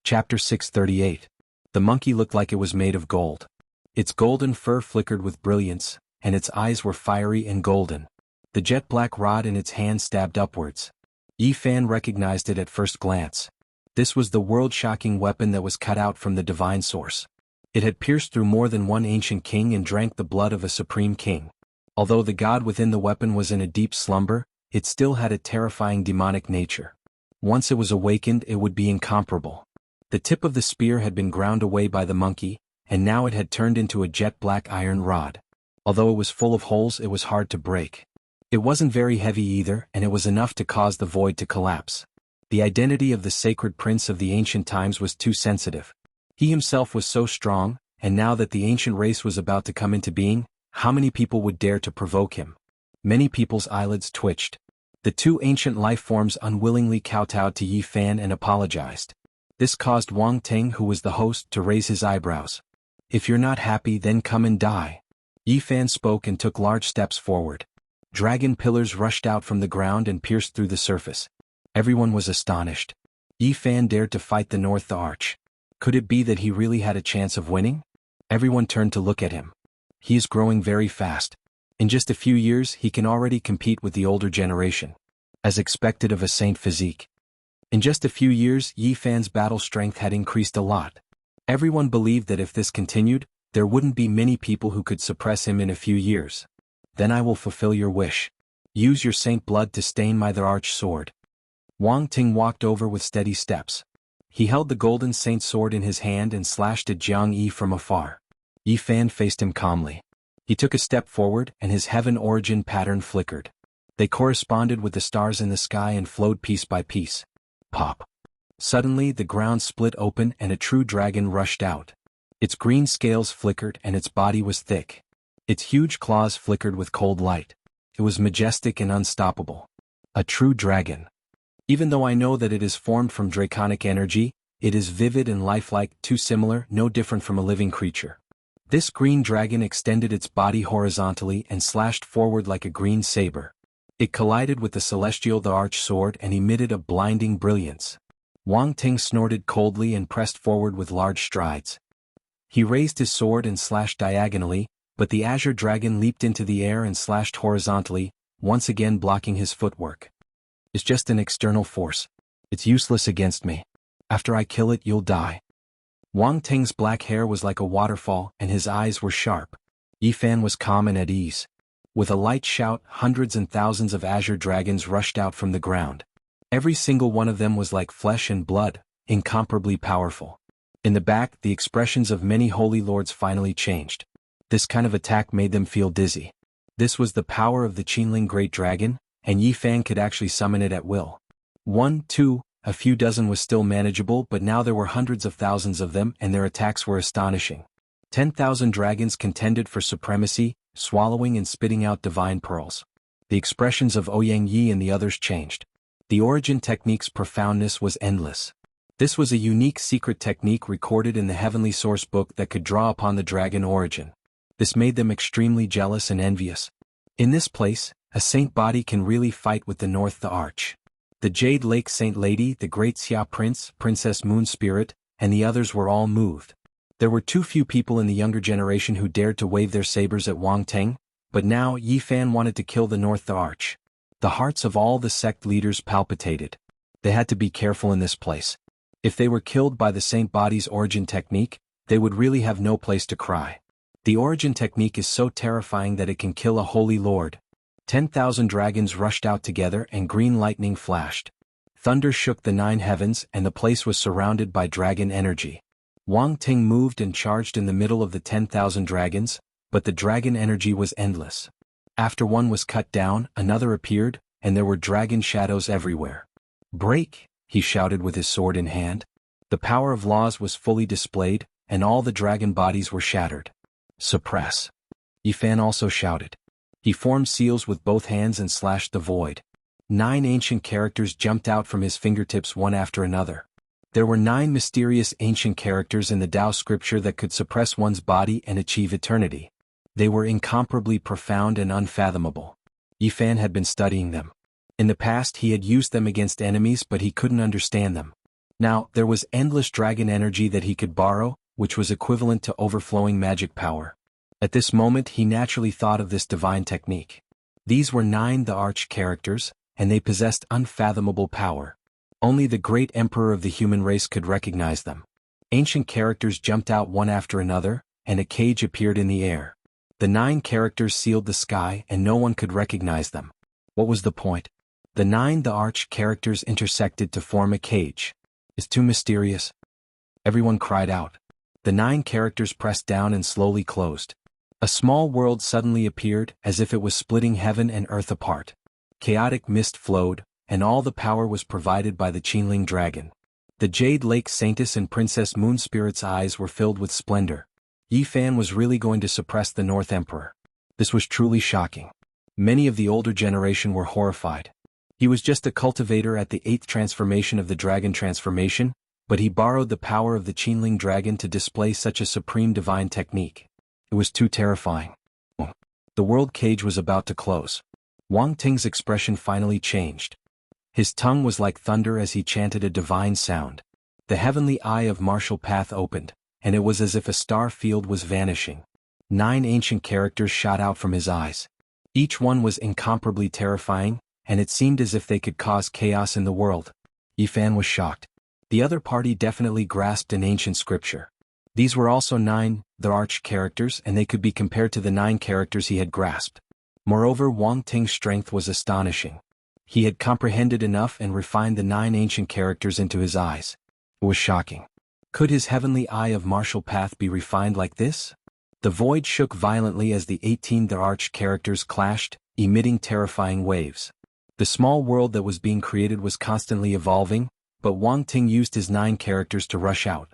Chapter 638. The monkey looked like it was made of gold. Its golden fur flickered with brilliance, and its eyes were fiery and golden. The jet-black rod in its hand stabbed upwards. Yi Fan recognized it at first glance. This was the world-shocking weapon that was cut out from the divine source. It had pierced through more than one ancient king and drank the blood of a supreme king. Although the god within the weapon was in a deep slumber, it still had a terrifying demonic nature. Once it was awakened, it would be incomparable. The tip of the spear had been ground away by the monkey, and now it had turned into a jet-black iron rod. Although it was full of holes, it was hard to break. It wasn't very heavy either, and it was enough to cause the void to collapse. The identity of the sacred prince of the ancient times was too sensitive. He himself was so strong, and now that the ancient race was about to come into being, how many people would dare to provoke him? Many people's eyelids twitched. The two ancient life forms unwillingly kowtowed to Yi Fan and apologized. This caused Wang Ting, who was the host, to raise his eyebrows. "If you're not happy, then come and die." Yi Fan spoke and took large steps forward. Dragon pillars rushed out from the ground and pierced through the surface. Everyone was astonished. Yi Fan dared to fight the North Arch. Could it be that he really had a chance of winning? Everyone turned to look at him. He is growing very fast. In just a few years he can already compete with the older generation. As expected of a saint physique. In just a few years Yi Fan's battle strength had increased a lot. Everyone believed that if this continued, there wouldn't be many people who could suppress him in a few years. "Then I will fulfill your wish. Use your saint blood to stain my the arch sword." Wang Ting walked over with steady steps. He held the golden saint sword in his hand and slashed at Jianghu from afar. Yi Fan faced him calmly. He took a step forward and his heaven origin pattern flickered. They corresponded with the stars in the sky and flowed piece by piece. Pop. Suddenly the ground split open and a true dragon rushed out. Its green scales flickered and its body was thick. Its huge claws flickered with cold light. It was majestic and unstoppable. A true dragon. Even though I know that it is formed from draconic energy, it is vivid and lifelike, too similar, no different from a living creature. This green dragon extended its body horizontally and slashed forward like a green saber. It collided with the celestial the arch sword and emitted a blinding brilliance. Wang Ting snorted coldly and pressed forward with large strides. He raised his sword and slashed diagonally, but the azure dragon leaped into the air and slashed horizontally, once again blocking his footwork. "It's just an external force. It's useless against me. After I kill it, you'll die." Wang Ting's black hair was like a waterfall and his eyes were sharp. Yi Fan was calm and at ease. With a light shout, hundreds and thousands of azure dragons rushed out from the ground. Every single one of them was like flesh and blood, incomparably powerful. In the back, the expressions of many holy lords finally changed. This kind of attack made them feel dizzy. This was the power of the Qinling Great Dragon, and Yi Fan could actually summon it at will. 1, 2, a few dozen was still manageable, but now there were hundreds of thousands of them and their attacks were astonishing. 10,000 dragons contended for supremacy, swallowing and spitting out divine pearls. The expressions of Ouyang Yi and the others changed. The origin technique's profoundness was endless. This was a unique secret technique recorded in the Heavenly Source book that could draw upon the dragon origin. This made them extremely jealous and envious. In this place, a saint body can really fight with the North the Arch. The Jade Lake Saint Lady, the Great Xia Prince, Princess Moon Spirit, and the others were all moved. There were too few people in the younger generation who dared to wave their sabers at Wang Ting, but now Yi Fan wanted to kill the North the Arch. The hearts of all the sect leaders palpitated. They had to be careful in this place. If they were killed by the saint body's origin technique, they would really have no place to cry. The origin technique is so terrifying that it can kill a holy lord. 10,000 dragons rushed out together and green lightning flashed. Thunder shook the 9 heavens and the place was surrounded by dragon energy. Wang Ting moved and charged in the middle of the 10,000 dragons, but the dragon energy was endless. After one was cut down, another appeared, and there were dragon shadows everywhere. "Break!" he shouted with his sword in hand. The power of laws was fully displayed, and all the dragon bodies were shattered. "Suppress!" Yi Fan also shouted. He formed seals with both hands and slashed the void. 9 ancient characters jumped out from his fingertips one after another. There were 9 mysterious ancient characters in the Tao scripture that could suppress one's body and achieve eternity. They were incomparably profound and unfathomable. Yi Fan had been studying them. In the past he had used them against enemies, but he couldn't understand them. Now, there was endless dragon energy that he could borrow, which was equivalent to overflowing magic power. At this moment he naturally thought of this divine technique. These were 9 the Arch characters, and they possessed unfathomable power. Only the great emperor of the human race could recognize them. Ancient characters jumped out one after another, and a cage appeared in the air. The 9 characters sealed the sky and no one could recognize them. What was the point? The 9 the Arch characters intersected to form a cage. It's too mysterious. Everyone cried out. The 9 characters pressed down and slowly closed. A small world suddenly appeared, as if it was splitting heaven and earth apart. Chaotic mist flowed, and all the power was provided by the Qinling dragon. The Jade Lake Saintess and Princess Moonspirit's eyes were filled with splendor. Yi Fan was really going to suppress the North Emperor. This was truly shocking. Many of the older generation were horrified. He was just a cultivator at the 8th transformation of the dragon transformation, but he borrowed the power of the Qinling dragon to display such a supreme divine technique. It was too terrifying. The world cage was about to close. Wang Ting's expression finally changed. His tongue was like thunder as he chanted a divine sound. The heavenly eye of martial path opened, and it was as if a star field was vanishing. 9 ancient characters shot out from his eyes. Each one was incomparably terrifying, and it seemed as if they could cause chaos in the world. Yi Fan was shocked. The other party definitely grasped an ancient scripture. These were also 9 the Arch characters, and they could be compared to the 9 characters he had grasped. Moreover, Wang Ting's strength was astonishing. He had comprehended enough and refined the 9 ancient characters into his eyes. It was shocking. Could his heavenly eye of martial path be refined like this? The void shook violently as the 18 the Arch characters clashed, emitting terrifying waves. The small world that was being created was constantly evolving, but Wang Ting used his 9 characters to rush out.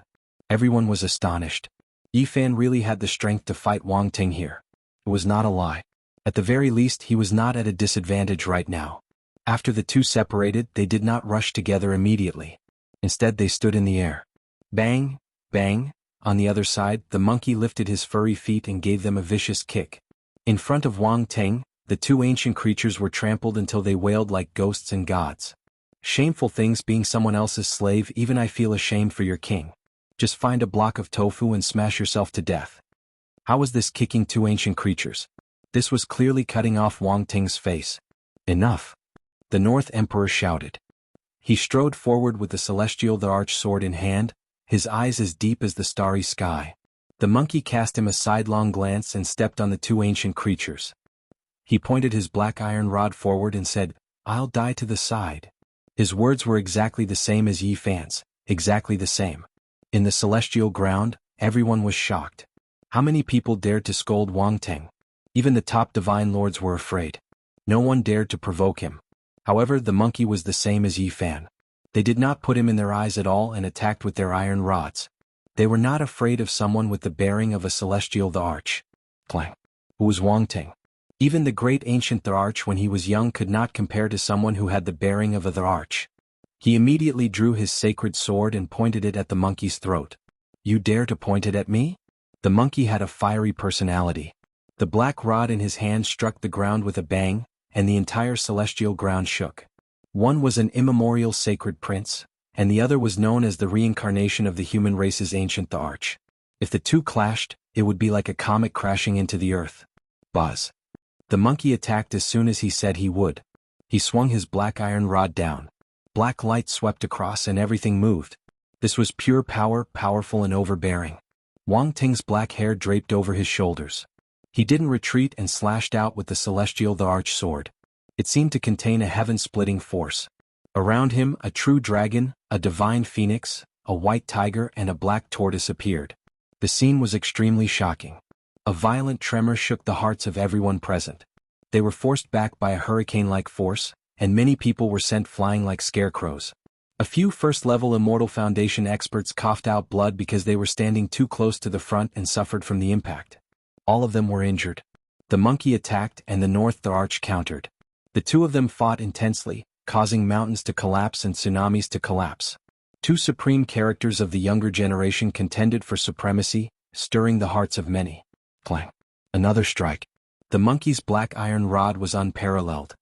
Everyone was astonished. Yi Fan really had the strength to fight Wang Ting here. It was not a lie. At the very least, he was not at a disadvantage right now. After the two separated, they did not rush together immediately. Instead, they stood in the air. Bang, bang. On the other side, the monkey lifted his furry feet and gave them a vicious kick. In front of Wang Ting, the 2 ancient creatures were trampled until they wailed like ghosts and gods. Shameful things being someone else's slave. Even I feel ashamed for your king. Just find a block of tofu and smash yourself to death. How was this kicking 2 ancient creatures? This was clearly cutting off Wang Ting's face. Enough. The North Emperor shouted. He strode forward with the celestial the Arch sword in hand, his eyes as deep as the starry sky. The monkey cast him a sidelong glance and stepped on the 2 ancient creatures. He pointed his black iron rod forward and said, "I'll die to the side." His words were exactly the same as Yi Fan's, exactly the same. In the celestial ground, everyone was shocked. How many people dared to scold Wang Ting? Even the top divine lords were afraid. No one dared to provoke him. However, the monkey was the same as Yi Fan. They did not put him in their eyes at all and attacked with their iron rods. They were not afraid of someone with the bearing of a celestial the Arch. Clang. Who was Wang Ting? Even the great ancient the Arch when he was young could not compare to someone who had the bearing of a the Arch. He immediately drew his sacred sword and pointed it at the monkey's throat. You dare to point it at me? The monkey had a fiery personality. The black rod in his hand struck the ground with a bang, and the entire celestial ground shook. One was an immemorial sacred prince, and the other was known as the reincarnation of the human race's ancient the Arch. If the two clashed, it would be like a comet crashing into the earth. Buzz. The monkey attacked as soon as he said he would. He swung his black iron rod down. Black light swept across and everything moved. This was pure power, powerful and overbearing. Wang Ting's black hair draped over his shoulders. He didn't retreat and slashed out with the celestial the Arch sword. It seemed to contain a heaven-splitting force. Around him, a true dragon, a divine phoenix, a white tiger and a black tortoise appeared. The scene was extremely shocking. A violent tremor shook the hearts of everyone present. They were forced back by a hurricane-like force, and many people were sent flying like scarecrows. A few first-level Immortal Foundation experts coughed out blood because they were standing too close to the front and suffered from the impact. All of them were injured. The monkey attacked and the North the Arch countered. The two of them fought intensely, causing mountains to collapse and tsunamis to collapse. 2 supreme characters of the younger generation contended for supremacy, stirring the hearts of many. Clang. Another strike. The monkey's black iron rod was unparalleled.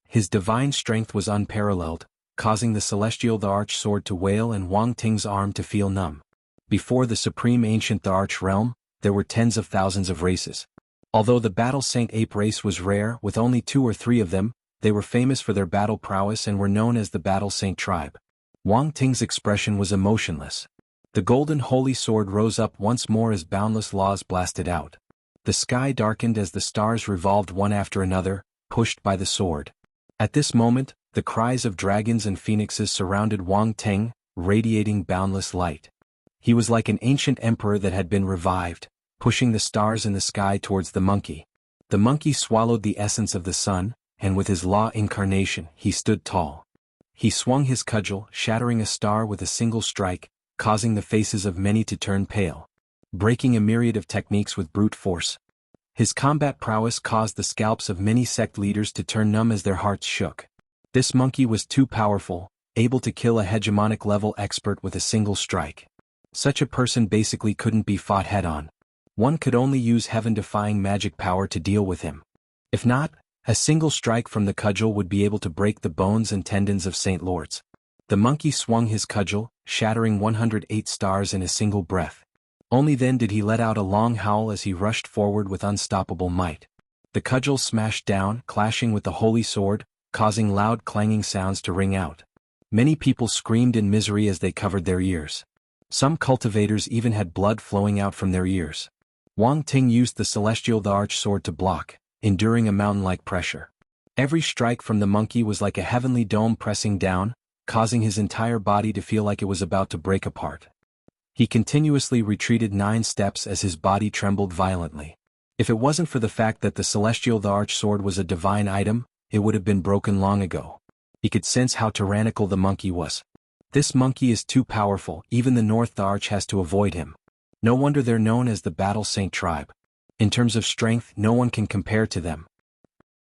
His divine strength was unparalleled, causing the celestial the Arch Sword to wail and Wang Ting's arm to feel numb. Before the supreme ancient the Arch Realm, there were tens of thousands of races. Although the Battle Saint Ape race was rare with only 2 or 3 of them, they were famous for their battle prowess and were known as the Battle Saint tribe. Wang Ting's expression was emotionless. The golden holy sword rose up once more as boundless laws blasted out. The sky darkened as the stars revolved one after another, pushed by the sword. At this moment, the cries of dragons and phoenixes surrounded Wang Ting, radiating boundless light. He was like an ancient emperor that had been revived, pushing the stars in the sky towards the monkey. The monkey swallowed the essence of the sun, and with his law incarnation, he stood tall. He swung his cudgel, shattering a star with a single strike, causing the faces of many to turn pale. Breaking a myriad of techniques with brute force. His combat prowess caused the scalps of many sect leaders to turn numb as their hearts shook. This monkey was too powerful, able to kill a hegemonic level expert with a single strike. Such a person basically couldn't be fought head-on. One could only use heaven-defying magic power to deal with him. If not, a single strike from the cudgel would be able to break the bones and tendons of Saint Lords. The monkey swung his cudgel, shattering 108 stars in a single breath. Only then did he let out a long howl as he rushed forward with unstoppable might. The cudgel smashed down, clashing with the holy sword, causing loud clanging sounds to ring out. Many people screamed in misery as they covered their ears. Some cultivators even had blood flowing out from their ears. Wang Ting used the celestial the Arch Sword to block, enduring a mountain-like pressure. Every strike from the monkey was like a heavenly dome pressing down, causing his entire body to feel like it was about to break apart. He continuously retreated 9 steps as his body trembled violently. If it wasn't for the fact that the celestial the Arch Sword was a divine item, it would have been broken long ago. He could sense how tyrannical the monkey was. This monkey is too powerful, even the North the Arch has to avoid him. No wonder they're known as the Battle Saint tribe. In terms of strength, no one can compare to them.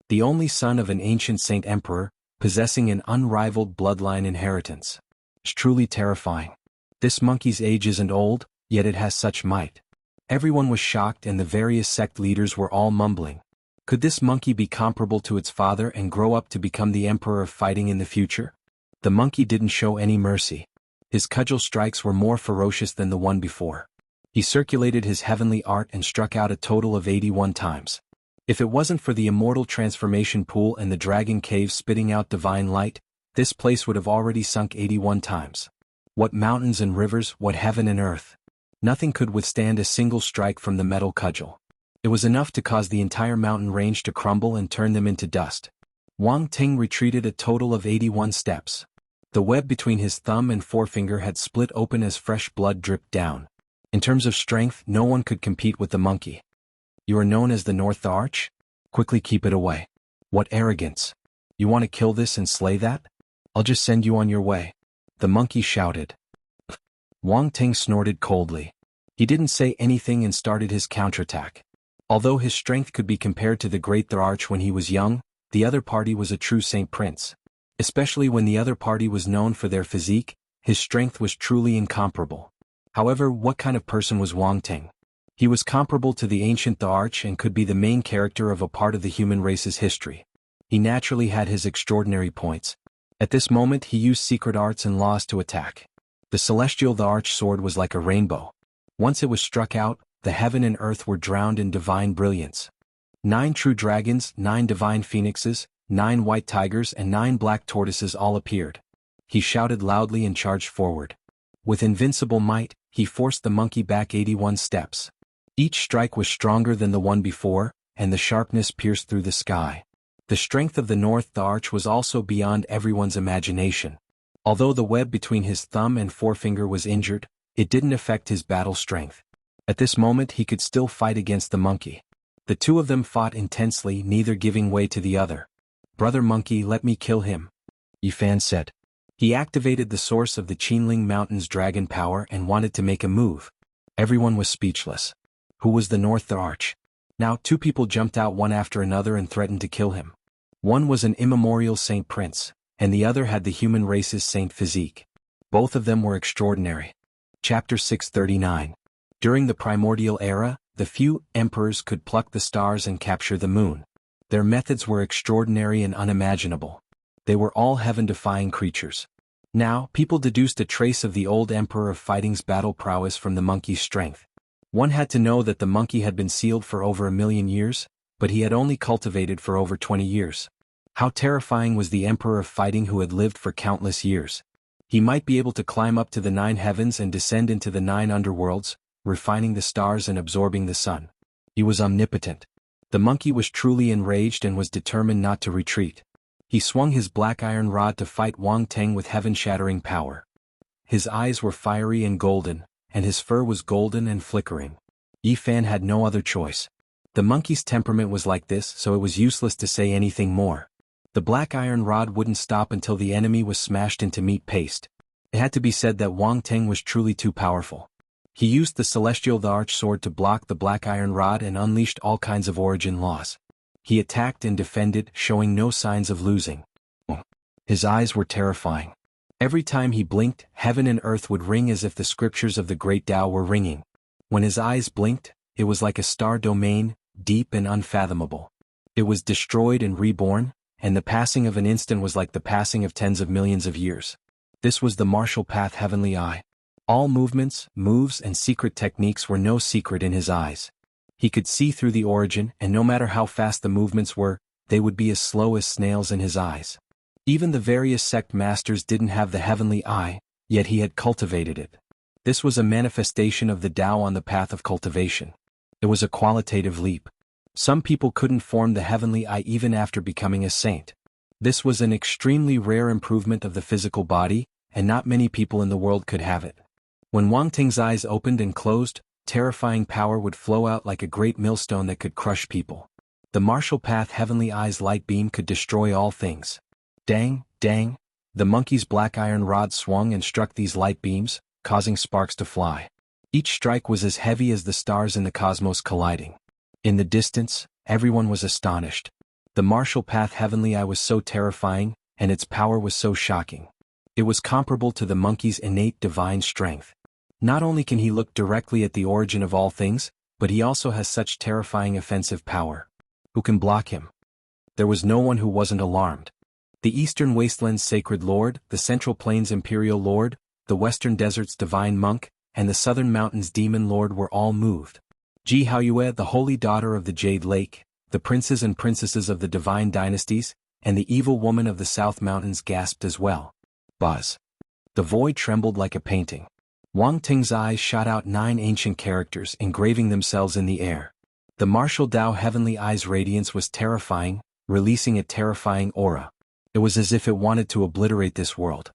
The only son of an ancient saint emperor, possessing an unrivaled bloodline inheritance. It's truly terrifying. This monkey's age isn't old, yet it has such might. Everyone was shocked and the various sect leaders were all mumbling. Could this monkey be comparable to its father and grow up to become the emperor of fighting in the future? The monkey didn't show any mercy. His cudgel strikes were more ferocious than the one before. He circulated his heavenly art and struck out a total of 81 times. If it wasn't for the immortal transformation pool and the dragon cave spitting out divine light, this place would have already sunk 81 times. What mountains and rivers, what heaven and earth. Nothing could withstand a single strike from the metal cudgel. It was enough to cause the entire mountain range to crumble and turn them into dust. Wang Ting retreated a total of 81 steps. The web between his thumb and forefinger had split open as fresh blood dripped down. In terms of strength, no one could compete with the monkey. You are known as the North Arch? Quickly keep it away. What arrogance. You want to kill this and slay that? I'll just send you on your way. The monkey shouted. Wang Ting snorted coldly. He didn't say anything and started his counterattack. Although his strength could be compared to the Great the Arch when he was young, the other party was a true Saint Prince. Especially when the other party was known for their physique, his strength was truly incomparable. However, what kind of person was Wang Ting? He was comparable to the ancient the Arch and could be the main character of a part of the human race's history. He naturally had his extraordinary points. At this moment he used secret arts and laws to attack. The celestial the Arch Sword was like a rainbow. Once it was struck out, the heaven and earth were drowned in divine brilliance. 9 true dragons, 9 divine phoenixes, 9 white tigers and 9 black tortoises all appeared. He shouted loudly and charged forward. With invincible might, he forced the monkey back 81 steps. Each strike was stronger than the one before, and the sharpness pierced through the sky. The strength of the North the Arch was also beyond everyone's imagination. Although the web between his thumb and forefinger was injured, it didn't affect his battle strength. At this moment he could still fight against the monkey. The two of them fought intensely, neither giving way to the other. "Brother monkey, let me kill him," Yifan said. He activated the source of the Qinling Mountain's dragon power and wanted to make a move. Everyone was speechless. Who was the North the Arch? Now 2 people jumped out one after another and threatened to kill him. One was an immemorial Saint Prince, and the other had the human race's saint physique. Both of them were extraordinary. Chapter 639. During the primordial era, the few emperors could pluck the stars and capture the moon. Their methods were extraordinary and unimaginable. They were all heaven-defying creatures. Now, people deduced a trace of the old Emperor of Fighting's battle prowess from the monkey's strength. One had to know that the monkey had been sealed for over 1,000,000 years, but he had only cultivated for over 20 years. How terrifying was the Emperor of Fighting who had lived for countless years? He might be able to climb up to the 9 heavens and descend into the 9 underworlds, refining the stars and absorbing the sun. He was omnipotent. The monkey was truly enraged and was determined not to retreat. He swung his black iron rod to fight Wang Teng with heaven-shattering power. His eyes were fiery and golden, and his fur was golden and flickering. Yi Fan had no other choice. The monkey's temperament was like this, so it was useless to say anything more. The black iron rod wouldn't stop until the enemy was smashed into meat paste. It had to be said that Wang Teng was truly too powerful. He used the celestial arch sword to block the black iron rod and unleashed all kinds of origin laws. He attacked and defended, showing no signs of losing. His eyes were terrifying. Every time he blinked, heaven and earth would ring as if the scriptures of the great Tao were ringing. When his eyes blinked, it was like a star domain, deep and unfathomable. It was destroyed and reborn, and the passing of an instant was like the passing of tens of millions of years. This was the martial path heavenly eye. All movements, moves and secret techniques were no secret in his eyes. He could see through the origin, and no matter how fast the movements were, they would be as slow as snails in his eyes. Even the various sect masters didn't have the heavenly eye, yet he had cultivated it. This was a manifestation of the Tao on the path of cultivation. It was a qualitative leap. Some people couldn't form the heavenly eye even after becoming a saint. This was an extremely rare improvement of the physical body, and not many people in the world could have it. When Wang Ting's eyes opened and closed, terrifying power would flow out like a great millstone that could crush people. The martial path heavenly eye's light beam could destroy all things. Dang, dang, the monkey's black iron rod swung and struck these light beams, causing sparks to fly. Each strike was as heavy as the stars in the cosmos colliding. In the distance, everyone was astonished. The martial path heavenly eye was so terrifying, and its power was so shocking. It was comparable to the monkey's innate divine strength. Not only can he look directly at the origin of all things, but he also has such terrifying offensive power. Who can block him? There was no one who wasn't alarmed. The Eastern Wasteland's Sacred Lord, the Central Plains Imperial Lord, the Western Desert's Divine Monk, and the Southern Mountains Demon Lord were all moved. Jianghu, the Holy Daughter of the Jade Lake, the princes and princesses of the Divine Dynasties, and the Evil Woman of the South Mountains gasped as well. Buzz. The void trembled like a painting. Wang Ting's eyes shot out 9 ancient characters engraving themselves in the air. The martial Tao heavenly eye's radiance was terrifying, releasing a terrifying aura. It was as if it wanted to obliterate this world.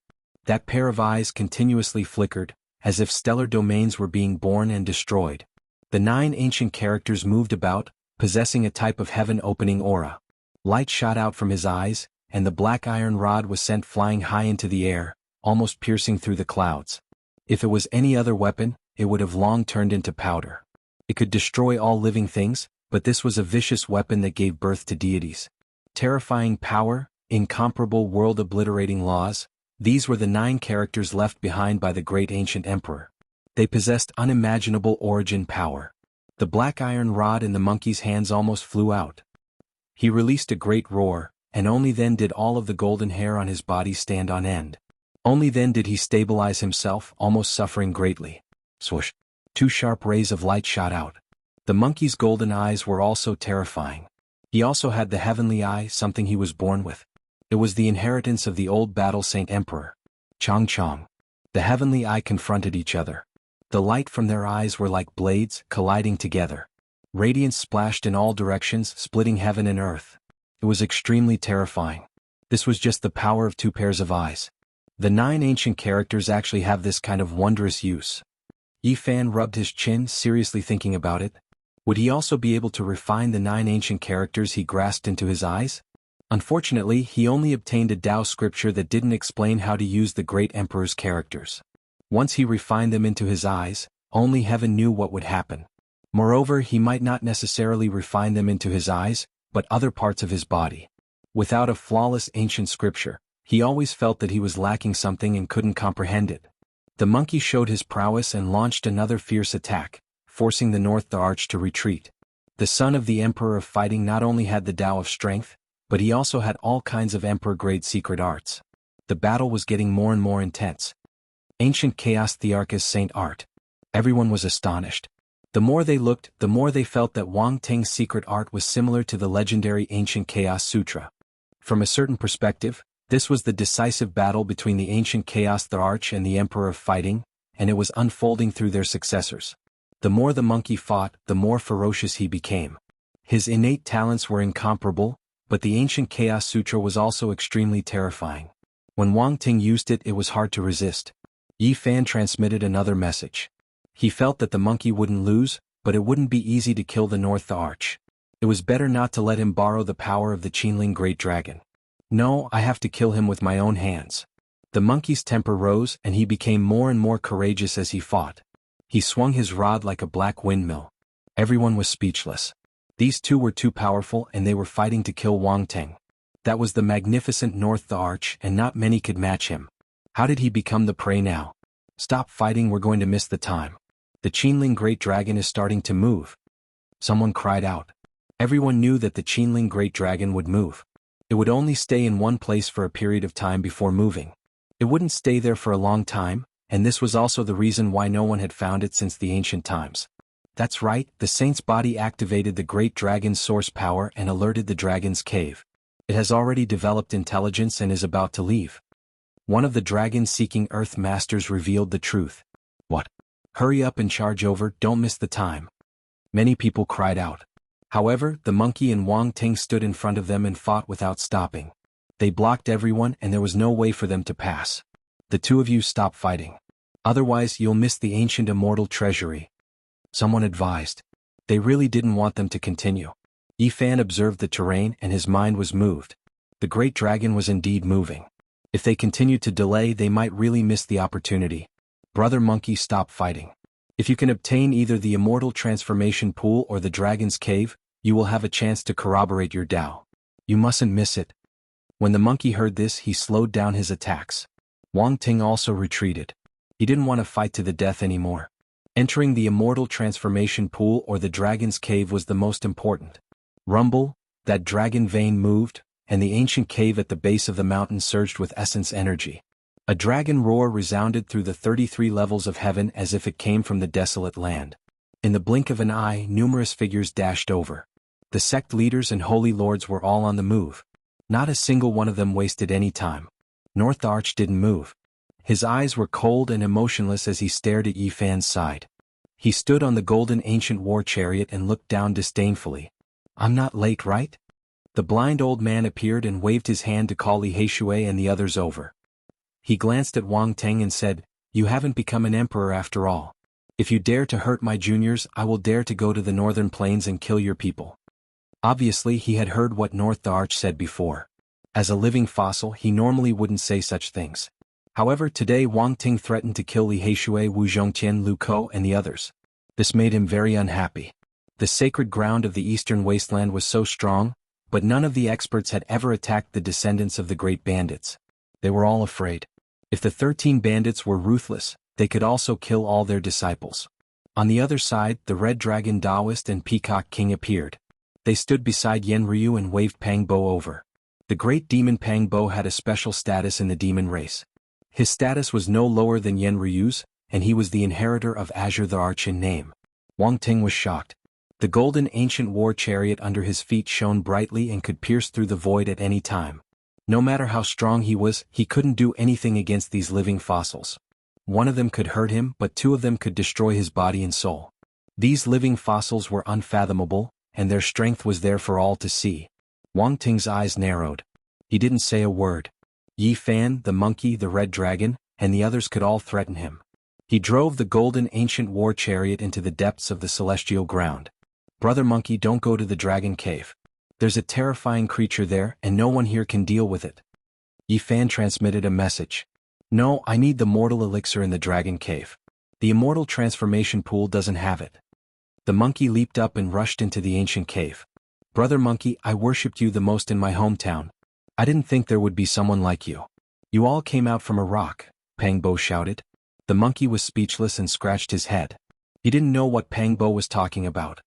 That pair of eyes continuously flickered, as if stellar domains were being born and destroyed. The 9 ancient characters moved about, possessing a type of heaven-opening aura. Light shot out from his eyes, and the black iron rod was sent flying high into the air, almost piercing through the clouds. If it was any other weapon, it would have long turned into powder. It could destroy all living things, but this was a vicious weapon that gave birth to deities. Terrifying power, incomparable world-obliterating laws, these were the 9 characters left behind by the great ancient emperor. They possessed unimaginable origin power. The black iron rod in the monkey's hands almost flew out. He released a great roar, and only then did all of the golden hair on his body stand on end. Only then did he stabilize himself, almost suffering greatly. Swoosh! 2 sharp rays of light shot out. The monkey's golden eyes were also terrifying. He also had the heavenly eye, something he was born with. It was the inheritance of the old battle saint emperor. Chong Chong. The heavenly eye confronted each other. The light from their eyes were like blades, colliding together. Radiance splashed in all directions, splitting heaven and earth. It was extremely terrifying. This was just the power of 2 pairs of eyes. The 9 ancient characters actually have this kind of wondrous use. Yi Fan rubbed his chin, seriously thinking about it. Would he also be able to refine the 9 ancient characters he grasped into his eyes? Unfortunately, he only obtained a Tao scripture that didn't explain how to use the great emperor's characters. Once he refined them into his eyes, only heaven knew what would happen. Moreover, he might not necessarily refine them into his eyes, but other parts of his body. Without a flawless ancient scripture, he always felt that he was lacking something and couldn't comprehend it. The monkey showed his prowess and launched another fierce attack, forcing the North Arch to retreat. The son of the Emperor of Fighting not only had the Tao of strength, but he also had all kinds of emperor-grade secret arts. The battle was getting more and more intense. Ancient Chaos Thearchus Saint Art. Everyone was astonished. The more they looked, the more they felt that Wang Ting's secret art was similar to the legendary Ancient Chaos Sutra. From a certain perspective, this was the decisive battle between the Ancient Chaos Thearch and the Emperor of Fighting, and it was unfolding through their successors. The more the monkey fought, the more ferocious he became. His innate talents were incomparable, but the Ancient Chaos Sutra was also extremely terrifying. When Wang Ting used it, it was hard to resist. Yi Fan transmitted another message. He felt that the monkey wouldn't lose, but it wouldn't be easy to kill the North Arch. It was better not to let him borrow the power of the Qinling Great Dragon. No, I have to kill him with my own hands. The monkey's temper rose and he became more and more courageous as he fought. He swung his rod like a black windmill. Everyone was speechless. These two were too powerful and they were fighting to kill Wang Ting. That was the magnificent North Arch and not many could match him. How did he become the prey now? Stop fighting, we're going to miss the time. The Qinling Great Dragon is starting to move. Someone cried out. Everyone knew that the Qinling Great Dragon would move. It would only stay in one place for a period of time before moving. It wouldn't stay there for a long time, and this was also the reason why no one had found it since the ancient times. That's right, the saint's body activated the Great Dragon's source power and alerted the Dragon's Cave. It has already developed intelligence and is about to leave. One of the dragon-seeking Earth Masters revealed the truth. What? Hurry up and charge over, don't miss the time. Many people cried out. However, the monkey and Wang Ting stood in front of them and fought without stopping. They blocked everyone and there was no way for them to pass. The two of you stop fighting. Otherwise you'll miss the ancient immortal treasury. Someone advised. They really didn't want them to continue. Yi Fan observed the terrain and his mind was moved. The great dragon was indeed moving. If they continued to delay, they might really miss the opportunity. Brother Monkey, stop fighting. If you can obtain either the Immortal Transformation Pool or the Dragon's Cave, you will have a chance to corroborate your Tao. You mustn't miss it. When the monkey heard this, he slowed down his attacks. Wang Ting also retreated. He didn't want to fight to the death anymore. Entering the Immortal Transformation Pool or the Dragon's Cave was the most important. Rumble, that dragon vein moved, and the ancient cave at the base of the mountain surged with essence energy. A dragon roar resounded through the 33 levels of heaven as if it came from the desolate land. In the blink of an eye, numerous figures dashed over. The sect leaders and holy lords were all on the move. Not a single one of them wasted any time. North Arch didn't move. His eyes were cold and emotionless as he stared at Yi Fan's side. He stood on the golden ancient war chariot and looked down disdainfully. I'm not late, right? The blind old man appeared and waved his hand to call Li Heishui and the others over. He glanced at Wang Ting and said, You haven't become an emperor after all. If you dare to hurt my juniors, I will dare to go to the northern plains and kill your people. Obviously he had heard what North Arch said before. As a living fossil, he normally wouldn't say such things. However, today Wang Ting threatened to kill Li Heishui, Wu Zhongtian, Lu Kou and the others. This made him very unhappy. The sacred ground of the eastern wasteland was so strong, but none of the experts had ever attacked the descendants of the great bandits. They were all afraid. If the 13 bandits were ruthless, they could also kill all their disciples. On the other side, the Red Dragon Taoist and Peacock King appeared. They stood beside Yen Ryu and waved Pang Bo over. The great demon Pang Bo had a special status in the demon race. His status was no lower than Yen Ryu's, and he was the inheritor of Azure the Arch in name. Wang Ting was shocked. The golden ancient war chariot under his feet shone brightly and could pierce through the void at any time. No matter how strong he was, he couldn't do anything against these living fossils. One of them could hurt him, but two of them could destroy his body and soul. These living fossils were unfathomable, and their strength was there for all to see. Wang Ting's eyes narrowed. He didn't say a word. Yi Fan, the monkey, the red dragon, and the others could all threaten him. He drove the golden ancient war chariot into the depths of the celestial ground. Brother Monkey, don't go to the dragon cave. There's a terrifying creature there and no one here can deal with it. Yi Fan transmitted a message. No, I need the mortal elixir in the dragon cave. The immortal transformation pool doesn't have it. The monkey leaped up and rushed into the ancient cave. Brother Monkey, I worshipped you the most in my hometown. I didn't think there would be someone like you. You all came out from a rock, Pang Bo shouted. The monkey was speechless and scratched his head. He didn't know what Pang Bo was talking about.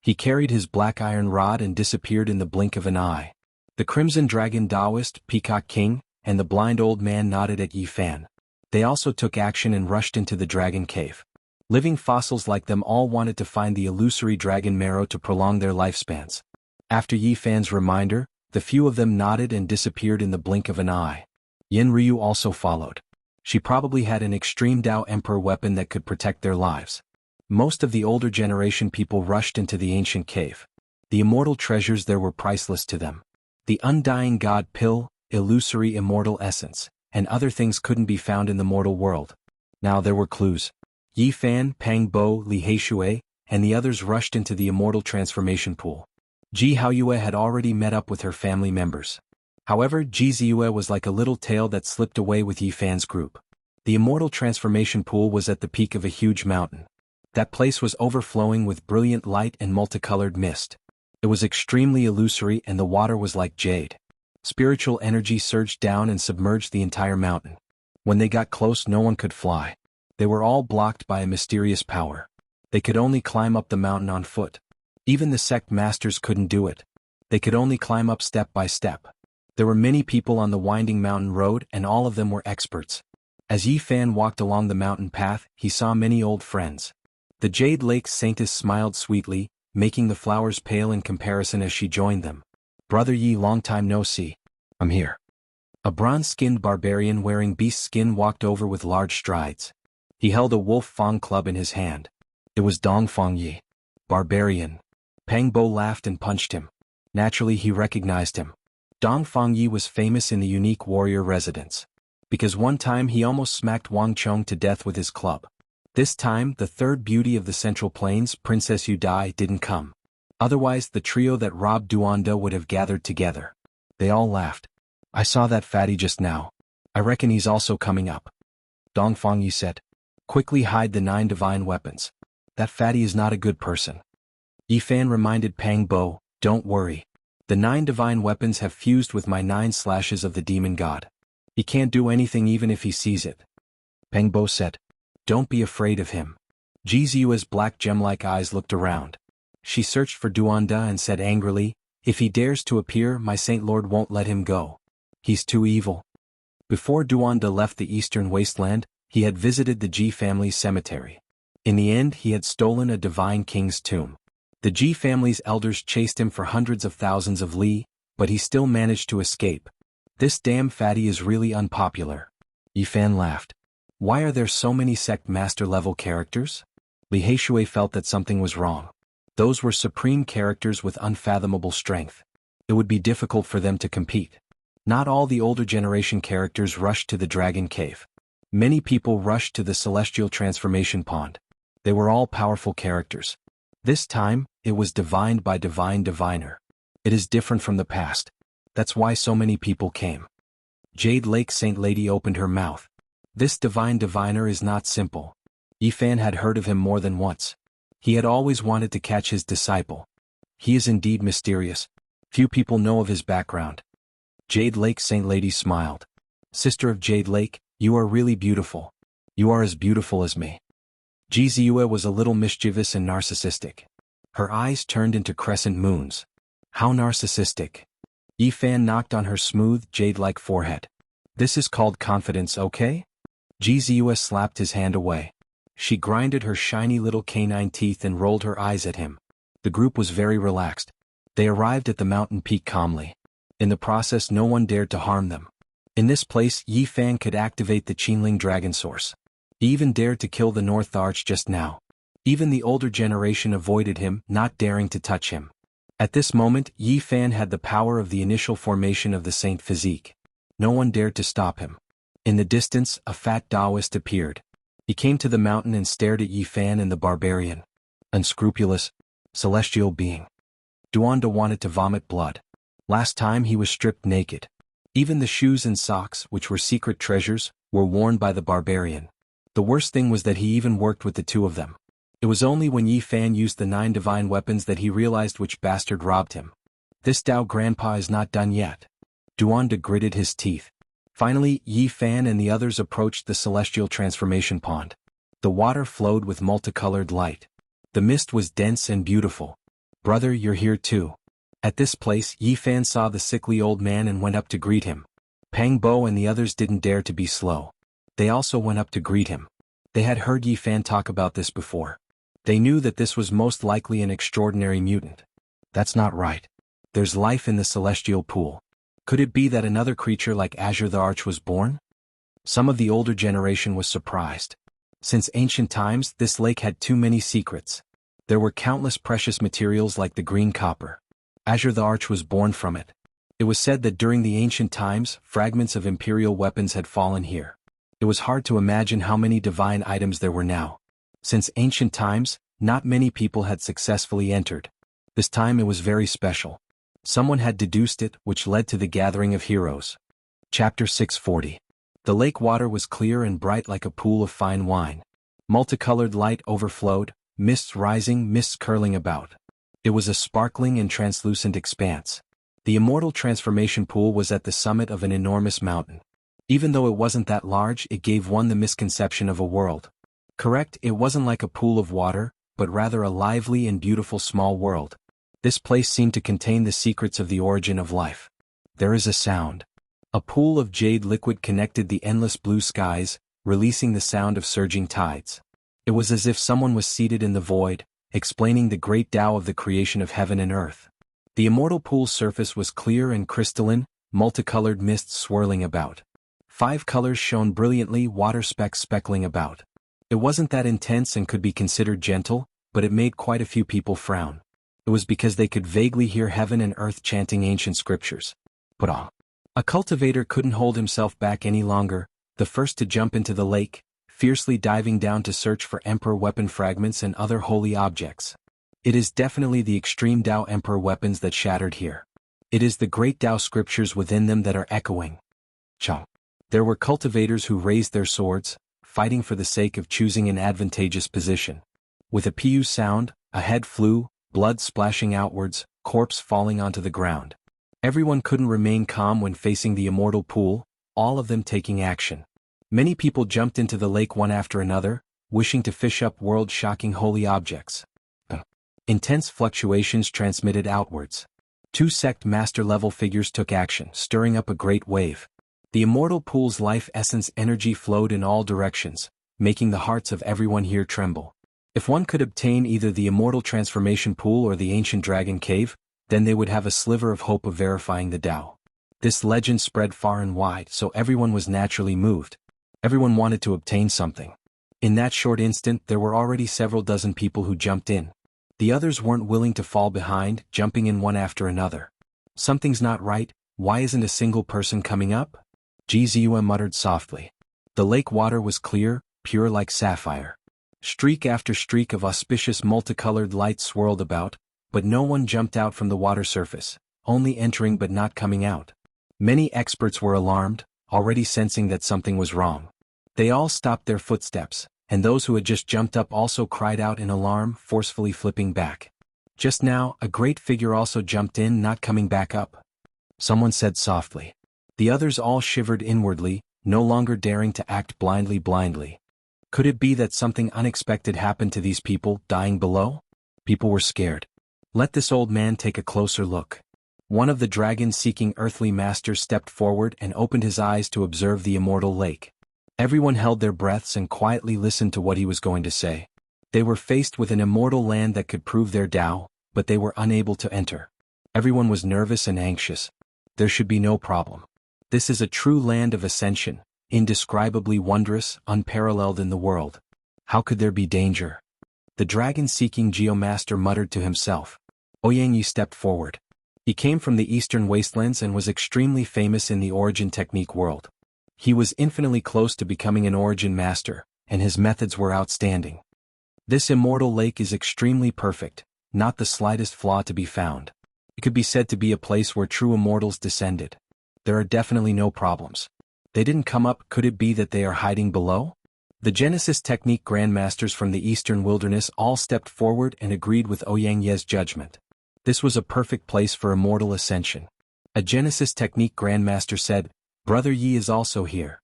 He carried his black iron rod and disappeared in the blink of an eye. The Crimson Dragon Taoist, Peacock King, and the blind old man nodded at Yi Fan. They also took action and rushed into the dragon cave. Living fossils like them all wanted to find the illusory dragon marrow to prolong their lifespans. After Yi Fan's reminder, the few of them nodded and disappeared in the blink of an eye. Yin Ryu also followed. She probably had an extreme Dao Emperor weapon that could protect their lives. Most of the older generation people rushed into the ancient cave. The immortal treasures there were priceless to them. The undying god pill, illusory immortal essence, and other things couldn't be found in the mortal world. Now there were clues. Yi Fan, Pang Bo, Li Heishui, and the others rushed into the immortal transformation pool. Ji Haoyue had already met up with her family members. However, Ji Ziyue was like a little tail that slipped away with Yi Fan's group. The immortal transformation pool was at the peak of a huge mountain. That place was overflowing with brilliant light and multicolored mist. It was extremely illusory and the water was like jade. Spiritual energy surged down and submerged the entire mountain. When they got close, no one could fly. They were all blocked by a mysterious power. They could only climb up the mountain on foot. Even the sect masters couldn't do it. They could only climb up step by step. There were many people on the winding mountain road and all of them were experts. As Yi Fan walked along the mountain path, he saw many old friends. The Jade Lake Saintess smiled sweetly, making the flowers pale in comparison as she joined them. "Brother Yi, long time no see. I'm here." A bronze-skinned barbarian wearing beast skin walked over with large strides. He held a wolf fang club in his hand. It was Dong Fang Yi. Barbarian. Pang Bo laughed and punched him. Naturally he recognized him. Dong Fang Yi was famous in the unique warrior residence. Because one time he almost smacked Wang Chong to death with his club. This time, the third beauty of the Central Plains, Princess Yu Dai, didn't come. Otherwise, the trio that robbed Duanda would have gathered together. They all laughed. "I saw that fatty just now. I reckon he's also coming up." Dong Fang Yi said. "Quickly hide the 9 divine weapons. That fatty is not a good person." Yi Fan reminded Pang Bo, "Don't worry. The 9 divine weapons have fused with my 9 slashes of the demon god. He can't do anything even if he sees it." Pang Bo said. "Don't be afraid of him." Ji Ziyue's black gem-like eyes looked around. She searched for Duanda and said angrily, "If he dares to appear, my Saint Lord won't let him go. He's too evil." Before Duanda left the eastern wasteland, he had visited the Ji family's cemetery. In the end, he had stolen a divine king's tomb. The Ji family's elders chased him for hundreds of thousands of li, but he still managed to escape. "This damn fatty is really unpopular." Yi Fan laughed. "Why are there so many sect master-level characters?" Li Heishui felt that something was wrong. Those were supreme characters with unfathomable strength. It would be difficult for them to compete. Not all the older generation characters rushed to the dragon cave. Many people rushed to the celestial transformation pond. They were all powerful characters. This time, it was divined by divine diviner. It is different from the past. That's why so many people came. Jade Lake Saint Lady opened her mouth. "This divine diviner is not simple." Yi Fan had heard of him more than once. He had always wanted to catch his disciple. He is indeed mysterious. Few people know of his background. Jade Lake Saint Lady smiled. "Sister of Jade Lake, you are really beautiful. You are as beautiful as me." Ji Ziyue was a little mischievous and narcissistic. Her eyes turned into crescent moons. How narcissistic. Yi Fan knocked on her smooth, jade-like forehead. "This is called confidence, okay?" Ji Ziyue slapped his hand away. She grinded her shiny little canine teeth and rolled her eyes at him. The group was very relaxed. They arrived at the mountain peak calmly. In the process, no one dared to harm them. In this place, Yi Fan could activate the Qinling dragon source. He even dared to kill the North Arch just now. Even the older generation avoided him, not daring to touch him. At this moment, Yi Fan had the power of the initial formation of the Saint physique. No one dared to stop him. In the distance, a fat Taoist appeared. He came to the mountain and stared at Yi Fan and the barbarian. Unscrupulous, celestial being. Duanda wanted to vomit blood. Last time he was stripped naked. Even the shoes and socks, which were secret treasures, were worn by the barbarian. The worst thing was that he even worked with the two of them. It was only when Yi Fan used the 9 divine weapons that he realized which bastard robbed him. This Dao grandpa is not done yet. Duanda gritted his teeth. Finally, Yi Fan and the others approached the celestial transformation pond. The water flowed with multicolored light. The mist was dense and beautiful. "Brother, you're here too." At this place Yi Fan saw the sickly old man and went up to greet him. Pang Bo and the others didn't dare to be slow. They also went up to greet him. They had heard Yi Fan talk about this before. They knew that this was most likely an extraordinary mutant. That's not right. There's life in the celestial pool. Could it be that another creature like Azure the Arch was born? Some of the older generation was surprised. Since ancient times, this lake had too many secrets. There were countless precious materials like the green copper. Azure the Arch was born from it. It was said that during the ancient times, fragments of imperial weapons had fallen here. It was hard to imagine how many divine items there were now. Since ancient times, not many people had successfully entered. This time it was very special. Someone had deduced it, which led to the gathering of heroes. Chapter 640. The lake water was clear and bright like a pool of fine wine. Multicolored light overflowed, mists rising, mists curling about. It was a sparkling and translucent expanse. The immortal transformation pool was at the summit of an enormous mountain. Even though it wasn't that large, it gave one the misconception of a world. Correct, it wasn't like a pool of water, but rather a lively and beautiful small world. This place seemed to contain the secrets of the origin of life. There is a sound. A pool of jade liquid connected the endless blue skies, releasing the sound of surging tides. It was as if someone was seated in the void, explaining the great Tao of the creation of heaven and earth. The immortal pool's surface was clear and crystalline, multicolored mists swirling about. 5 colors shone brilliantly, water specks speckling about. It wasn't that intense and could be considered gentle, but it made quite a few people frown. It was because they could vaguely hear heaven and earth chanting ancient scriptures. But a cultivator couldn't hold himself back any longer, the first to jump into the lake, fiercely diving down to search for Emperor weapon fragments and other holy objects. It is definitely the extreme Tao Emperor weapons that shattered here. It is the great Tao scriptures within them that are echoing. Chong. There were cultivators who raised their swords, fighting for the sake of choosing an advantageous position. With a pu sound, a head flew, blood splashing outwards, corpse falling onto the ground. Everyone couldn't remain calm when facing the immortal pool, all of them taking action. Many people jumped into the lake one after another, wishing to fish up world-shocking holy objects. Intense fluctuations transmitted outwards. 2 sect master-level figures took action, stirring up a great wave. The immortal pool's life essence energy flowed in all directions, making the hearts of everyone here tremble. If one could obtain either the immortal transformation pool or the ancient dragon cave, then they would have a sliver of hope of verifying the Tao. This legend spread far and wide, so everyone was naturally moved. Everyone wanted to obtain something. In that short instant there were already several dozen people who jumped in. The others weren't willing to fall behind, jumping in one after another. Something's not right, why isn't a single person coming up? Jizua muttered softly. The lake water was clear, pure like sapphire. Streak after streak of auspicious multicolored light swirled about, but no one jumped out from the water surface, only entering but not coming out. Many experts were alarmed, already sensing that something was wrong. They all stopped their footsteps, and those who had just jumped up also cried out in alarm, forcefully flipping back. Just now, a great figure also jumped in, not coming back up. Someone said softly. The others all shivered inwardly, no longer daring to act blindly. Could it be that something unexpected happened to these people, dying below? People were scared. Let this old man take a closer look. One of the dragon-seeking earthly masters stepped forward and opened his eyes to observe the immortal lake. Everyone held their breaths and quietly listened to what he was going to say. They were faced with an immortal land that could prove their Tao, but they were unable to enter. Everyone was nervous and anxious. There should be no problem. This is a true land of ascension, indescribably wondrous, unparalleled in the world. How could there be danger? The dragon-seeking geomaster muttered to himself. Ouyang stepped forward. He came from the eastern wastelands and was extremely famous in the origin technique world. He was infinitely close to becoming an origin master, and his methods were outstanding. This immortal lake is extremely perfect, not the slightest flaw to be found. It could be said to be a place where true immortals descended. There are definitely no problems. They didn't come up, could it be that they are hiding below? The Genesis Technique Grandmasters from the Eastern Wilderness all stepped forward and agreed with Ouyang Ye's judgment. This was a perfect place for immortal ascension. A Genesis Technique Grandmaster said, Brother Yi is also here.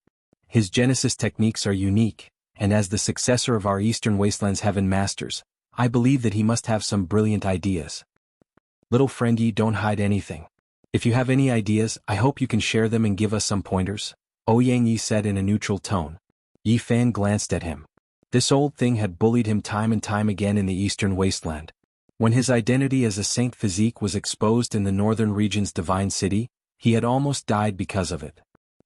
His Genesis techniques are unique, and as the successor of our Eastern Wastelands Heaven Masters, I believe that he must have some brilliant ideas. Little friend Yi, don't hide anything. If you have any ideas, I hope you can share them and give us some pointers, Ouyang Yi said in a neutral tone. Yi Fan glanced at him. This old thing had bullied him time and time again in the eastern wasteland. When his identity as a saint physique was exposed in the northern region's divine city, he had almost died because of it.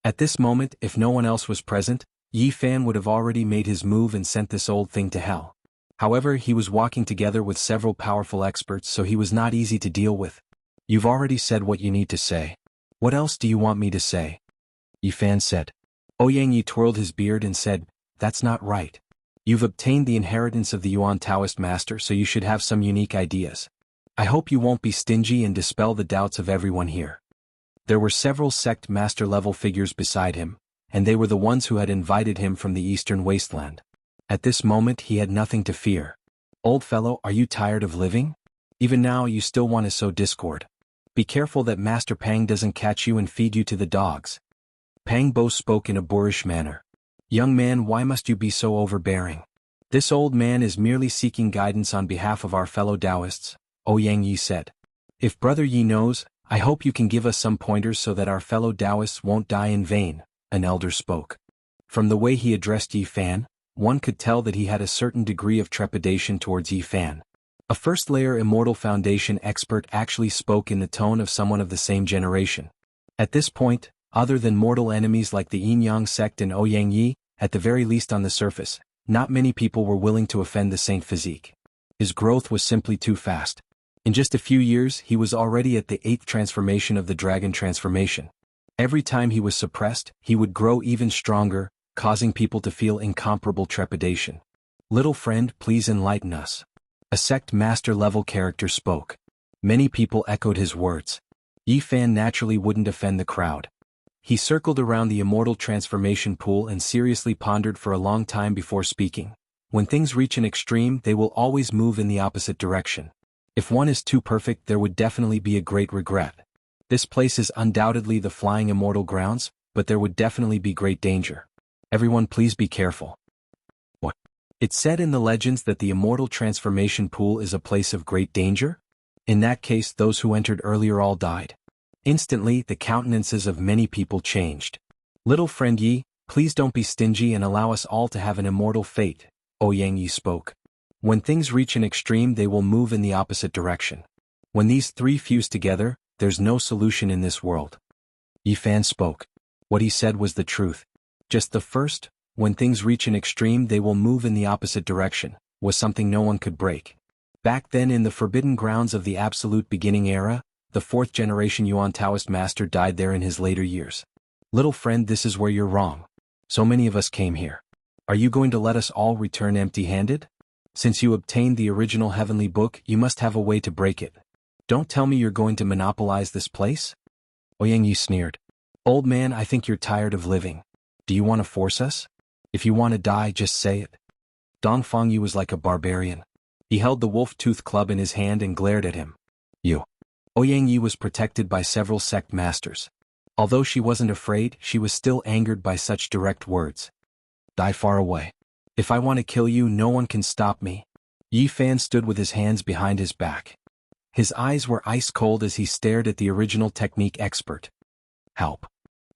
At this moment, if no one else was present, Yi Fan would have already made his move and sent this old thing to hell. However, he was walking together with several powerful experts, so he was not easy to deal with. You've already said what you need to say. What else do you want me to say? Yi Fan said. Ouyang Yi twirled his beard and said, That's not right. You've obtained the inheritance of the Yuan Taoist master, so you should have some unique ideas. I hope you won't be stingy and dispel the doubts of everyone here. There were several sect master-level figures beside him, and they were the ones who had invited him from the eastern wasteland. At this moment he had nothing to fear. Old fellow, are you tired of living? Even now you still want to sow discord. Be careful that Master Pang doesn't catch you and feed you to the dogs. Pang Bo spoke in a boorish manner. Young man, why must you be so overbearing? This old man is merely seeking guidance on behalf of our fellow Taoists, Ouyang Yi said. If Brother Yi knows, I hope you can give us some pointers so that our fellow Taoists won't die in vain, an elder spoke. From the way he addressed Yi Fan, one could tell that he had a certain degree of trepidation towards Yi Fan. A first-layer Immortal Foundation expert actually spoke in the tone of someone of the same generation. At this point, other than mortal enemies like the Yin-Yang sect and Ouyang Yi, at the very least on the surface, not many people were willing to offend the Saint physique. His growth was simply too fast. In just a few years he was already at the 8th transformation of the Dragon transformation. Every time he was suppressed, he would grow even stronger, causing people to feel incomparable trepidation. Little friend, please enlighten us. A sect master-level character spoke. Many people echoed his words. Yi Fan naturally wouldn't offend the crowd. He circled around the immortal transformation pool and seriously pondered for a long time before speaking. When things reach an extreme, they will always move in the opposite direction. If one is too perfect, there would definitely be a great regret. This place is undoubtedly the flying immortal grounds, but there would definitely be great danger. Everyone please be careful. What? It's said in the legends that the immortal transformation pool is a place of great danger? In that case, those who entered earlier all died. Instantly, the countenances of many people changed. Little friend Yi, please don't be stingy and allow us all to have an immortal fate, Ouyang Yi spoke. When things reach an extreme, they will move in the opposite direction. When these three fuse together, there's no solution in this world. Yi Fan spoke. What he said was the truth. Just the first, when things reach an extreme they will move in the opposite direction, was something no one could break. Back then in the forbidden grounds of the absolute beginning era, the 4th generation Yuan Taoist master died there in his later years. Little friend, this is where you're wrong. So many of us came here. Are you going to let us all return empty-handed? Since you obtained the original heavenly book, you must have a way to break it. Don't tell me you're going to monopolize this place? Ouyang Yi sneered. Old man, I think you're tired of living. Do you want to force us? If you want to die, just say it. Dongfang Yu was like a barbarian. He held the wolf-tooth club in his hand and glared at him. You. Ouyang Yi was protected by several sect masters. Although she wasn't afraid, she was still angered by such direct words. Die far away. If I want to kill you, no one can stop me. Yi Fan stood with his hands behind his back. His eyes were ice cold as he stared at the original technique expert. Help.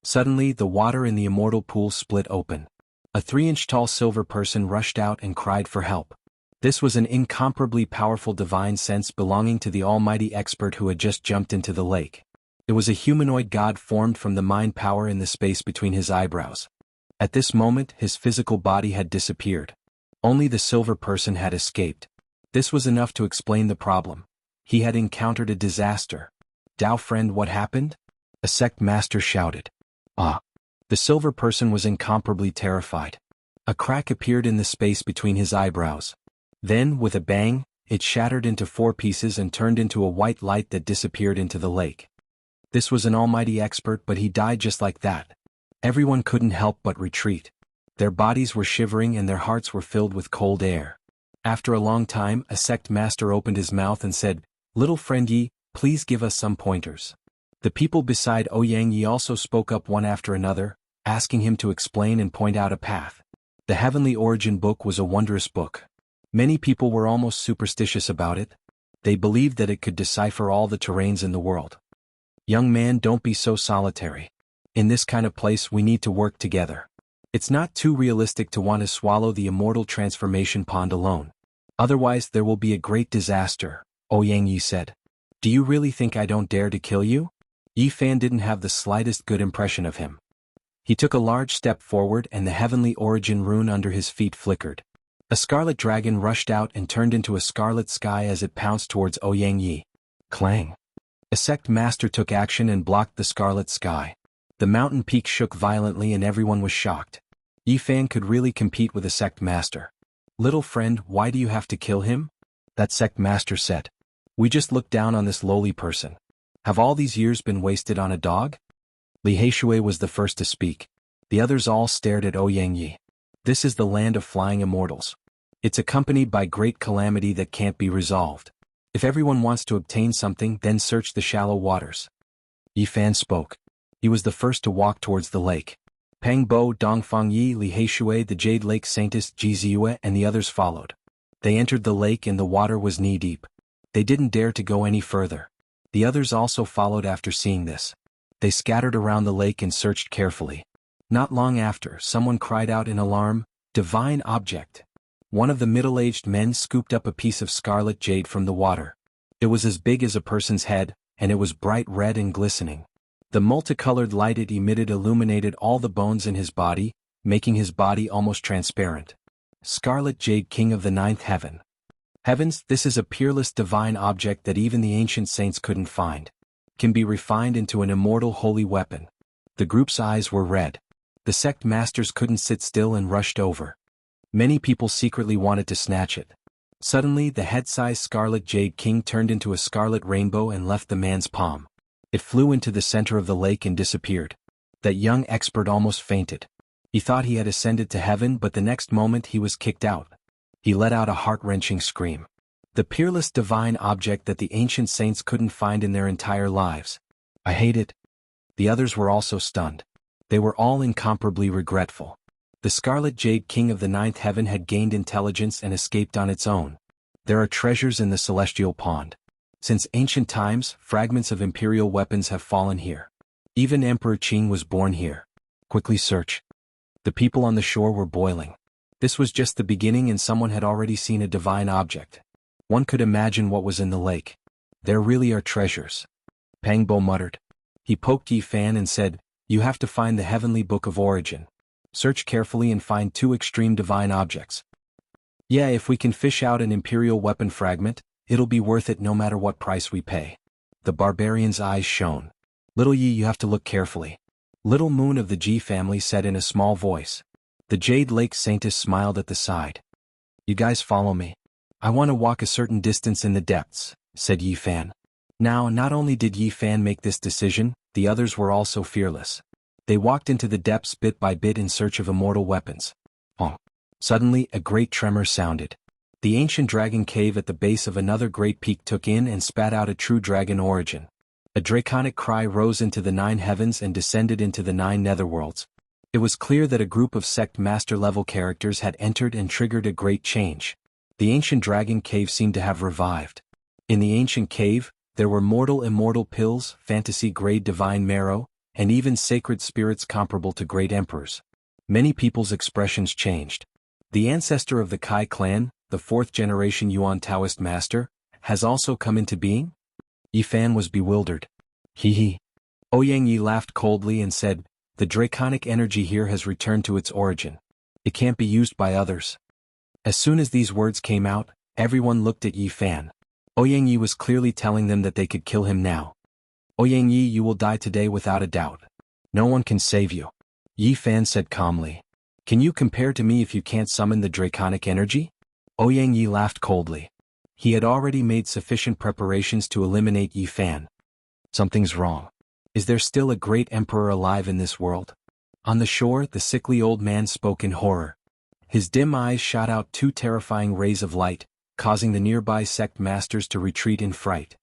Suddenly, the water in the immortal pool split open. A 3-inch tall silver person rushed out and cried for help. This was an incomparably powerful divine sense belonging to the almighty expert who had just jumped into the lake. It was a humanoid god formed from the mind power in the space between his eyebrows. At this moment, his physical body had disappeared. Only the silver person had escaped. This was enough to explain the problem. He had encountered a disaster. Dao friend, what happened? A sect master shouted. Ah. The silver person was incomparably terrified. A crack appeared in the space between his eyebrows. Then, with a bang, it shattered into 4 pieces and turned into a white light that disappeared into the lake. This was an almighty expert, but he died just like that. Everyone couldn't help but retreat. Their bodies were shivering and their hearts were filled with cold air. After a long time, a sect master opened his mouth and said, Little friend Yi, please give us some pointers. The people beside Ouyang Yi also spoke up one after another, asking him to explain and point out a path. The Heavenly Origin book was a wondrous book. Many people were almost superstitious about it. They believed that it could decipher all the terrains in the world. Young man, don't be so solitary. In this kind of place we need to work together. It's not too realistic to want to swallow the immortal transformation pond alone. Otherwise there will be a great disaster, Xianxia said. Do you really think I don't dare to kill you? Yi Fan didn't have the slightest good impression of him. He took a large step forward and the heavenly origin rune under his feet flickered. A scarlet dragon rushed out and turned into a scarlet sky as it pounced towards Xianxia. Clang! A sect master took action and blocked the scarlet sky. The mountain peak shook violently and everyone was shocked. Yi Fan could really compete with a sect master. Little friend, why do you have to kill him? That sect master said. We just look down on this lowly person. Have all these years been wasted on a dog? Li Heishui was the first to speak. The others all stared at Xianxia. This is the land of flying immortals. It's accompanied by great calamity that can't be resolved. If everyone wants to obtain something, then search the shallow waters. Yi Fan spoke. He was the first to walk towards the lake. Pang Bo, Dongfang Yi, Li Heishui, the Jade Lake Saintess, Ji Ziyue, and the others followed. They entered the lake and the water was knee-deep. They didn't dare to go any further. The others also followed after seeing this. They scattered around the lake and searched carefully. Not long after, someone cried out in alarm, "Divine object!" One of the middle-aged men scooped up a piece of scarlet jade from the water. It was as big as a person's head, and it was bright red and glistening. The multicolored light it emitted illuminated all the bones in his body, making his body almost transparent. Scarlet Jade, King of the Ninth Heaven. Heavens, this is a peerless divine object that even the ancient saints couldn't find. Can be refined into an immortal holy weapon. The group's eyes were red. The sect masters couldn't sit still and rushed over. Many people secretly wanted to snatch it. Suddenly the head-sized Scarlet Jade King turned into a scarlet rainbow and left the man's palm. It flew into the center of the lake and disappeared. That young expert almost fainted. He thought he had ascended to heaven, but the next moment he was kicked out. He let out a heart-wrenching scream. The peerless divine object that the ancient saints couldn't find in their entire lives. I hate it. The others were also stunned. They were all incomparably regretful. The Scarlet Jade King of the Ninth Heaven had gained intelligence and escaped on its own. There are treasures in the celestial pond. Since ancient times, fragments of imperial weapons have fallen here. Even Emperor Qing was born here. Quickly search. The people on the shore were boiling. This was just the beginning and someone had already seen a divine object. One could imagine what was in the lake. There really are treasures. Pang Bo muttered. He poked Yi Fan and said, You have to find the heavenly book of origin. Search carefully and find 2 extreme divine objects. Yeah, if we can fish out an imperial weapon fragment, it'll be worth it no matter what price we pay. The barbarian's eyes shone. Little Yi, you have to look carefully. Little Moon of the Ji family said in a small voice. The Jade Lake Saintess smiled at the side. You guys follow me. I want to walk a certain distance in the depths, said Yi Fan. Now, not only did Yi Fan make this decision, the others were also fearless. They walked into the depths bit by bit in search of immortal weapons. Suddenly, a great tremor sounded. The ancient dragon cave at the base of another great peak took in and spat out a true dragon origin. A draconic cry rose into the 9 heavens and descended into the 9 netherworlds. It was clear that a group of sect master-level characters had entered and triggered a great change. The ancient dragon cave seemed to have revived. In the ancient cave, there were immortal pills, fantasy-grade divine marrow, and even sacred spirits comparable to great emperors. Many people's expressions changed. The ancestor of the Kai clan, the 4th generation Yuan Taoist master, has also come into being? Yi Fan was bewildered. Hee. Xianxia laughed coldly and said, The draconic energy here has returned to its origin. It can't be used by others. As soon as these words came out, everyone looked at Yi Fan. Xianxia was clearly telling them that they could kill him now. Xianxia, you will die today without a doubt. No one can save you. Yi Fan said calmly. Can you compare to me if you can't summon the draconic energy? Xianxia laughed coldly. He had already made sufficient preparations to eliminate Yi Fan. Something's wrong. Is there still a great emperor alive in this world? On the shore, the sickly old man spoke in horror. His dim eyes shot out 2 terrifying rays of light, causing the nearby sect masters to retreat in fright.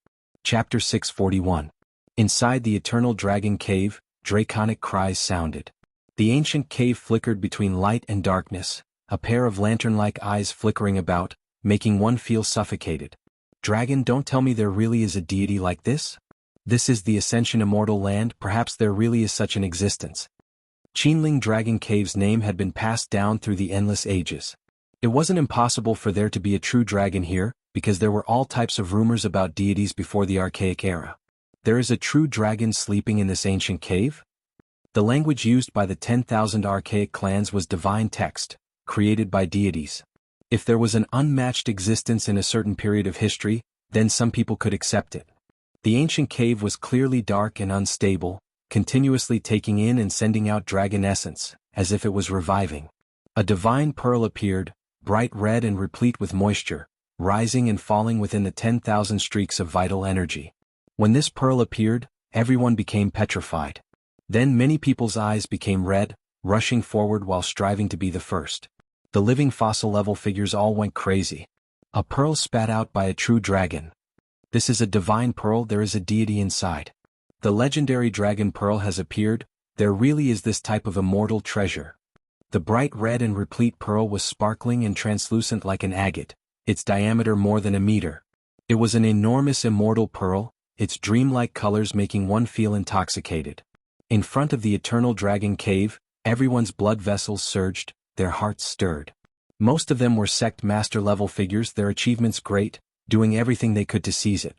Chapter 641. Inside the eternal dragon cave, draconic cries sounded. The ancient cave flickered between light and darkness, a pair of lantern-like eyes flickering about, making one feel suffocated. Dragon, don't tell me there really is a deity like this? This is the Ascension Immortal Land, perhaps there really is such an existence. Qinling Dragon Cave's name had been passed down through the endless ages. It wasn't impossible for there to be a true dragon here, because there were all types of rumors about deities before the Archaic era. There is a true dragon sleeping in this ancient cave? The language used by the 10,000 archaic clans was divine text, created by deities. If there was an unmatched existence in a certain period of history, then some people could accept it. The ancient cave was clearly dark and unstable, continuously taking in and sending out dragon essence, as if it was reviving. A divine pearl appeared, bright red and replete with moisture, rising and falling within the 10,000 streaks of vital energy. When this pearl appeared, everyone became petrified. Then many people's eyes became red, rushing forward while striving to be the first. The living fossil-level figures all went crazy. A pearl spat out by a true dragon. This is a divine pearl, there is a deity inside. The legendary dragon pearl has appeared, there really is this type of immortal treasure. The bright red and replete pearl was sparkling and translucent like an agate, its diameter more than a meter. It was an enormous immortal pearl, its dreamlike colors making one feel intoxicated. In front of the eternal dragon cave, everyone's blood vessels surged, their hearts stirred. Most of them were sect master level figures, their achievements great, doing everything they could to seize it.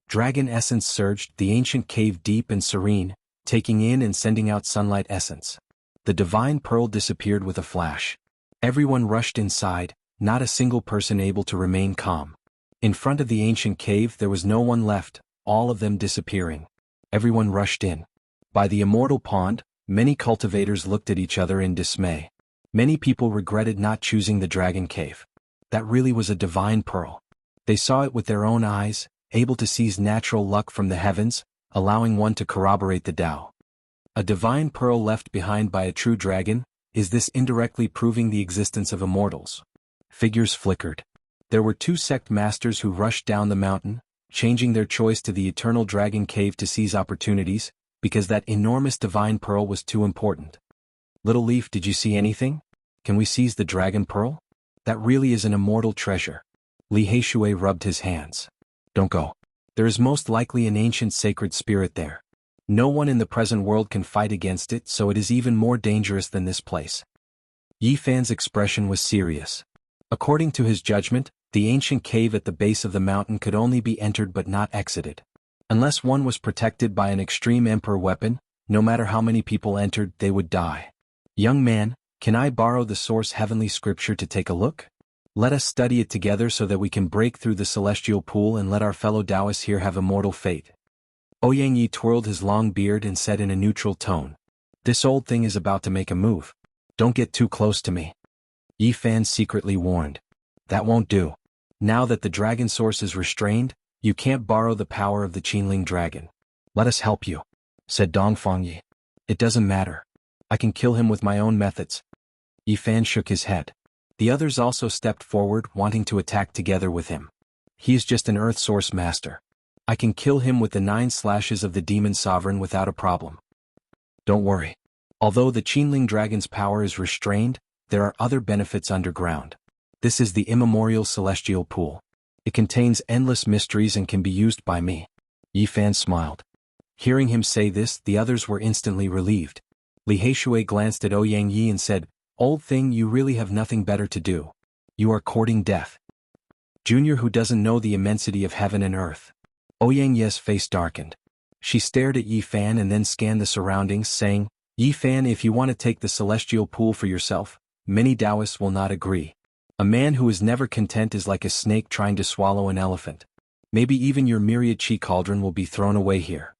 Dragon essence surged, the ancient cave deep and serene, taking in and sending out sunlight essence. The divine pearl disappeared with a flash. Everyone rushed inside, not a single person able to remain calm. In front of the ancient cave there was no one left, all of them disappearing. Everyone rushed in. By the immortal pond, many cultivators looked at each other in dismay. Many people regretted not choosing the dragon cave. That really was a divine pearl. They saw it with their own eyes, able to seize natural luck from the heavens, allowing one to corroborate the Tao. A divine pearl left behind by a true dragon, is this indirectly proving the existence of immortals? Figures flickered. There were two sect masters who rushed down the mountain, changing their choice to the eternal dragon cave to seize opportunities, because that enormous divine pearl was too important. Little Leaf, did you see anything? Can we seize the dragon pearl? That really is an immortal treasure. Li Heishui rubbed his hands. Don't go. There is most likely an ancient sacred spirit there. No one in the present world can fight against it, so it is even more dangerous than this place. Yi Fan's expression was serious. According to his judgment, the ancient cave at the base of the mountain could only be entered but not exited. Unless one was protected by an extreme emperor weapon, no matter how many people entered, they would die. Young man, can I borrow the source heavenly scripture to take a look? Let us study it together so that we can break through the celestial pool and let our fellow Taoists here have immortal fate. Ouyang Yi twirled his long beard and said in a neutral tone, "This old thing is about to make a move. Don't get too close to me." Yi Fan secretly warned. That won't do. Now that the dragon source is restrained, you can't borrow the power of the Qinling dragon. Let us help you, said Dongfang Yi. It doesn't matter. I can kill him with my own methods. Yi Fan shook his head. The others also stepped forward, wanting to attack together with him. He is just an Earth Source Master. I can kill him with the 9 slashes of the Demon Sovereign without a problem. Don't worry. Although the Qinling Dragon's power is restrained, there are other benefits underground. This is the immemorial celestial pool. It contains endless mysteries and can be used by me. Yi Fan smiled. Hearing him say this, the others were instantly relieved. Li Heishui glanced at Ouyang Yi and said, "Old thing, you really have nothing better to do. You are courting death. Junior who doesn't know the immensity of heaven and earth." Ouyang Yi's face darkened. She stared at Yi Fan and then scanned the surroundings, saying, "Yi Fan, if you want to take the celestial pool for yourself, many Taoists will not agree. A man who is never content is like a snake trying to swallow an elephant. Maybe even your myriad chi cauldron will be thrown away here."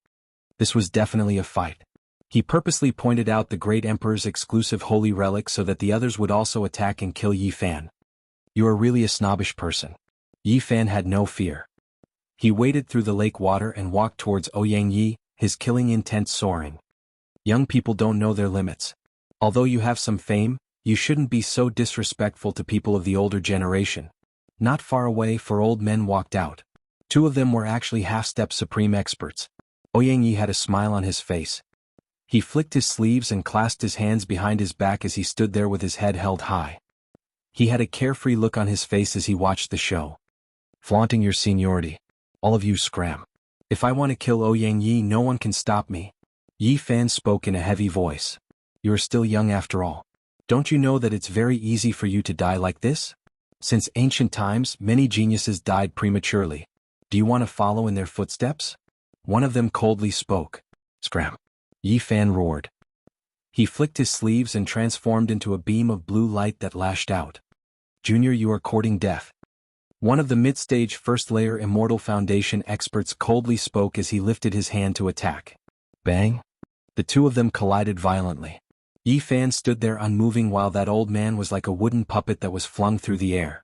This was definitely a fight. He purposely pointed out the great emperor's exclusive holy relic so that the others would also attack and kill Yi Fan. You are really a snobbish person. Yi Fan had no fear. He waded through the lake water and walked towards Ouyang Yi, his killing intent soaring. Young people don't know their limits. Although you have some fame, you shouldn't be so disrespectful to people of the older generation. Not far away, 4 old men walked out. 2 of them were actually half-step supreme experts. Ouyang Yi had a smile on his face. He flicked his sleeves and clasped his hands behind his back as he stood there with his head held high. He had a carefree look on his face as he watched the show. flaunting your seniority. All of you scram. If I want to kill Ouyang Yi, no one can stop me. Yi Fan spoke in a heavy voice. You are still young after all. Don't you know that it's very easy for you to die like this? Since ancient times, many geniuses died prematurely. Do you want to follow in their footsteps? One of them coldly spoke. Scram. Yi Fan roared. He flicked his sleeves and transformed into a beam of blue light that lashed out. Junior, you are courting death. One of the mid-stage first-layer Immortal Foundation experts coldly spoke as he lifted his hand to attack. Bang! The two of them collided violently. Yi Fan stood there unmoving while that old man was like a wooden puppet that was flung through the air.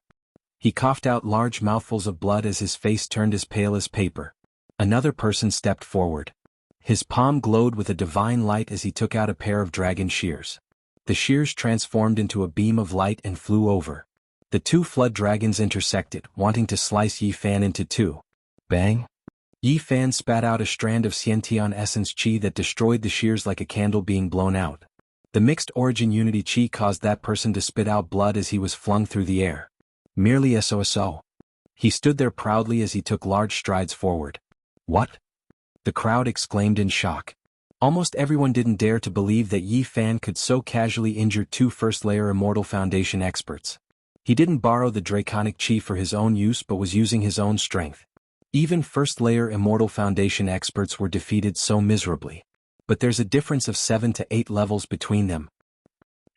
He coughed out large mouthfuls of blood as his face turned as pale as paper. Another person stepped forward. His palm glowed with a divine light as he took out a pair of dragon shears. The shears transformed into a beam of light and flew over. The two flood dragons intersected, wanting to slice Yi Fan into two. Bang! Yi Fan spat out a strand of Xianxia essence chi that destroyed the shears like a candle being blown out. The mixed origin unity chi caused that person to spit out blood as he was flung through the air. Merely SOSO. He stood there proudly as he took large strides forward. What? The crowd exclaimed in shock. Almost everyone didn't dare to believe that Yi Fan could so casually injure two first-layer Immortal Foundation experts. He didn't borrow the draconic chi for his own use but was using his own strength. Even first-layer Immortal Foundation experts were defeated so miserably. But there's a difference of 7 to 8 levels between them.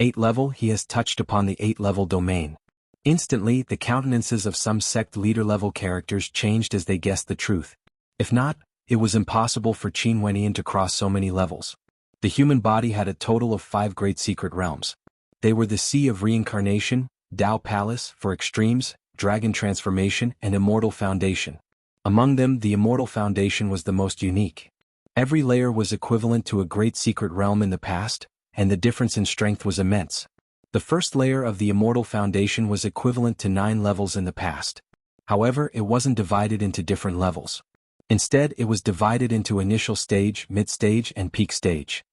8 level, he has touched upon the 8-level domain. Instantly, the countenances of some sect leader-level characters changed as they guessed the truth. If not, it was impossible for Qin Wenyan to cross so many levels. The human body had a total of 5 great secret realms. They were the Sea of Reincarnation, Tao Palace for extremes, Dragon Transformation, and Immortal Foundation. Among them, the Immortal Foundation was the most unique. Every layer was equivalent to a great secret realm in the past, and the difference in strength was immense. The first layer of the Immortal Foundation was equivalent to 9 levels in the past. However, it wasn't divided into different levels. Instead, it was divided into initial stage, mid-stage, and peak stage.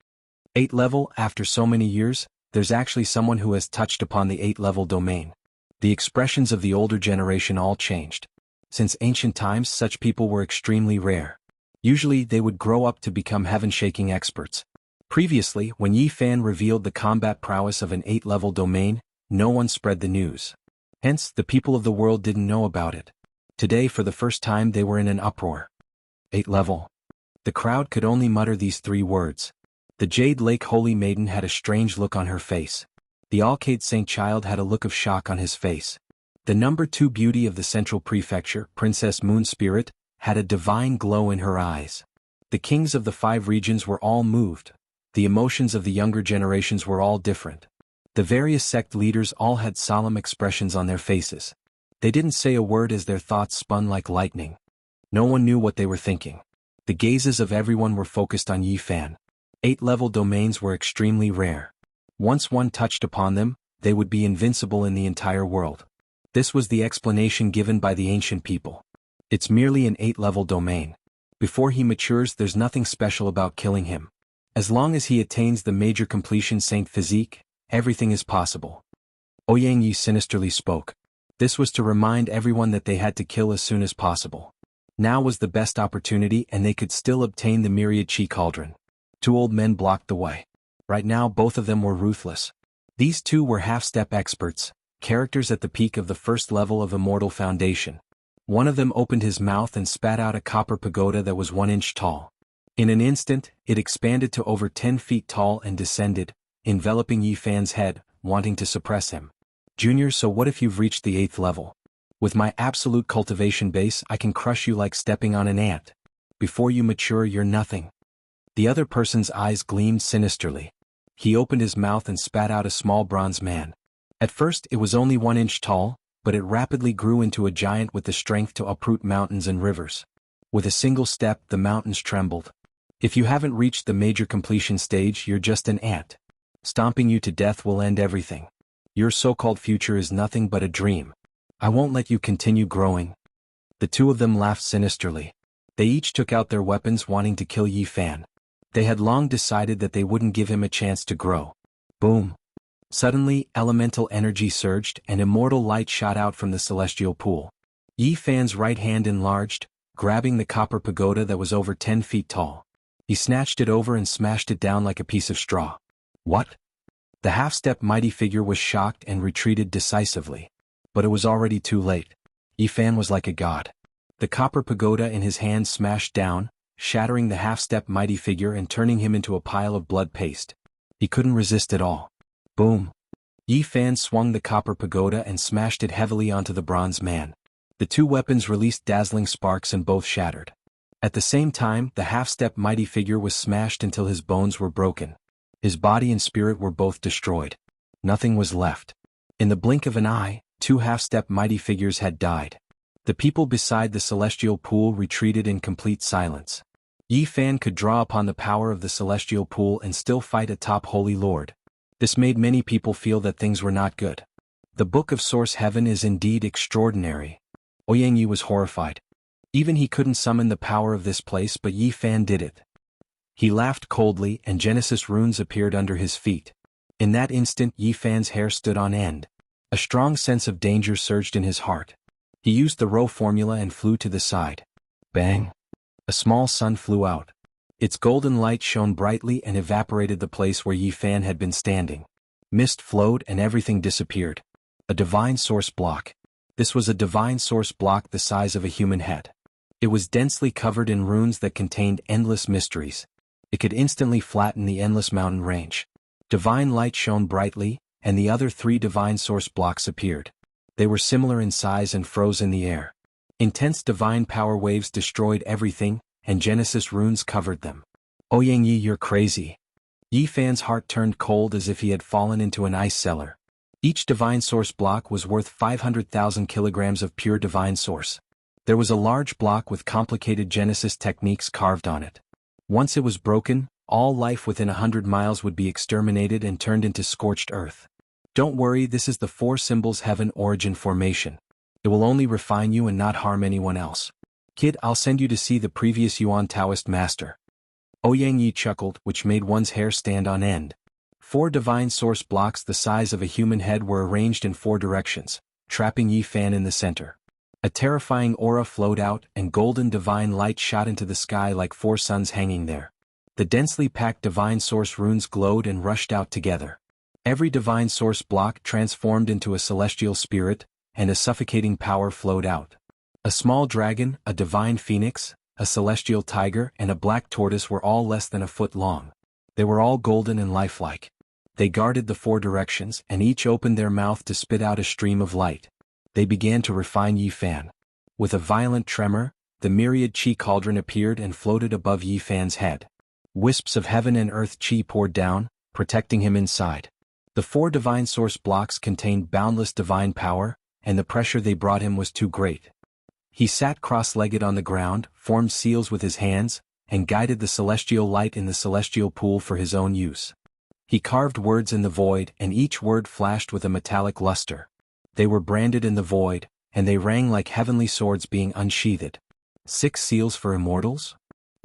8 level, after so many years, there's actually someone who has touched upon the 8-level domain. The expressions of the older generation all changed. Since ancient times, such people were extremely rare. Usually, they would grow up to become heaven-shaking experts. Previously, when Yi Fan revealed the combat prowess of an 8-level domain, no one spread the news. Hence, the people of the world didn't know about it. Today, for the first time, they were in an uproar. 8 level. The crowd could only mutter these 3 words. The Jade Lake Holy Maiden had a strange look on her face. The Alcade Saint Child had a look of shock on his face. The number 2 beauty of the Central Prefecture, Princess Moon Spirit, had a divine glow in her eyes. The kings of the 5 regions were all moved. The emotions of the younger generations were all different. The various sect leaders all had solemn expressions on their faces. They didn't say a word as their thoughts spun like lightning. No one knew what they were thinking. The gazes of everyone were focused on Yi Fan. 8-level domains were extremely rare. Once one touched upon them, they would be invincible in the entire world. This was the explanation given by the ancient people. It's merely an 8-level domain. Before he matures, there's nothing special about killing him. As long as he attains the major completion Saint Physique, everything is possible. Ouyang Yi sinisterly spoke. This was to remind everyone that they had to kill as soon as possible. Now was the best opportunity and they could still obtain the myriad chi cauldron. 2 old men blocked the way. Right now both of them were ruthless. These 2 were half-step experts, characters at the peak of the first level of Immortal Foundation. One of them opened his mouth and spat out a copper pagoda that was 1 inch tall. In an instant, it expanded to over 10 feet tall and descended, enveloping Yi Fan's head, wanting to suppress him. Junior, so what if you've reached the 8th level? With my absolute cultivation base, I can crush you like stepping on an ant. Before you mature, you're nothing. The other person's eyes gleamed sinisterly. He opened his mouth and spat out a small bronze man. At first, it was only 1 inch tall, but it rapidly grew into a giant with the strength to uproot mountains and rivers. With a single step, the mountains trembled. If you haven't reached the major completion stage, you're just an ant. Stomping you to death will end everything. Your so-called future is nothing but a dream. I won't let you continue growing. The 2 of them laughed sinisterly. They each took out their weapons wanting to kill Yi Fan. They had long decided that they wouldn't give him a chance to grow. Boom. Suddenly, elemental energy surged and immortal light shot out from the celestial pool. Yi Fan's right hand enlarged, grabbing the copper pagoda that was over 10 feet tall. He snatched it over and smashed it down like a piece of straw. What? The half-step mighty figure was shocked and retreated decisively. But it was already too late. Yi Fan was like a god. The copper pagoda in his hand smashed down, shattering the half-step mighty figure and turning him into a pile of blood paste. He couldn't resist at all. Boom! Yi Fan swung the copper pagoda and smashed it heavily onto the bronze man. The two weapons released dazzling sparks and both shattered. At the same time, the half-step mighty figure was smashed until his bones were broken. His body and spirit were both destroyed. Nothing was left. In the blink of an eye, two half-step mighty figures had died. The people beside the celestial pool retreated in complete silence. Yi Fan could draw upon the power of the celestial pool and still fight a top holy lord. This made many people feel that things were not good. The Book of Source Heaven is indeed extraordinary. Ouyang was horrified. Even he couldn't summon the power of this place, but Yi Fan did it. He laughed coldly and Genesis runes appeared under his feet. In that instant Yi Fan's hair stood on end. A strong sense of danger surged in his heart. He used the row formula and flew to the side. Bang! A small sun flew out. Its golden light shone brightly and evaporated the place where Yi Fan had been standing. Mist flowed and everything disappeared. A divine source block. This was a divine source block the size of a human head. It was densely covered in runes that contained endless mysteries. It could instantly flatten the endless mountain range. Divine light shone brightly, and the other three divine source blocks appeared. They were similar in size and froze in the air. Intense divine power waves destroyed everything, and Genesis runes covered them. Ouyang, you're crazy. Yi Fan's heart turned cold as if he had fallen into an ice cellar. Each divine source block was worth 500,000 kilograms of pure divine source. There was a large block with complicated Genesis techniques carved on it. Once it was broken, all life within 100 miles would be exterminated and turned into scorched earth. Don't worry, this is the Four Symbols Heaven origin formation. It will only refine you and not harm anyone else. Kid, I'll send you to see the previous Yuan Taoist master. Ouyang chuckled, which made one's hair stand on end. 4 divine source blocks the size of a human head were arranged in 4 directions, trapping Yi Fan in the center. A terrifying aura flowed out and golden divine light shot into the sky like 4 suns hanging there. The densely packed divine source runes glowed and rushed out together. Every divine source block transformed into a celestial spirit, and a suffocating power flowed out. A small dragon, a divine phoenix, a celestial tiger, and a black tortoise were all less than a foot long. They were all golden and lifelike. They guarded the 4 directions, and each opened their mouth to spit out a stream of light. They began to refine Yi Fan. With a violent tremor, the myriad chi cauldron appeared and floated above Yi Fan's head. Wisps of heaven and earth chi poured down, protecting him inside. The 4 divine source blocks contained boundless divine power, and the pressure they brought him was too great. He sat cross-legged on the ground, formed seals with his hands, and guided the celestial light in the celestial pool for his own use. He carved words in the void, and each word flashed with a metallic luster. They were branded in the void, and they rang like heavenly swords being unsheathed. 6 seals for immortals?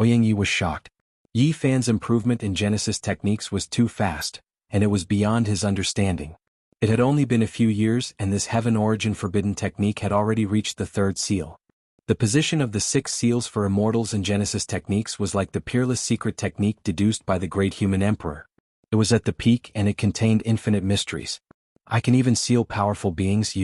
Ouyang was shocked. Yi Fan's improvement in Genesis techniques was too fast, and it was beyond his understanding. It had only been a few years and this heaven origin forbidden technique had already reached the 3rd seal. The position of the 6 seals for immortals in Genesis techniques was like the peerless secret technique deduced by the great human emperor. It was at the peak and it contained infinite mysteries. I can even seal powerful beings.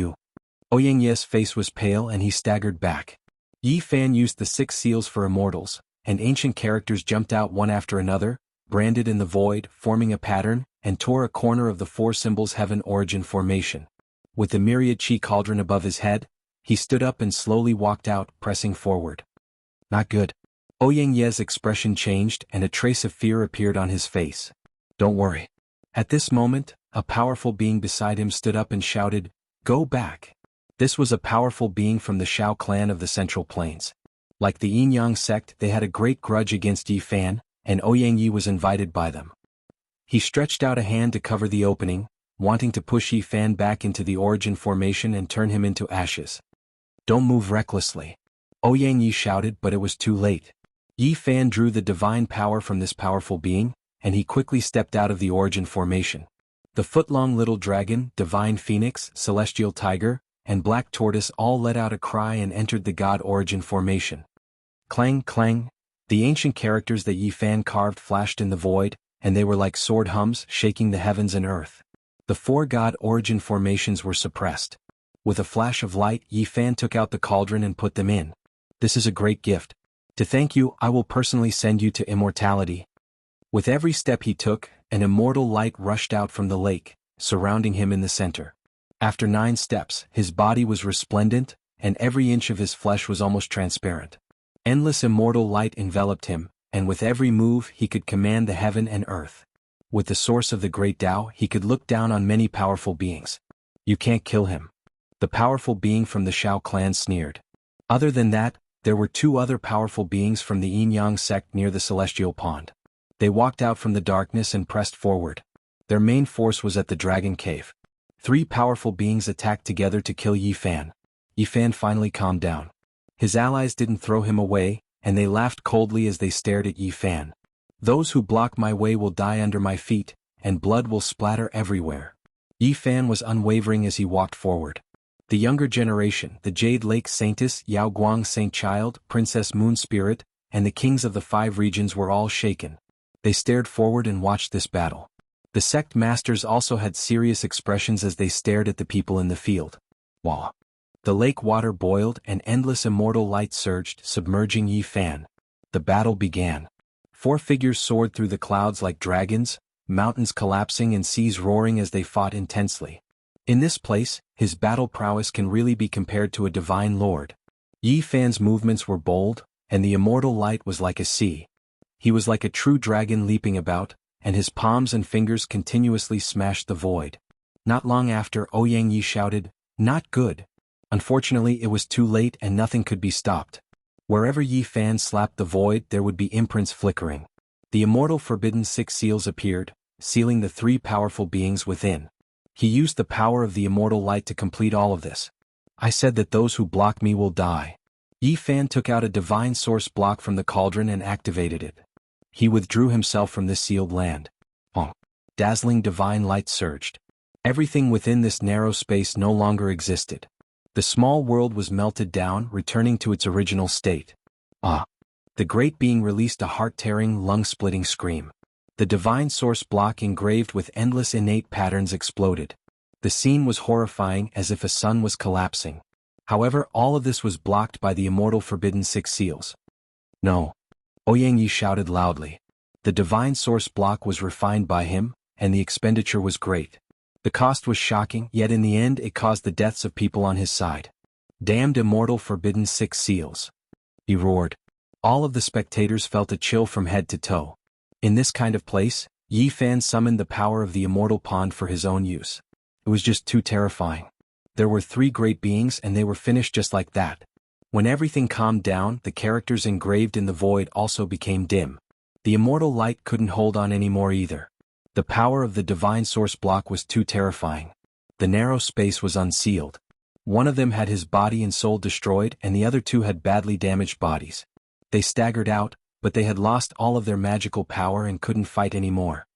Ouyang's face was pale and he staggered back. Yi Fan used the 6 seals for immortals, and ancient characters jumped out one after another, branded in the void, forming a pattern, and tore a corner of the 4 Symbols Heaven origin formation. With the myriad chi cauldron above his head, he stood up and slowly walked out, pressing forward. Not good. Ouyang's expression changed and a trace of fear appeared on his face. Don't worry. At this moment, a powerful being beside him stood up and shouted, "Go back." This was a powerful being from the Shao clan of the Central Plains. Like the Yin Yang sect, they had a great grudge against Yi Fan, and Ouyang was invited by them. He stretched out a hand to cover the opening, wanting to push Yi Fan back into the origin formation and turn him into ashes. Don't move recklessly. Ouyang shouted, but it was too late. Yi Fan drew the divine power from this powerful being, and he quickly stepped out of the origin formation. The foot-long little dragon, divine phoenix, celestial tiger, and Black Tortoise all let out a cry and entered the God Origin formation. Clang clang, the ancient characters that Yi Fan carved flashed in the void, and they were like sword hums shaking the heavens and earth. The 4 God Origin formations were suppressed. With a flash of light, Yi Fan took out the cauldron and put them in. This is a great gift. To thank you, I will personally send you to immortality. With every step he took, an immortal light rushed out from the lake, surrounding him in the center. After 9 steps, his body was resplendent, and every inch of his flesh was almost transparent. Endless immortal light enveloped him, and with every move he could command the heaven and earth. With the source of the great Tao, he could look down on many powerful beings. You can't kill him. The powerful being from the Shao clan sneered. Other than that, there were 2 other powerful beings from the Yin-Yang sect near the Celestial Pond. They walked out from the darkness and pressed forward. Their main force was at the Dragon Cave. 3 powerful beings attacked together to kill Yi Fan. Yi Fan finally calmed down. His allies didn't throw him away, and they laughed coldly as they stared at Yi Fan. Those who block my way will die under my feet, and blood will splatter everywhere. Yi Fan was unwavering as he walked forward. The younger generation, the Jade Lake Saintess, Yao Guang Saint Child, Princess Moon Spirit, and the kings of the 5 regions were all shaken. They stared forward and watched this battle. The sect masters also had serious expressions as they stared at the people in the field. Wah! The lake water boiled and endless immortal light surged, submerging Yi Fan. The battle began. 4 figures soared through the clouds like dragons, mountains collapsing and seas roaring as they fought intensely. In this place, his battle prowess can really be compared to a divine lord. Yi Fan's movements were bold, and the immortal light was like a sea. He was like a true dragon leaping about, and his palms and fingers continuously smashed the void. Not long after, Ouyang Yi shouted, "Not good." Unfortunately, it was too late and nothing could be stopped. Wherever Yi Fan slapped the void, there would be imprints flickering. The immortal forbidden 6 seals appeared, sealing the 3 powerful beings within. He used the power of the immortal light to complete all of this. I said that those who block me will die. Yi Fan took out a divine source block from the cauldron and activated it. He withdrew himself from this sealed land. Dazzling divine light surged. Everything within this narrow space no longer existed. The small world was melted down, returning to its original state. The great being released a heart-tearing, lung-splitting scream. The divine source block engraved with endless innate patterns exploded. The scene was horrifying, as if a sun was collapsing. However, all of this was blocked by the immortal forbidden 6 seals. No. Ouyang Yi shouted loudly. The divine source block was refined by him, and the expenditure was great. The cost was shocking, yet in the end it caused the deaths of people on his side. Damned immortal forbidden 6 seals. He roared. All of the spectators felt a chill from head to toe. In this kind of place, Yi Fan summoned the power of the immortal pond for his own use. It was just too terrifying. There were 3 great beings and they were finished just like that. When everything calmed down, the characters engraved in the void also became dim. The immortal light couldn't hold on anymore either. The power of the divine source block was too terrifying. The narrow space was unsealed. One of them had his body and soul destroyed and the other 2 had badly damaged bodies. They staggered out, but they had lost all of their magical power and couldn't fight anymore.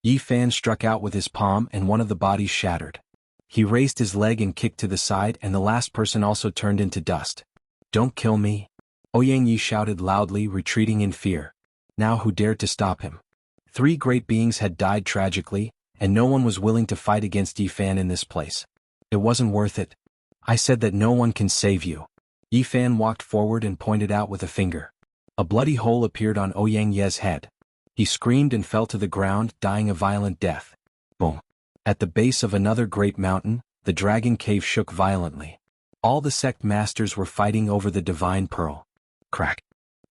Yi Fan struck out with his palm and one of the bodies shattered. He raised his leg and kicked to the side and the last person also turned into dust. "Don't kill me." Ouyang Yi shouted loudly, retreating in fear. Now who dared to stop him? 3 great beings had died tragically, and no one was willing to fight against Yi Fan in this place. It wasn't worth it. I said that no one can save you. Yi Fan walked forward and pointed out with a finger. A bloody hole appeared on Ouyang Yi's head. He screamed and fell to the ground, dying a violent death. Boom. At the base of another great mountain, the dragon cave shook violently. All the sect masters were fighting over the divine pearl. Crack.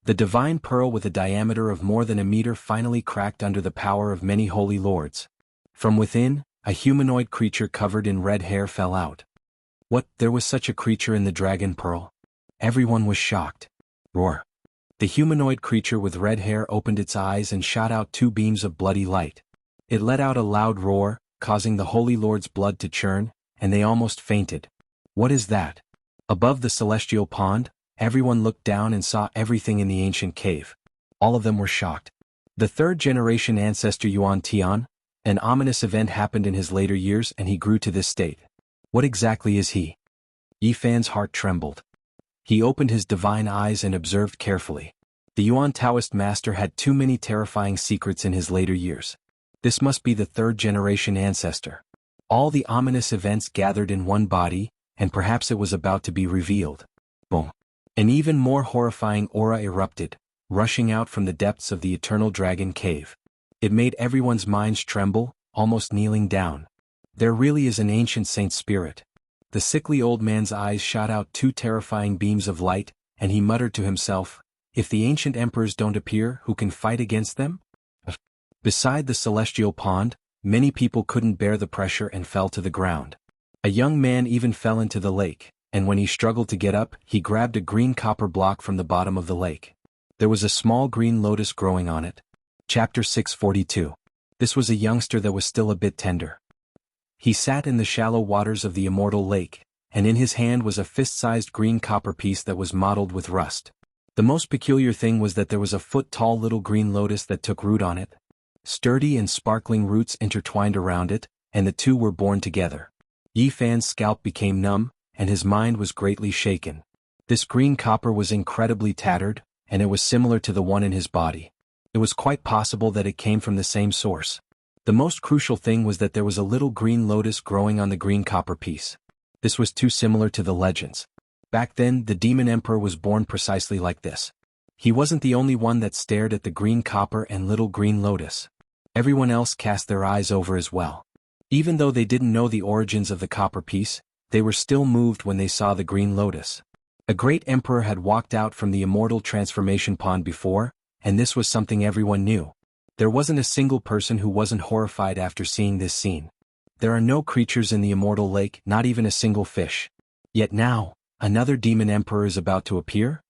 The divine pearl with a diameter of more than a meter finally cracked under the power of many holy lords. From within, a humanoid creature covered in red hair fell out. What, there was such a creature in the dragon pearl? Everyone was shocked. Roar. The humanoid creature with red hair opened its eyes and shot out 2 beams of bloody light. It let out a loud roar, causing the holy lord's blood to churn, and they almost fainted. What is that? Above the celestial pond, everyone looked down and saw everything in the ancient cave. All of them were shocked. The 3rd generation ancestor Yuan Tian, an ominous event happened in his later years and he grew to this state. What exactly is he? Yifan's heart trembled. He opened his divine eyes and observed carefully. The Yuan Taoist master had too many terrifying secrets in his later years. This must be the third-generation ancestor. All the ominous events gathered in one body, and perhaps it was about to be revealed. Boom. An even more horrifying aura erupted, rushing out from the depths of the Eternal Dragon Cave. It made everyone's minds tremble, almost kneeling down. There really is an ancient saint spirit. The sickly old man's eyes shot out two terrifying beams of light, and he muttered to himself, "If the ancient emperors don't appear, who can fight against them?" Beside the celestial pond, many people couldn't bear the pressure and fell to the ground. A young man even fell into the lake, and when he struggled to get up, he grabbed a green copper block from the bottom of the lake. There was a small green lotus growing on it. Chapter 642. This was a youngster that was still a bit tender. He sat in the shallow waters of the Immortal Lake, and in his hand was a fist-sized green copper piece that was mottled with rust. The most peculiar thing was that there was a foot-tall little green lotus that took root on it. Sturdy and sparkling roots intertwined around it, and the two were born together. Yifan's scalp became numb, and his mind was greatly shaken. This green copper was incredibly tattered, and it was similar to the one in his body. It was quite possible that it came from the same source. The most crucial thing was that there was a little green lotus growing on the green copper piece. This was too similar to the legends. Back then, the demon emperor was born precisely like this. He wasn't the only one that stared at the green copper and little green lotus. Everyone else cast their eyes over as well. Even though they didn't know the origins of the copper piece, they were still moved when they saw the green lotus. A great emperor had walked out from the immortal transformation pond before, and this was something everyone knew. There wasn't a single person who wasn't horrified after seeing this scene. There are no creatures in the Immortal Lake, not even a single fish. Yet now, another demon emperor is about to appear?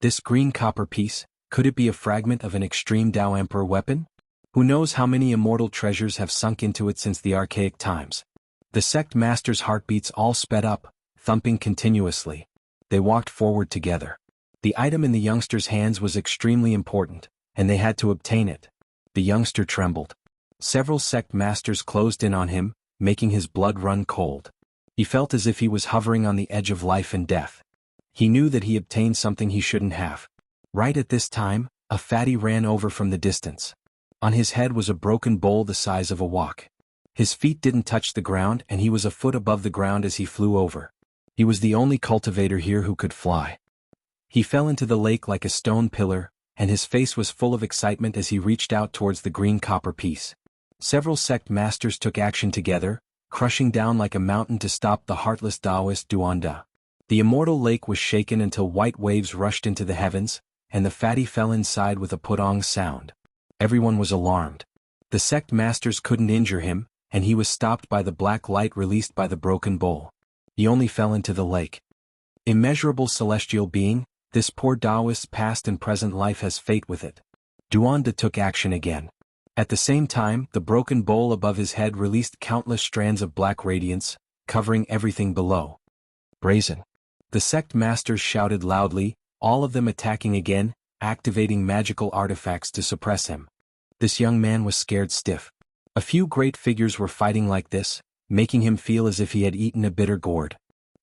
This green copper piece, could it be a fragment of an extreme Tao Emperor weapon? Who knows how many immortal treasures have sunk into it since the archaic times? The sect master's heartbeats all sped up, thumping continuously. They walked forward together. The item in the youngster's hands was extremely important, and they had to obtain it. The youngster trembled. Several sect masters closed in on him, making his blood run cold. He felt as if he was hovering on the edge of life and death. He knew that he obtained something he shouldn't have. Right at this time, a fatty ran over from the distance. On his head was a broken bowl the size of a wok. His feet didn't touch the ground and he was a foot above the ground as he flew over. He was the only cultivator here who could fly. He fell into the lake like a stone pillar, and his face was full of excitement as he reached out towards the green copper piece. Several sect masters took action together, crushing down like a mountain to stop the heartless Taoist Duanda. The Immortal Lake was shaken until white waves rushed into the heavens, and the fatty fell inside with a putong sound. Everyone was alarmed. The sect masters couldn't injure him, and he was stopped by the black light released by the broken bowl. He only fell into the lake. Immeasurable celestial being, this poor Taoist's past and present life has fate with it. Duanda took action again. At the same time, the broken bowl above his head released countless strands of black radiance, covering everything below. Brazen. The sect masters shouted loudly, all of them attacking again, activating magical artifacts to suppress him. This young man was scared stiff. A few great figures were fighting like this, making him feel as if he had eaten a bitter gourd.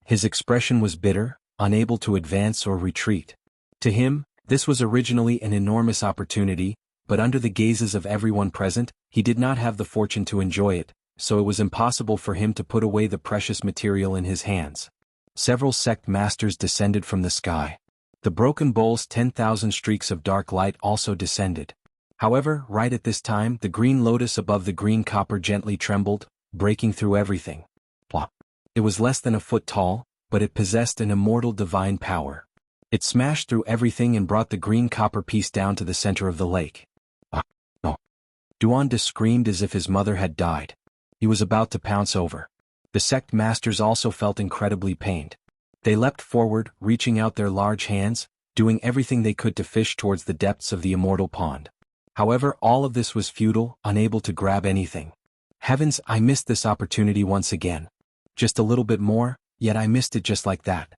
His expression was bitter, unable to advance or retreat. To him, this was originally an enormous opportunity, but under the gazes of everyone present, he did not have the fortune to enjoy it, so it was impossible for him to put away the precious material in his hands. Several sect masters descended from the sky. The broken bowl's 10,000 streaks of dark light also descended. However, right at this time, the green lotus above the green copper gently trembled, breaking through everything. Plop. It was less than a foot tall, but it possessed an immortal divine power. It smashed through everything and brought the green copper piece down to the center of the lake. No. Duanda screamed as if his mother had died. He was about to pounce over. The sect masters also felt incredibly pained. They leapt forward, reaching out their large hands, doing everything they could to fish towards the depths of the immortal pond. However, all of this was futile, unable to grab anything. Heavens, I missed this opportunity once again. Just a little bit more, yet I missed it just like that.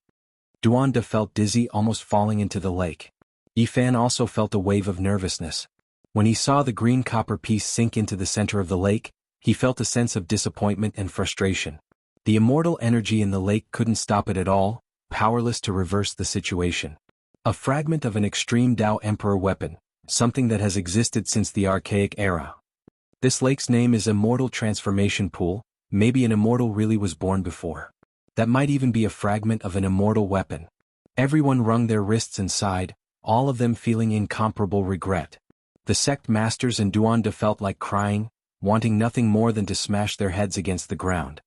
Duanda felt dizzy, almost falling into the lake. Yifan also felt a wave of nervousness. When he saw the green copper piece sink into the center of the lake, he felt a sense of disappointment and frustration. The immortal energy in the lake couldn't stop it at all, powerless to reverse the situation. A fragment of an extreme Tao Emperor weapon, something that has existed since the archaic era. This lake's name is Immortal Transformation Pool. Maybe an immortal really was born before. That might even be a fragment of an immortal weapon. Everyone wrung their wrists and sighed, all of them feeling incomparable regret. The sect masters and Duanda felt like crying, wanting nothing more than to smash their heads against the ground.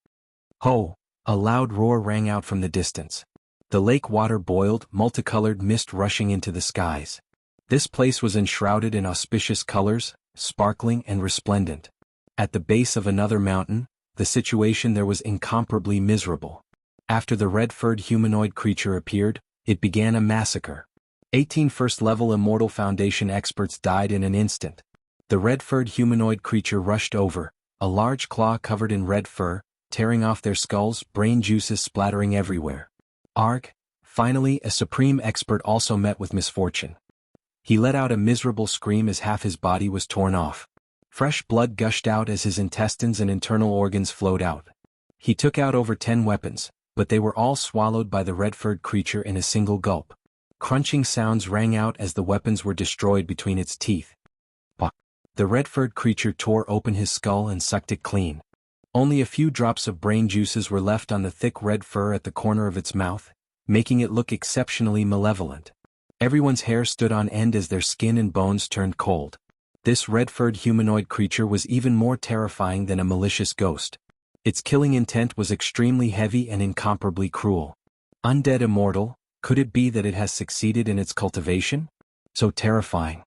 Ho! A loud roar rang out from the distance. The lake water boiled, multicolored mist rushing into the skies. This place was enshrouded in auspicious colors, sparkling and resplendent. At the base of another mountain, the situation there was incomparably miserable. After the red-furred humanoid creature appeared, it began a massacre. 18 first-level Immortal Foundation experts died in an instant. The red-furred humanoid creature rushed over, a large claw covered in red fur, tearing off their skulls, brain juices splattering everywhere. Arg! Finally, a supreme expert also met with misfortune. He let out a miserable scream as half his body was torn off. Fresh blood gushed out as his intestines and internal organs flowed out. He took out over 10 weapons, but they were all swallowed by the red-furred creature in a single gulp. Crunching sounds rang out as the weapons were destroyed between its teeth. The red-furred creature tore open his skull and sucked it clean. Only a few drops of brain juices were left on the thick red fur at the corner of its mouth, making it look exceptionally malevolent. Everyone's hair stood on end as their skin and bones turned cold. This red-furred humanoid creature was even more terrifying than a malicious ghost. Its killing intent was extremely heavy and incomparably cruel. Undead immortal, could it be that it has succeeded in its cultivation? So terrifying.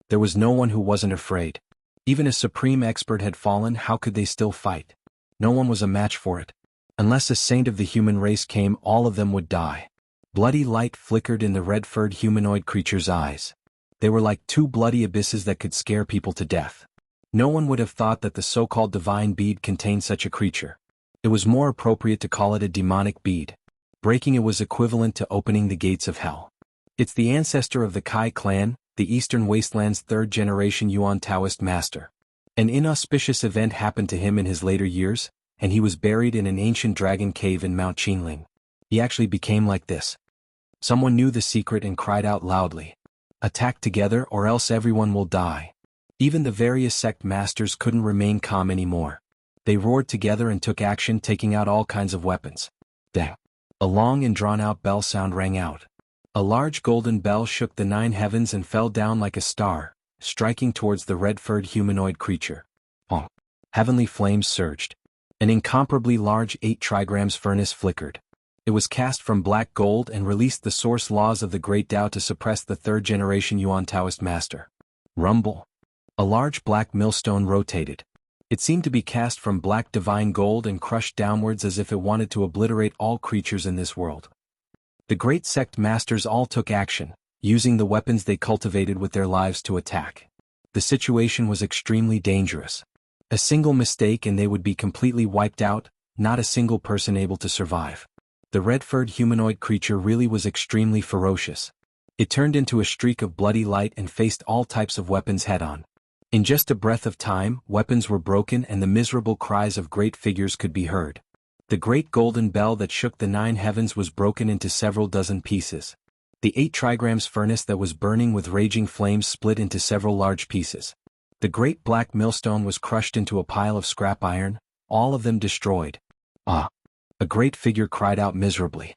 There was no one who wasn't afraid. Even a supreme expert had fallen, how could they still fight? No one was a match for it. Unless a saint of the human race came, all of them would die. Bloody light flickered in the red-furred humanoid creature's eyes. They were like two bloody abysses that could scare people to death. No one would have thought that the so-called divine bead contained such a creature. It was more appropriate to call it a demonic bead. Breaking it was equivalent to opening the gates of hell. It's the ancestor of the Kai clan, the Eastern Wasteland's third-generation Yuan Taoist master. An inauspicious event happened to him in his later years, and he was buried in an ancient dragon cave in Mount Qinling. He actually became like this. Someone knew the secret and cried out loudly. Attack together or else everyone will die. Even the various sect masters couldn't remain calm anymore. They roared together and took action, taking out all kinds of weapons. Dang! A long and drawn-out bell sound rang out. A large golden bell shook the 9 heavens and fell down like a star, striking towards the red-furred humanoid creature. Bonk! Heavenly flames surged. An incomparably large 8 trigrams furnace flickered. It was cast from black gold and released the source laws of the Great Tao to suppress the third-generation Yuan Taoist master. Rumble! A large black millstone rotated. It seemed to be cast from black divine gold and crushed downwards as if it wanted to obliterate all creatures in this world. The great sect masters all took action, using the weapons they cultivated with their lives to attack. The situation was extremely dangerous. A single mistake and they would be completely wiped out, not a single person able to survive. The red-furred humanoid creature really was extremely ferocious. It turned into a streak of bloody light and faced all types of weapons head-on. In just a breath of time, weapons were broken and the miserable cries of great figures could be heard. The great golden bell that shook the 9 heavens was broken into several dozen pieces. The 8 trigrams furnace that was burning with raging flames split into several large pieces. The great black millstone was crushed into a pile of scrap iron, all of them destroyed. Ah! A great figure cried out miserably.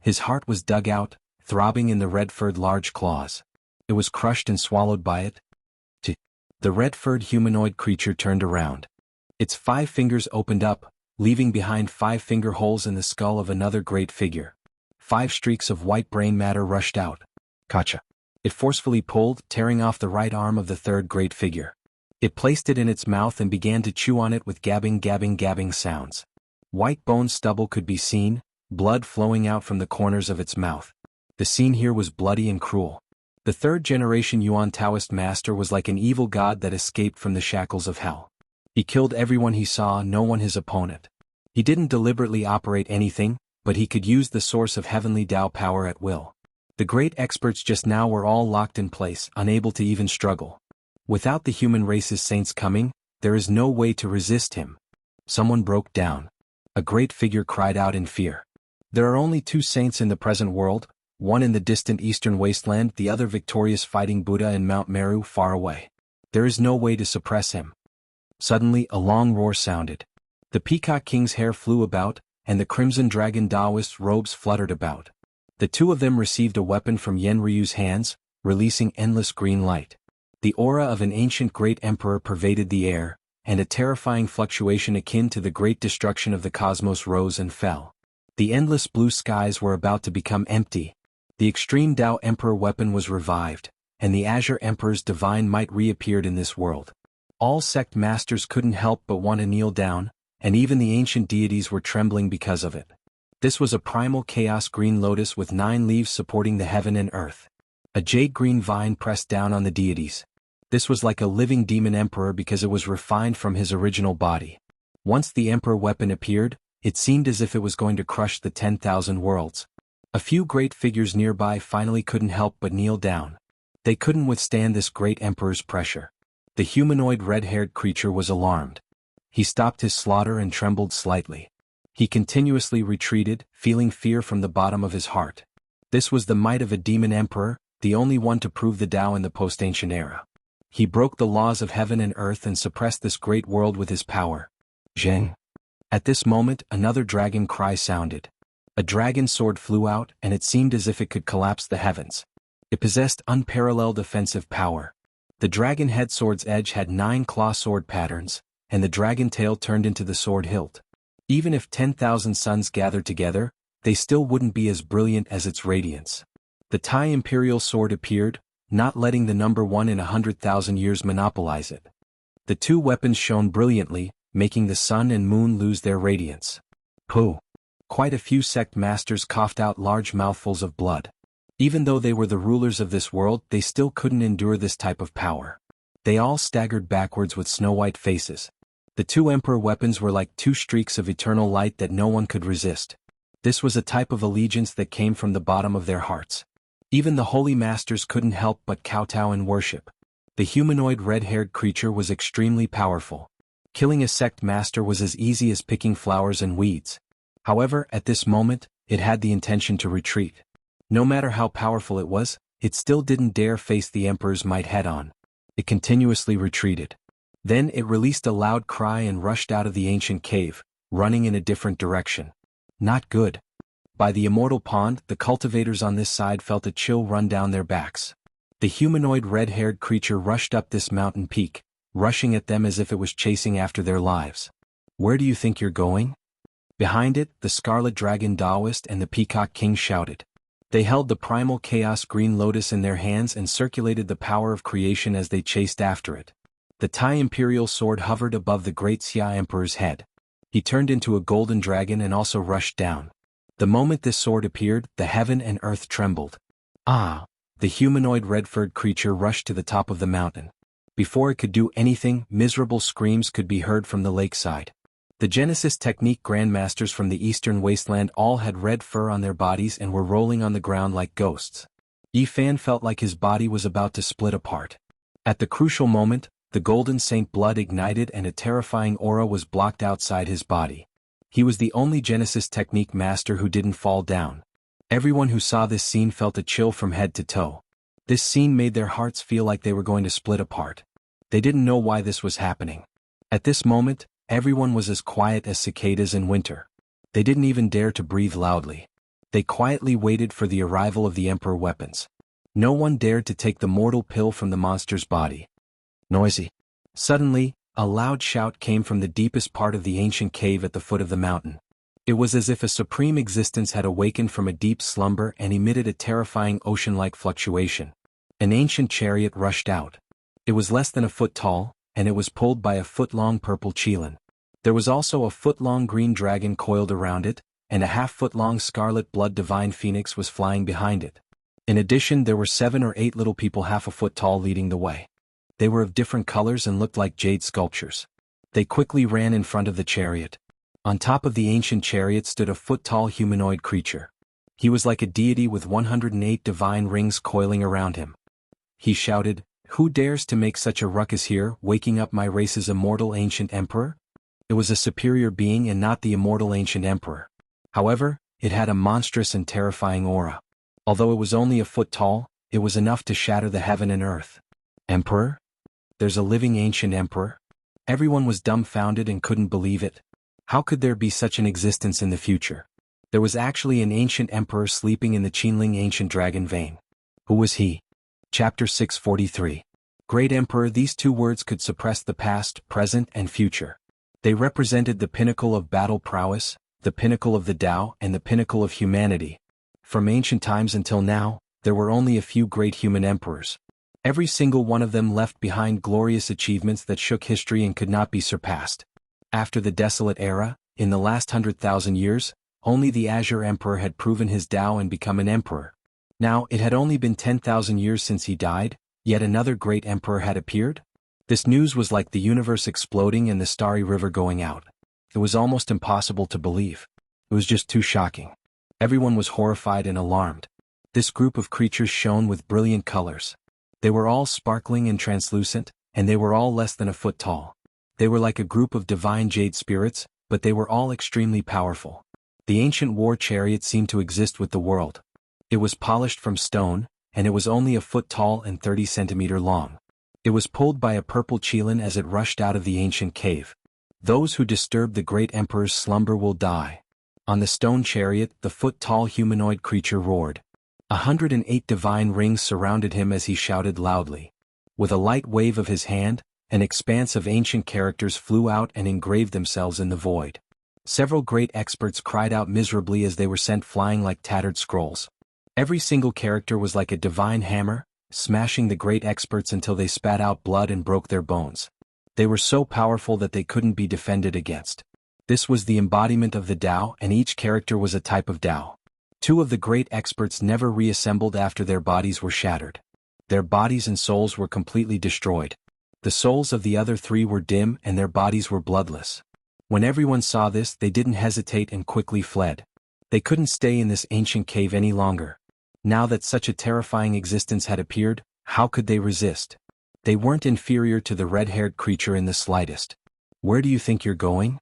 His heart was dug out, throbbing in the red-furred large claws. It was crushed and swallowed by it. The red-furred humanoid creature turned around. Its 5 fingers opened up, leaving behind 5 finger holes in the skull of another great figure. 5 streaks of white brain matter rushed out. Gotcha! It forcefully pulled, tearing off the right arm of the third great figure. It placed it in its mouth and began to chew on it with gabbing sounds. White bone stubble could be seen, blood flowing out from the corners of its mouth. The scene here was bloody and cruel. The third-generation Yuan Taoist master was like an evil god that escaped from the shackles of hell. He killed everyone he saw, no one his opponent. He didn't deliberately operate anything, but he could use the source of heavenly Tao power at will. The great experts just now were all locked in place, unable to even struggle. Without the human race's saints coming, there is no way to resist him. Someone broke down. a great figure cried out in fear. There are only two saints in the present world, one in the distant eastern wasteland, the other victorious fighting Buddha in Mount Meru far away. There is no way to suppress him. Suddenly a long roar sounded. The Peacock King's hair flew about, and the Crimson Dragon Taoist's robes fluttered about. The two of them received a weapon from Yen Ryu's hands, releasing endless green light. The aura of an ancient great emperor pervaded the air, and a terrifying fluctuation akin to the great destruction of the cosmos rose and fell. The endless blue skies were about to become empty. The extreme Tao Emperor weapon was revived, and the Azure Emperor's divine might reappeared in this world. All sect masters couldn't help but want to kneel down, and even the ancient deities were trembling because of it. This was a primal chaos green lotus with 9 leaves supporting the heaven and earth. A jade-green vine pressed down on the deities. This was like a living demon emperor because it was refined from his original body. Once the emperor weapon appeared, it seemed as if it was going to crush the 10,000 worlds. A few great figures nearby finally couldn't help but kneel down. They couldn't withstand this great emperor's pressure. The humanoid red-haired creature was alarmed. He stopped his slaughter and trembled slightly. He continuously retreated, feeling fear from the bottom of his heart. This was the might of a demon emperor, the only one to prove the Tao in the post-ancient era. He broke the laws of heaven and earth and suppressed this great world with his power. Zheng. At this moment, another dragon cry sounded. A dragon sword flew out, and it seemed as if it could collapse the heavens. It possessed unparalleled offensive power. The dragon head sword's edge had 9 claw sword patterns, and the dragon tail turned into the sword hilt. Even if 10,000 suns gathered together, they still wouldn't be as brilliant as its radiance. The Tai Imperial Sword appeared, not letting the number 1 in 100,000 years monopolize it. The two weapons shone brilliantly, making the sun and moon lose their radiance. Pooh! Quite a few sect masters coughed out large mouthfuls of blood. Even though they were the rulers of this world, they still couldn't endure this type of power. They all staggered backwards with snow-white faces. The two emperor weapons were like 2 streaks of eternal light that no one could resist. This was a type of allegiance that came from the bottom of their hearts. Even the holy masters couldn't help but kowtow in worship. The humanoid red-haired creature was extremely powerful. Killing a sect master was as easy as picking flowers and weeds. However, at this moment, it had the intention to retreat. No matter how powerful it was, it still didn't dare face the emperor's might head-on. It continuously retreated. Then it released a loud cry and rushed out of the ancient cave, running in a different direction. Not good. By the Immortal Pond, the cultivators on this side felt a chill run down their backs. The humanoid red-haired creature rushed up this mountain peak, rushing at them as if it was chasing after their lives. Where do you think you're going? Behind it, the Scarlet Dragon Taoist and the Peacock King shouted. They held the primal chaos green lotus in their hands and circulated the power of creation as they chased after it. The Tai Imperial Sword hovered above the great Xia Emperor's head. He turned into a golden dragon and also rushed down. The moment this sword appeared, the heaven and earth trembled. Ah! The humanoid red-furred creature rushed to the top of the mountain. Before it could do anything, miserable screams could be heard from the lakeside. The Genesis Technique Grandmasters from the Eastern Wasteland all had red fur on their bodies and were rolling on the ground like ghosts. Yifan felt like his body was about to split apart. At the crucial moment, the Golden Saint blood ignited and a terrifying aura was blocked outside his body. He was the only Genesis Technique master who didn't fall down. Everyone who saw this scene felt a chill from head to toe. This scene made their hearts feel like they were going to split apart. They didn't know why this was happening. At this moment, everyone was as quiet as cicadas in winter. They didn't even dare to breathe loudly. They quietly waited for the arrival of the Emperor weapons. No one dared to take the mortal pill from the monster's body. Noisy. Suddenly, a loud shout came from the deepest part of the ancient cave at the foot of the mountain. It was as if a supreme existence had awakened from a deep slumber and emitted a terrifying ocean-like fluctuation. An ancient chariot rushed out. It was less than a foot tall, and it was pulled by a foot-long purple qilin. There was also a foot-long green dragon coiled around it, and a half-foot-long scarlet blood divine phoenix was flying behind it. In addition, there were 7 or 8 little people half a foot tall leading the way. They were of different colors and looked like jade sculptures. They quickly ran in front of the chariot. On top of the ancient chariot stood a foot-tall humanoid creature. He was like a deity with 108 divine rings coiling around him. He shouted, "Who dares to make such a ruckus here, waking up my race's immortal ancient emperor?" It was a superior being and not the immortal ancient emperor. However, it had a monstrous and terrifying aura. Although it was only a foot tall, it was enough to shatter the heaven and earth. Emperor? There's a living ancient emperor? Everyone was dumbfounded and couldn't believe it. How could there be such an existence in the future? There was actually an ancient emperor sleeping in the Qinling ancient dragon vein. Who was he? Chapter 643. Great Emperor. These two words could suppress the past, present, and future. They represented the pinnacle of battle prowess, the pinnacle of the Tao, and the pinnacle of humanity. From ancient times until now, there were only a few great human emperors. Every single one of them left behind glorious achievements that shook history and could not be surpassed. After the desolate era, in the last 100,000 years, only the Azure Emperor had proven his Tao and become an emperor. Now, it had only been 10,000 years since he died, yet another great emperor had appeared? This news was like the universe exploding and the starry river going out. It was almost impossible to believe. It was just too shocking. Everyone was horrified and alarmed. This group of creatures shone with brilliant colors. They were all sparkling and translucent, and they were all less than a foot tall. They were like a group of divine jade spirits, but they were all extremely powerful. The ancient war chariot seemed to exist with the world. It was polished from stone, and it was only a foot tall and 30 centimeters long. It was pulled by a purple qilin as it rushed out of the ancient cave. Those who disturb the great emperor's slumber will die. On the stone chariot, the foot-tall humanoid creature roared. 108 divine rings surrounded him as he shouted loudly. With a light wave of his hand, an expanse of ancient characters flew out and engraved themselves in the void. Several great experts cried out miserably as they were sent flying like tattered scrolls. Every single character was like a divine hammer, smashing the great experts until they spat out blood and broke their bones. They were so powerful that they couldn't be defended against. This was the embodiment of the Tao, and each character was a type of Tao. Two of the great experts never reassembled after their bodies were shattered. Their bodies and souls were completely destroyed. The souls of the other three were dim and their bodies were bloodless. When everyone saw this, they didn't hesitate and quickly fled. They couldn't stay in this ancient cave any longer. Now that such a terrifying existence had appeared, how could they resist? They weren't inferior to the red-haired creature in the slightest. Where do you think you're going?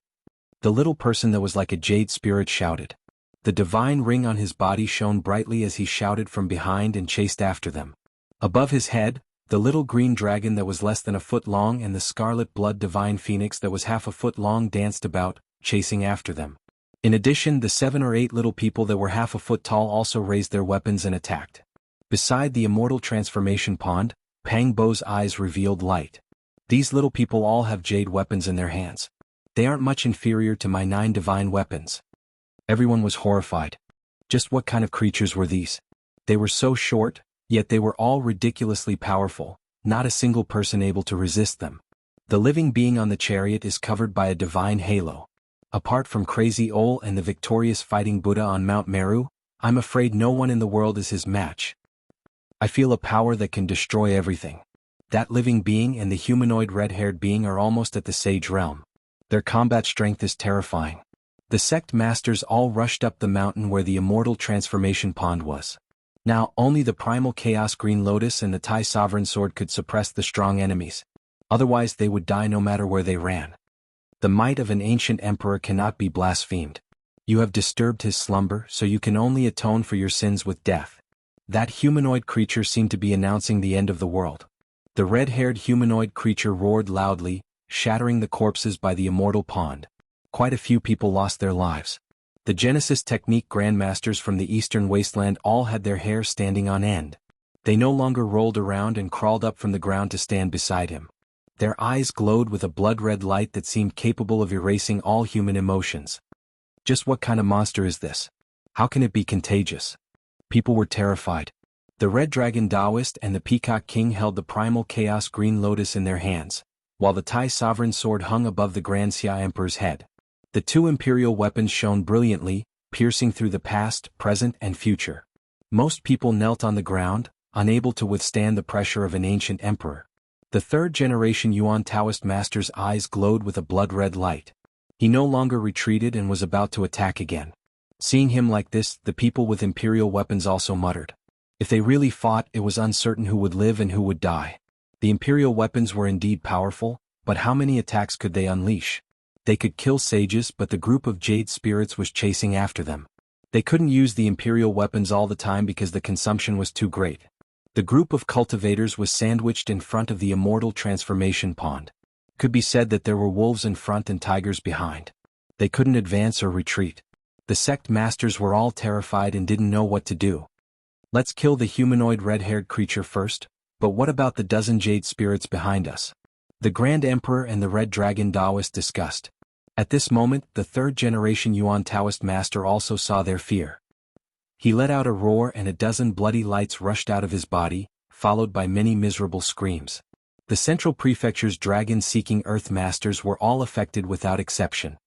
The little person that was like a jade spirit shouted. The divine ring on his body shone brightly as he shouted from behind and chased after them. Above his head, the little green dragon that was less than a foot long and the scarlet blood divine phoenix that was half a foot long danced about, chasing after them. In addition, the 7 or 8 little people that were half a foot tall also raised their weapons and attacked. Beside the immortal transformation pond, Pang Bo's eyes revealed light. These little people all have jade weapons in their hands. They aren't much inferior to my 9 divine weapons. Everyone was horrified. Just what kind of creatures were these? They were so short, yet they were all ridiculously powerful, not a single person able to resist them. The living being on the chariot is covered by a divine halo. Apart from Crazy Ol and the victorious fighting Buddha on Mount Meru, I'm afraid no one in the world is his match. I feel a power that can destroy everything. That living being and the humanoid red-haired being are almost at the sage realm. Their combat strength is terrifying. The sect masters all rushed up the mountain where the immortal transformation pond was. Now, only the primal chaos green lotus and the Tai sovereign sword could suppress the strong enemies. Otherwise they would die no matter where they ran. The might of an ancient emperor cannot be blasphemed. You have disturbed his slumber, so you can only atone for your sins with death. That humanoid creature seemed to be announcing the end of the world. The red-haired humanoid creature roared loudly, shattering the corpses by the immortal pond. Quite a few people lost their lives. The Genesis technique grandmasters from the eastern wasteland all had their hair standing on end. They no longer rolled around and crawled up from the ground to stand beside him. Their eyes glowed with a blood-red light that seemed capable of erasing all human emotions. Just what kind of monster is this? How can it be contagious? People were terrified. The Red Dragon Taoist and the Peacock King held the primal chaos green lotus in their hands, while the Tai sovereign sword hung above the Grand Xia Emperor's head. The 2 imperial weapons shone brilliantly, piercing through the past, present, and future. Most people knelt on the ground, unable to withstand the pressure of an ancient emperor. The 3rd generation Yuan Taoist master's eyes glowed with a blood-red light. He no longer retreated and was about to attack again. Seeing him like this, the people with imperial weapons also muttered. If they really fought, it was uncertain who would live and who would die. The imperial weapons were indeed powerful, but how many attacks could they unleash? They could kill sages, but the group of jade spirits was chasing after them. They couldn't use the imperial weapons all the time because the consumption was too great. The group of cultivators was sandwiched in front of the immortal transformation pond. Could be said that there were wolves in front and tigers behind. They couldn't advance or retreat. The sect masters were all terrified and didn't know what to do. Let's kill the humanoid red-haired creature first, but what about the dozen jade spirits behind us? The Grand Emperor and the Red Dragon Taoist discussed. At this moment, the third-generation Yuan Taoist master also saw their fear. He let out a roar and a dozen bloody lights rushed out of his body, followed by many miserable screams. The Central Prefecture's dragon-seeking Earth Masters were all affected without exception.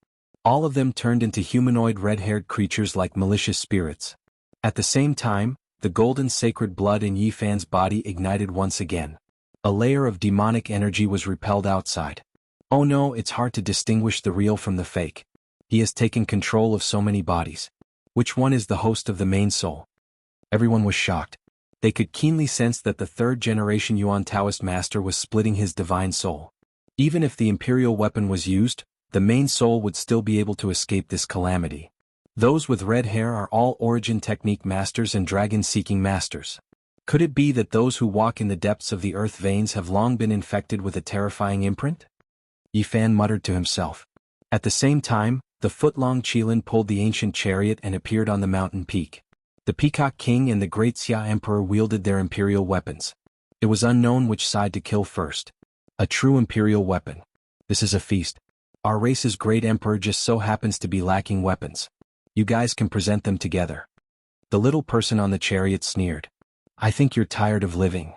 All of them turned into humanoid red-haired creatures like malicious spirits. At the same time, the golden sacred blood in Yifan's body ignited once again. A layer of demonic energy was repelled outside. Oh no, it's hard to distinguish the real from the fake. He has taken control of so many bodies. Which one is the host of the main soul? Everyone was shocked. They could keenly sense that the third-generation Yuan Taoist master was splitting his divine soul. Even if the imperial weapon was used, the main soul would still be able to escape this calamity. Those with red hair are all origin technique masters and dragon-seeking masters. Could it be that those who walk in the depths of the earth veins have long been infected with a terrifying imprint? Yifan muttered to himself. At the same time, the foot-long Qilin pulled the ancient chariot and appeared on the mountain peak. The Peacock King and the Great Xia Emperor wielded their imperial weapons. It was unknown which side to kill first. A true imperial weapon. This is a feast. Our race's great emperor just so happens to be lacking weapons. You guys can present them together. The little person on the chariot sneered. I think you're tired of living.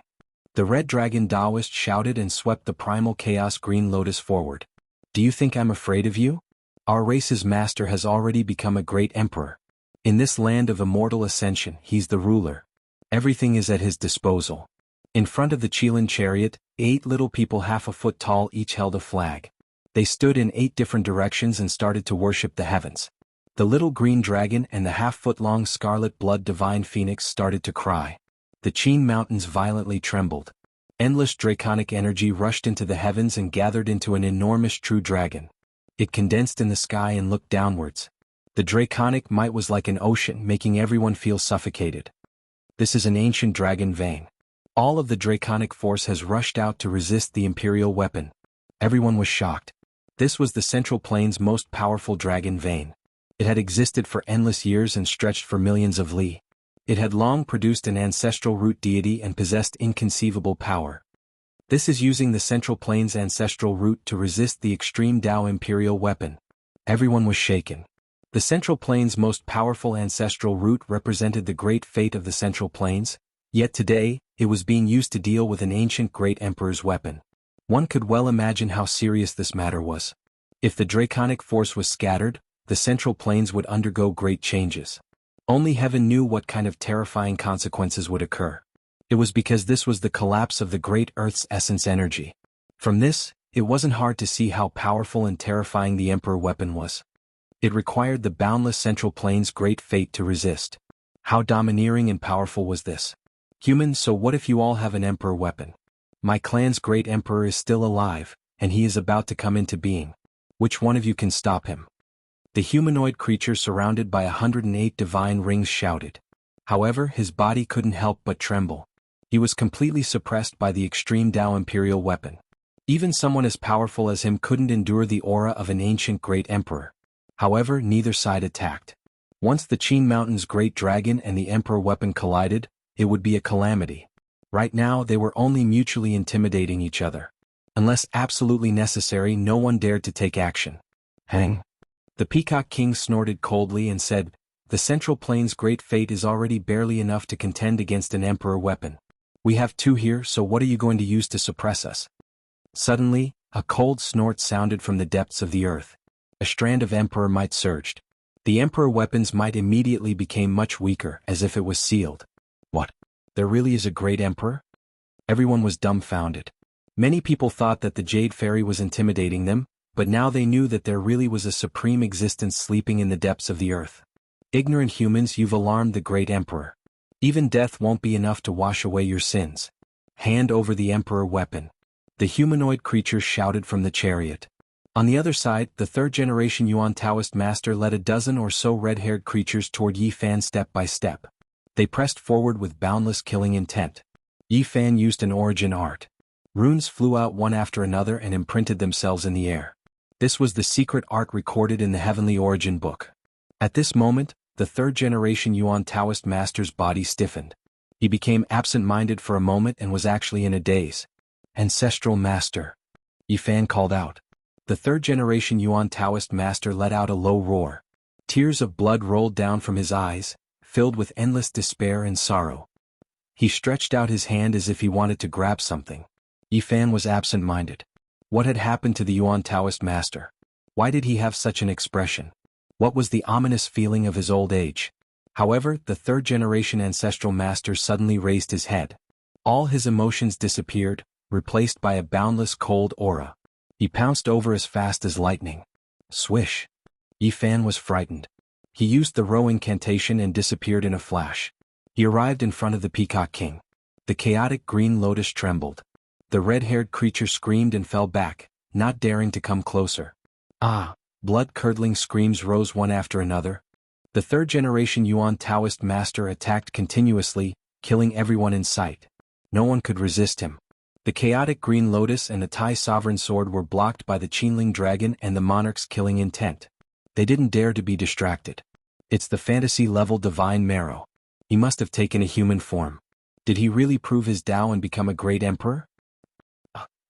The Red Dragon Taoist shouted and swept the primal chaos green lotus forward. Do you think I'm afraid of you? Our race's master has already become a great emperor. In this land of immortal ascension, he's the ruler. Everything is at his disposal. In front of the Qilin chariot, 8 little people half a foot tall each held a flag. They stood in 8 different directions and started to worship the heavens. The little green dragon and the half-foot-long scarlet blood divine phoenix started to cry. The Qin mountains violently trembled. Endless draconic energy rushed into the heavens and gathered into an enormous true dragon. It condensed in the sky and looked downwards. The draconic might was like an ocean, making everyone feel suffocated. This is an ancient dragon vein. All of the draconic force has rushed out to resist the imperial weapon. Everyone was shocked. This was the Central Plains' most powerful dragon vein. It had existed for endless years and stretched for millions of li. It had long produced an ancestral root deity and possessed inconceivable power. This is using the Central Plains' ancestral root to resist the extreme Tao imperial weapon. Everyone was shaken. The Central Plains' most powerful ancestral root represented the great fate of the Central Plains, yet today, it was being used to deal with an ancient great emperor's weapon. One could well imagine how serious this matter was. If the draconic force was scattered, the Central Plains would undergo great changes. Only heaven knew what kind of terrifying consequences would occur. It was because this was the collapse of the great Earth's essence energy. From this, it wasn't hard to see how powerful and terrifying the Emperor weapon was. It required the boundless Central Plains' great fate to resist. How domineering and powerful was this? Human, so what if you all have an Emperor weapon? My clan's great Emperor is still alive, and he is about to come into being. Which one of you can stop him? The humanoid creature surrounded by 108 divine rings shouted. However, his body couldn't help but tremble. He was completely suppressed by the extreme Tao imperial weapon. Even someone as powerful as him couldn't endure the aura of an ancient great emperor. However, neither side attacked. Once the Qin Mountain's great dragon and the emperor weapon collided, it would be a calamity. Right now they were only mutually intimidating each other. Unless absolutely necessary, no one dared to take action. Hang. The Peacock King snorted coldly and said, The Central Plains' great fate is already barely enough to contend against an emperor weapon. We have 2 here, so what are you going to use to suppress us? Suddenly, a cold snort sounded from the depths of the earth. A strand of emperor might surged. The emperor weapons might immediately became much weaker, as if it was sealed. What? There really is a great emperor? Everyone was dumbfounded. Many people thought that the Jade Fairy was intimidating them, but now they knew that there really was a supreme existence sleeping in the depths of the earth. Ignorant humans, you've alarmed the great emperor. Even death won't be enough to wash away your sins. Hand over the emperor weapon. The humanoid creature shouted from the chariot. On the other side, the third-generation Yuan Taoist master led a dozen or so red-haired creatures toward Yi Fan step by step. They pressed forward with boundless killing intent. Yi Fan used an origin art. Runes flew out one after another and imprinted themselves in the air. This was the secret art recorded in the Heavenly Origin Book. At this moment, the third-generation Yuan Taoist master's body stiffened. He became absent-minded for a moment and was actually in a daze. "Ancestral Master," Yi Fan called out. The third-generation Yuan Taoist master let out a low roar. Tears of blood rolled down from his eyes, filled with endless despair and sorrow. He stretched out his hand as if he wanted to grab something. Yi Fan was absent-minded. What had happened to the Yuan Taoist master? Why did he have such an expression? What was the ominous feeling of his old age? However, the third-generation ancestral master suddenly raised his head. All his emotions disappeared, replaced by a boundless cold aura. He pounced over as fast as lightning. Swish! Yi Fan was frightened. He used the row incantation and disappeared in a flash. He arrived in front of the Peacock King. The chaotic green lotus trembled. The red-haired creature screamed and fell back, not daring to come closer. Ah! Blood-curdling screams rose one after another. The third-generation Yuan Taoist master attacked continuously, killing everyone in sight. No one could resist him. The chaotic green lotus and the Tai sovereign sword were blocked by the Qinling dragon and the monarch's killing intent. They didn't dare to be distracted. It's the fantasy-level divine marrow. He must have taken a human form. Did he really prove his Tao and become a great emperor?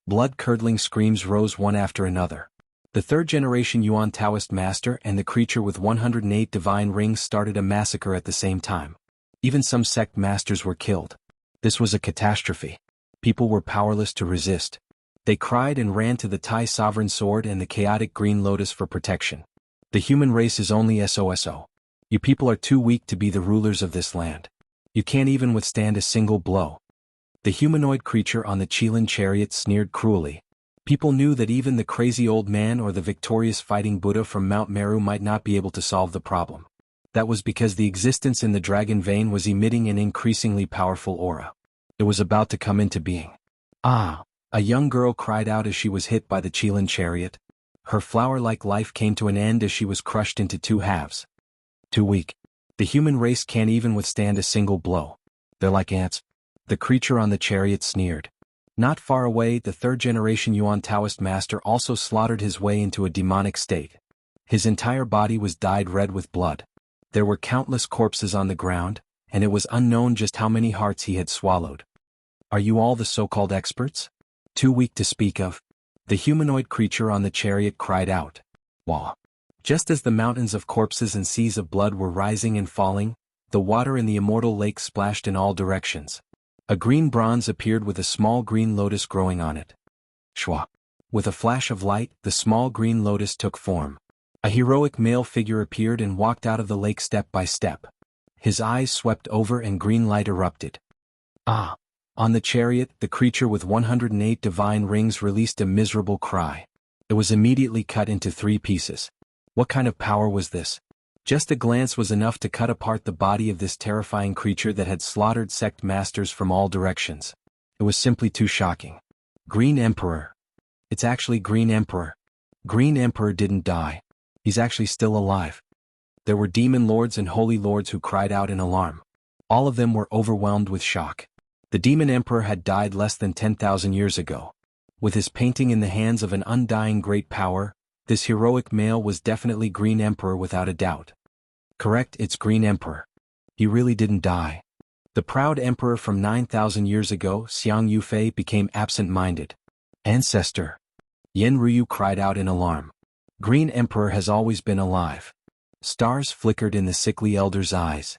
Blood-curdling screams rose one after another. The third-generation Yuan Taoist master and the creature with 108 divine rings started a massacre at the same time. Even some sect masters were killed. This was a catastrophe. People were powerless to resist. They cried and ran to the Tai sovereign sword and the chaotic green lotus for protection. The human race is only SOSO. You people are too weak to be the rulers of this land. You can't even withstand a single blow. The humanoid creature on the Qilin chariot sneered cruelly. People knew that even the crazy old man or the victorious fighting Buddha from Mount Meru might not be able to solve the problem. That was because the existence in the dragon vein was emitting an increasingly powerful aura. It was about to come into being. Ah! A young girl cried out as she was hit by the Qilin chariot. Her flower-like life came to an end as she was crushed into two halves. Too weak. The human race can't even withstand a single blow. They're like ants. The creature on the chariot sneered. Not far away, the third-generation Yuan Taoist master also slaughtered his way into a demonic state. His entire body was dyed red with blood. There were countless corpses on the ground, and it was unknown just how many hearts he had swallowed. Are you all the so-called experts? Too weak to speak of? The humanoid creature on the chariot cried out. Wah! Just as the mountains of corpses and seas of blood were rising and falling, the water in the immortal lake splashed in all directions. A green bronze appeared with a small green lotus growing on it. Shwa! With a flash of light, the small green lotus took form. A heroic male figure appeared and walked out of the lake step by step. His eyes swept over and green light erupted. Ah! On the chariot, the creature with 108 divine rings released a miserable cry. It was immediately cut into 3 pieces. What kind of power was this? Just a glance was enough to cut apart the body of this terrifying creature that had slaughtered sect masters from all directions. It was simply too shocking. Green Emperor. It's actually Green Emperor. Green Emperor didn't die. He's actually still alive. There were demon lords and holy lords who cried out in alarm. All of them were overwhelmed with shock. The demon emperor had died less than 10,000 years ago. With his painting in the hands of an undying great power, this heroic male was definitely Green Emperor without a doubt. Correct, it's Green Emperor. He really didn't die. The proud emperor from 9,000 years ago, Xianxia, became absent-minded. Ancestor. Yen Ryu cried out in alarm. Green Emperor has always been alive. Stars flickered in the sickly elder's eyes.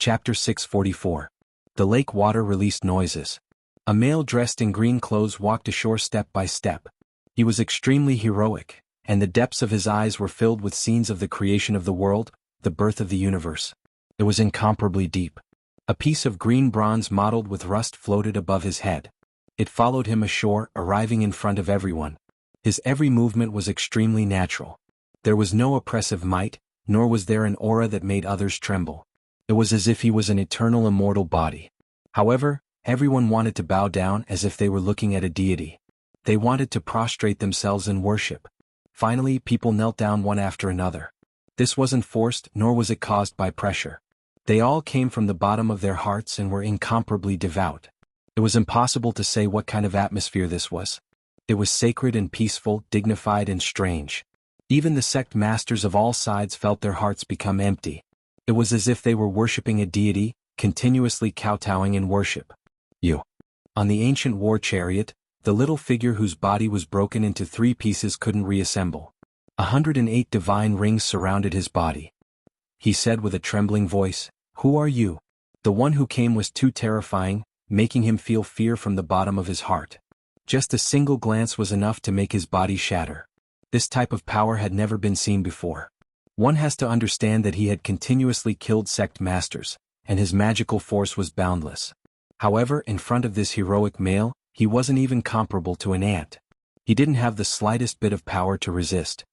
Chapter 644. The lake water released noises. A male dressed in green clothes walked ashore step by step. He was extremely heroic, and the depths of his eyes were filled with scenes of the creation of the world, the birth of the universe. It was incomparably deep. A piece of green bronze mottled with rust floated above his head. It followed him ashore, arriving in front of everyone. His every movement was extremely natural. There was no oppressive might, nor was there an aura that made others tremble. It was as if he was an eternal immortal body. However, everyone wanted to bow down as if they were looking at a deity. They wanted to prostrate themselves in worship. Finally, people knelt down one after another. This wasn't forced, nor was it caused by pressure. They all came from the bottom of their hearts and were incomparably devout. It was impossible to say what kind of atmosphere this was. It was sacred and peaceful, dignified and strange. Even the sect masters of all sides felt their hearts become empty. It was as if they were worshipping a deity, continuously kowtowing in worship. On the ancient war chariot, the little figure whose body was broken into 3 pieces couldn't reassemble. 108 divine rings surrounded his body. He said with a trembling voice, "Who are you?" The one who came was too terrifying, making him feel fear from the bottom of his heart. Just a single glance was enough to make his body shatter. This type of power had never been seen before. One has to understand that he had continuously killed sect masters, and his magical force was boundless. However, in front of this heroic male, he wasn't even comparable to an ant. He didn't have the slightest bit of power to resist.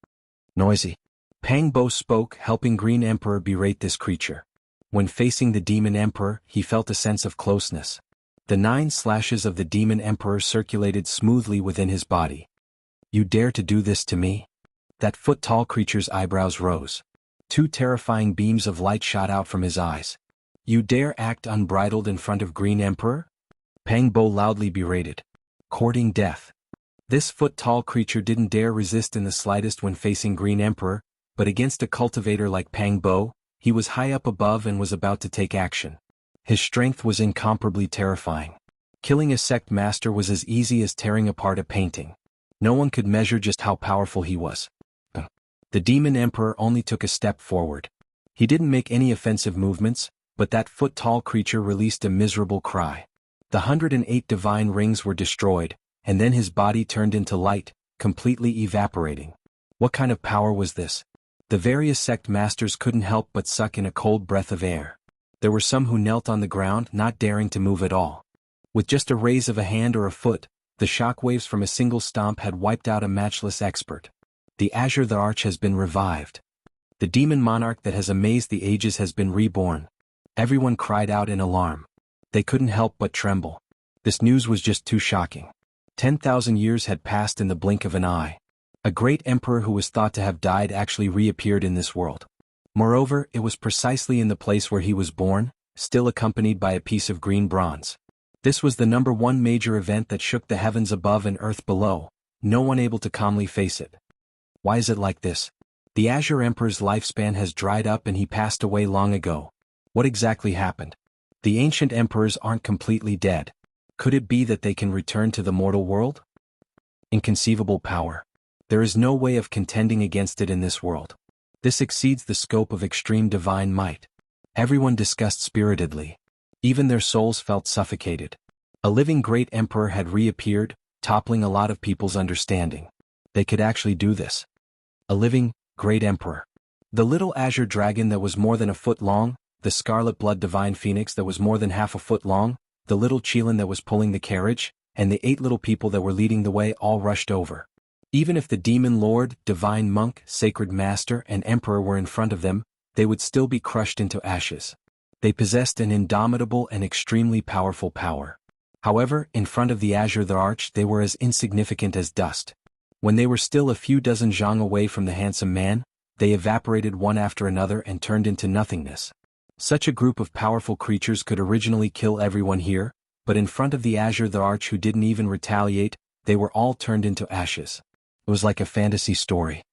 Noisy. Pang Bo spoke, helping Green Emperor berate this creature. When facing the Demon Emperor, he felt a sense of closeness. The 9 slashes of the Demon Emperor circulated smoothly within his body. "You dare to do this to me?" That foot-tall creature's eyebrows rose. 2 terrifying beams of light shot out from his eyes. "You dare act unbridled in front of Green Emperor?" Pang Bo loudly berated. Courting death. This foot-tall creature didn't dare resist in the slightest when facing Green Emperor, but against a cultivator like Pang Bo, he was high up above and was about to take action. His strength was incomparably terrifying. Killing a sect master was as easy as tearing apart a painting. No one could measure just how powerful he was. The Demon Emperor only took a step forward. He didn't make any offensive movements, but that foot-tall creature released a miserable cry. The 108 divine rings were destroyed, and then his body turned into light, completely evaporating. What kind of power was this? The various sect masters couldn't help but suck in a cold breath of air. There were some who knelt on the ground, not daring to move at all. With just a raise of a hand or a foot, the shockwaves from a single stomp had wiped out a matchless expert. The Azure the Arch has been revived. The demon monarch that has amazed the ages has been reborn. Everyone cried out in alarm. They couldn't help but tremble. This news was just too shocking. 10,000 years had passed in the blink of an eye. A great emperor who was thought to have died actually reappeared in this world. Moreover, it was precisely in the place where he was born, still accompanied by a piece of green bronze. This was the #1 major event that shook the heavens above and earth below, no one able to calmly face it. Why is it like this? The Azure Emperor's lifespan has dried up and he passed away long ago. What exactly happened? The ancient emperors aren't completely dead. Could it be that they can return to the mortal world? Inconceivable power. There is no way of contending against it in this world. This exceeds the scope of extreme divine might. Everyone discussed spiritedly. Even their souls felt suffocated. A living great emperor had reappeared, toppling a lot of people's understanding. They could actually do this. A living, great emperor. The little azure dragon that was more than a foot long, the scarlet blood divine phoenix that was more than half a foot long, the little Qilin that was pulling the carriage, and the 8 little people that were leading the way all rushed over. Even if the demon lord, divine monk, sacred master, and emperor were in front of them, they would still be crushed into ashes. They possessed an indomitable and extremely powerful power. However, in front of the Azure the Arch they were as insignificant as dust. When they were still a few dozen zhang away from the handsome man, they evaporated one after another and turned into nothingness. Such a group of powerful creatures could originally kill everyone here, but in front of the Azure the Arch who didn't even retaliate, they were all turned into ashes. It was like a fantasy story.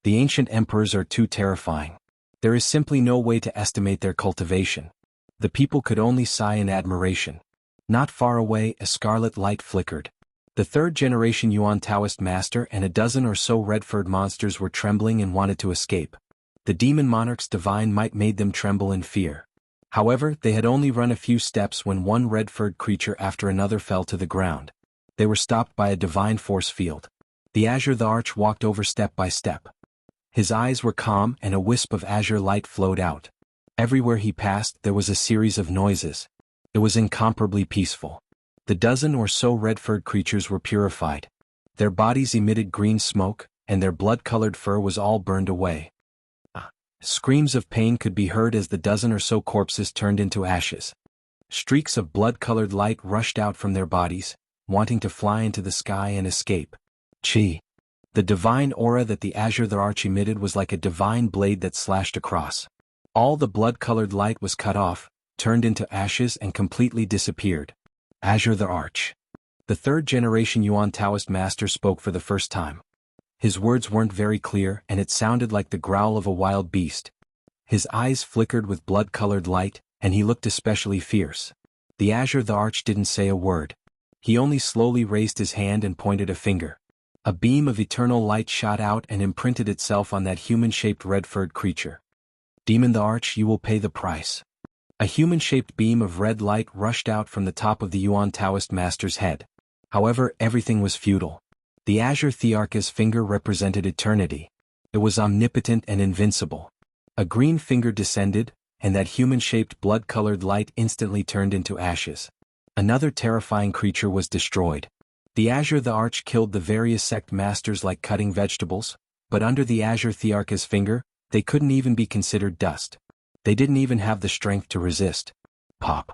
The ancient emperors are too terrifying. There is simply no way to estimate their cultivation. The people could only sigh in admiration. Not far away, a scarlet light flickered. The 3rd generation Yuan Taoist master and a dozen or so red-furred monsters were trembling and wanted to escape. The demon monarch's divine might made them tremble in fear. However, they had only run a few steps when one red-furred creature after another fell to the ground. They were stopped by a divine force field. The Azure the Arch walked over step by step. His eyes were calm and a wisp of azure light flowed out. Everywhere he passed there was a series of noises. It was incomparably peaceful. The dozen or so red-furred creatures were purified. Their bodies emitted green smoke, and their blood-colored fur was all burned away. Screams of pain could be heard as the dozen or so corpses turned into ashes. Streaks of blood-colored light rushed out from their bodies, wanting to fly into the sky and escape. Chi. The divine aura that the azure the arch emitted was like a divine blade that slashed across. All the blood-colored light was cut off, turned into ashes and completely disappeared. Azure the Arch. The third-generation Yuan Taoist master spoke for the first time. His words weren't very clear and it sounded like the growl of a wild beast. His eyes flickered with blood-colored light, and he looked especially fierce. The Azure the Arch didn't say a word. He only slowly raised his hand and pointed a finger. A beam of eternal light shot out and imprinted itself on that human-shaped red-furred creature. Demon the Arch, you will pay the price. A human-shaped beam of red light rushed out from the top of the Yuan Taoist master's head. However, everything was futile. The Azure Thearch's finger represented eternity. It was omnipotent and invincible. A green finger descended, and that human-shaped blood-colored light instantly turned into ashes. Another terrifying creature was destroyed. The Azure the Arch killed the various sect masters like cutting vegetables, but under the Azure Thearch's finger, they couldn't even be considered dust. They didn't even have the strength to resist. Pop.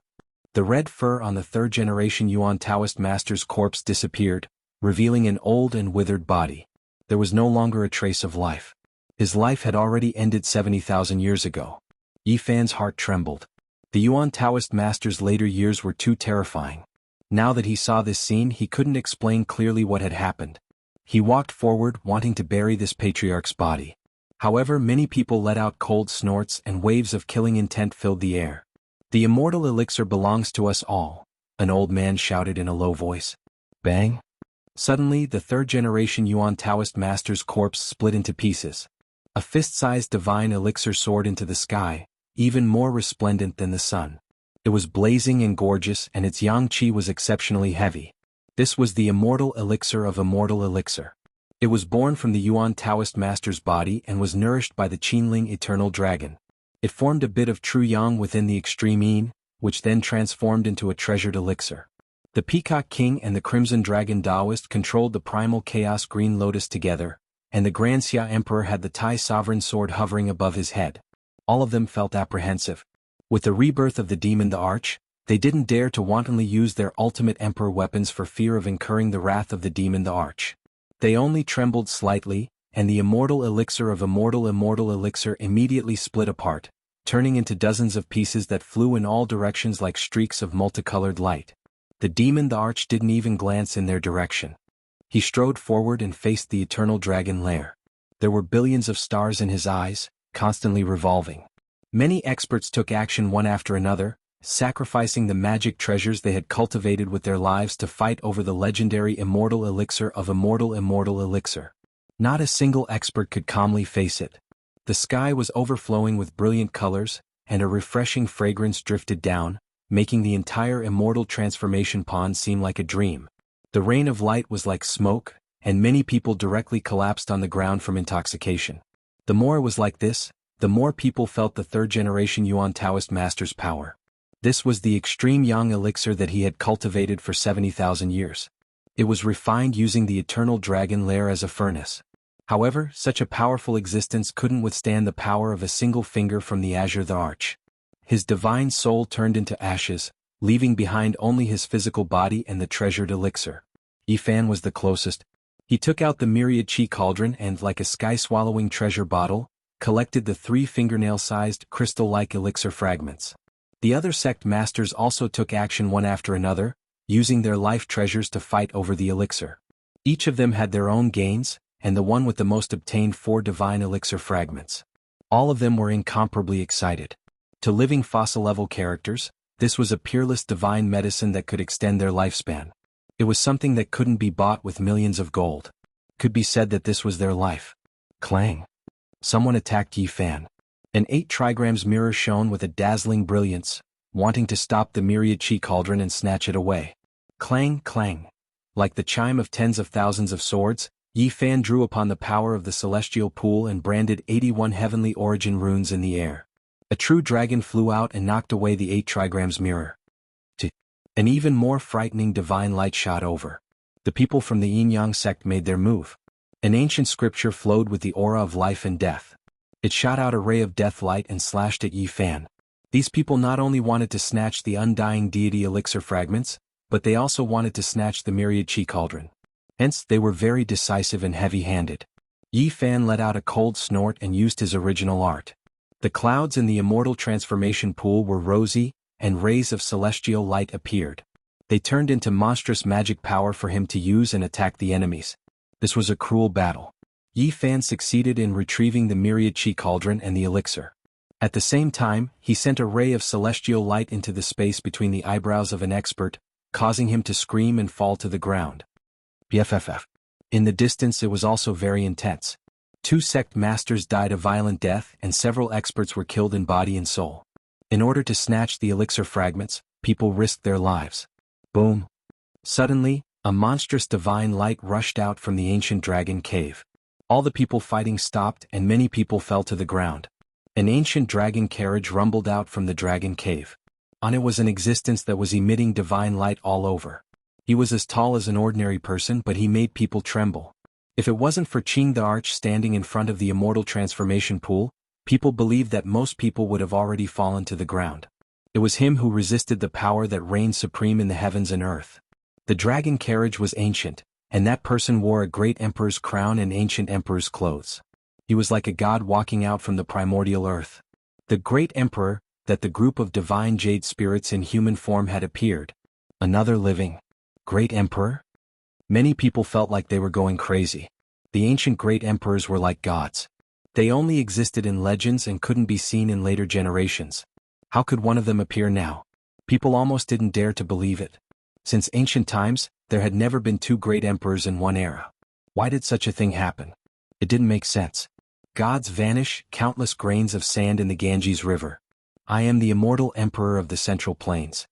The red fur on the third-generation Yuan Taoist master's corpse disappeared, revealing an old and withered body. There was no longer a trace of life. His life had already ended 70,000 years ago. Yi Fan's heart trembled. The Yuan Taoist master's later years were too terrifying. Now that he saw this scene, he couldn't explain clearly what had happened. He walked forward, wanting to bury this patriarch's body. However, many people let out cold snorts and waves of killing intent filled the air. The immortal elixir belongs to us all, an old man shouted in a low voice. Bang! Suddenly, the third-generation Yuan Taoist master's corpse split into pieces. A fist-sized divine elixir soared into the sky, even more resplendent than the sun. It was blazing and gorgeous, and its yang qi was exceptionally heavy. This was the immortal elixir of immortal elixir. It was born from the Yuan Taoist master's body and was nourished by the Qinling eternal dragon. It formed a bit of true yang within the extreme yin, which then transformed into a treasured elixir. The Peacock King and the Crimson Dragon Taoist controlled the primal chaos green lotus together, and the Granxia Emperor had the Tai sovereign sword hovering above his head. All of them felt apprehensive. With the rebirth of the demon the Arch, they didn't dare to wantonly use their ultimate emperor weapons for fear of incurring the wrath of the demon the Arch. They only trembled slightly, and the immortal elixir of immortal elixir immediately split apart, turning into dozens of pieces that flew in all directions like streaks of multicolored light. The demon the Arch didn't even glance in their direction. He strode forward and faced the eternal dragon lair. There were billions of stars in his eyes, constantly revolving. Many experts took action one after another, sacrificing the magic treasures they had cultivated with their lives to fight over the legendary immortal elixir of immortal elixir. Not a single expert could calmly face it. The sky was overflowing with brilliant colors, and a refreshing fragrance drifted down, making the entire immortal transformation pond seem like a dream. The rain of light was like smoke, and many people directly collapsed on the ground from intoxication. The more it was like this, the more people felt the third-generation Yuan Taoist master's power. This was the extreme yang elixir that he had cultivated for 70,000 years. It was refined using the eternal dragon lair as a furnace. However, such a powerful existence couldn't withstand the power of a single finger from the Azure the Arch. His divine soul turned into ashes, leaving behind only his physical body and the treasured elixir. Yi Fan was the closest. He took out the myriad qi cauldron and, like a sky-swallowing treasure bottle, collected the 3 fingernail-sized, crystal-like elixir fragments. The other sect masters also took action one after another, using their life treasures to fight over the elixir. Each of them had their own gains, and the one with the most obtained 4 divine elixir fragments. All of them were incomparably excited. To living fossil-level characters, this was a peerless divine medicine that could extend their lifespan. It was something that couldn't be bought with millions of gold. Could be said that this was their life. Clang. Someone attacked Yi Fan. An 8 trigrams mirror shone with a dazzling brilliance, wanting to stop the myriad qi cauldron and snatch it away. Clang, clang. Like the chime of tens of thousands of swords, Yi Fan drew upon the power of the celestial pool and branded 81 heavenly origin runes in the air. A true dragon flew out and knocked away the 8 trigrams mirror. An even more frightening divine light shot over. The people from the Yin-Yang sect made their move. An ancient scripture flowed with the aura of life and death. It shot out a ray of death light and slashed at Yi Fan. These people not only wanted to snatch the undying deity elixir fragments, but they also wanted to snatch the myriad qi cauldron. Hence, they were very decisive and heavy-handed. Yi Fan let out a cold snort and used his original art. The clouds in the immortal transformation pool were rosy, and rays of celestial light appeared. They turned into monstrous magic power for him to use and attack the enemies. This was a cruel battle. Yi Fan succeeded in retrieving the myriad chi cauldron and the elixir. At the same time, he sent a ray of celestial light into the space between the eyebrows of an expert, causing him to scream and fall to the ground. BFFF. In the distance it was also very intense. 2 sect masters died a violent death and several experts were killed in body and soul. In order to snatch the elixir fragments, people risked their lives. Boom. Suddenly, a monstrous divine light rushed out from the ancient dragon cave. All the people fighting stopped and many people fell to the ground. An ancient dragon carriage rumbled out from the dragon cave. On it was an existence that was emitting divine light all over. He was as tall as an ordinary person, but he made people tremble. If it wasn't for Qing the Arch standing in front of the immortal transformation pool, people believed that most people would have already fallen to the ground. It was him who resisted the power that reigned supreme in the heavens and earth. The dragon carriage was ancient, and that person wore a great emperor's crown and ancient emperor's clothes. He was like a god walking out from the primordial earth. The great emperor, that the group of divine jade spirits in human form had appeared. Another living great emperor? Many people felt like they were going crazy. The ancient great emperors were like gods. They only existed in legends and couldn't be seen in later generations. How could one of them appear now? People almost didn't dare to believe it. Since ancient times, there had never been 2 great emperors in one era. Why did such a thing happen? It didn't make sense. Gods vanish, countless grains of sand in the Ganges River. I am the immortal emperor of the Central Plains.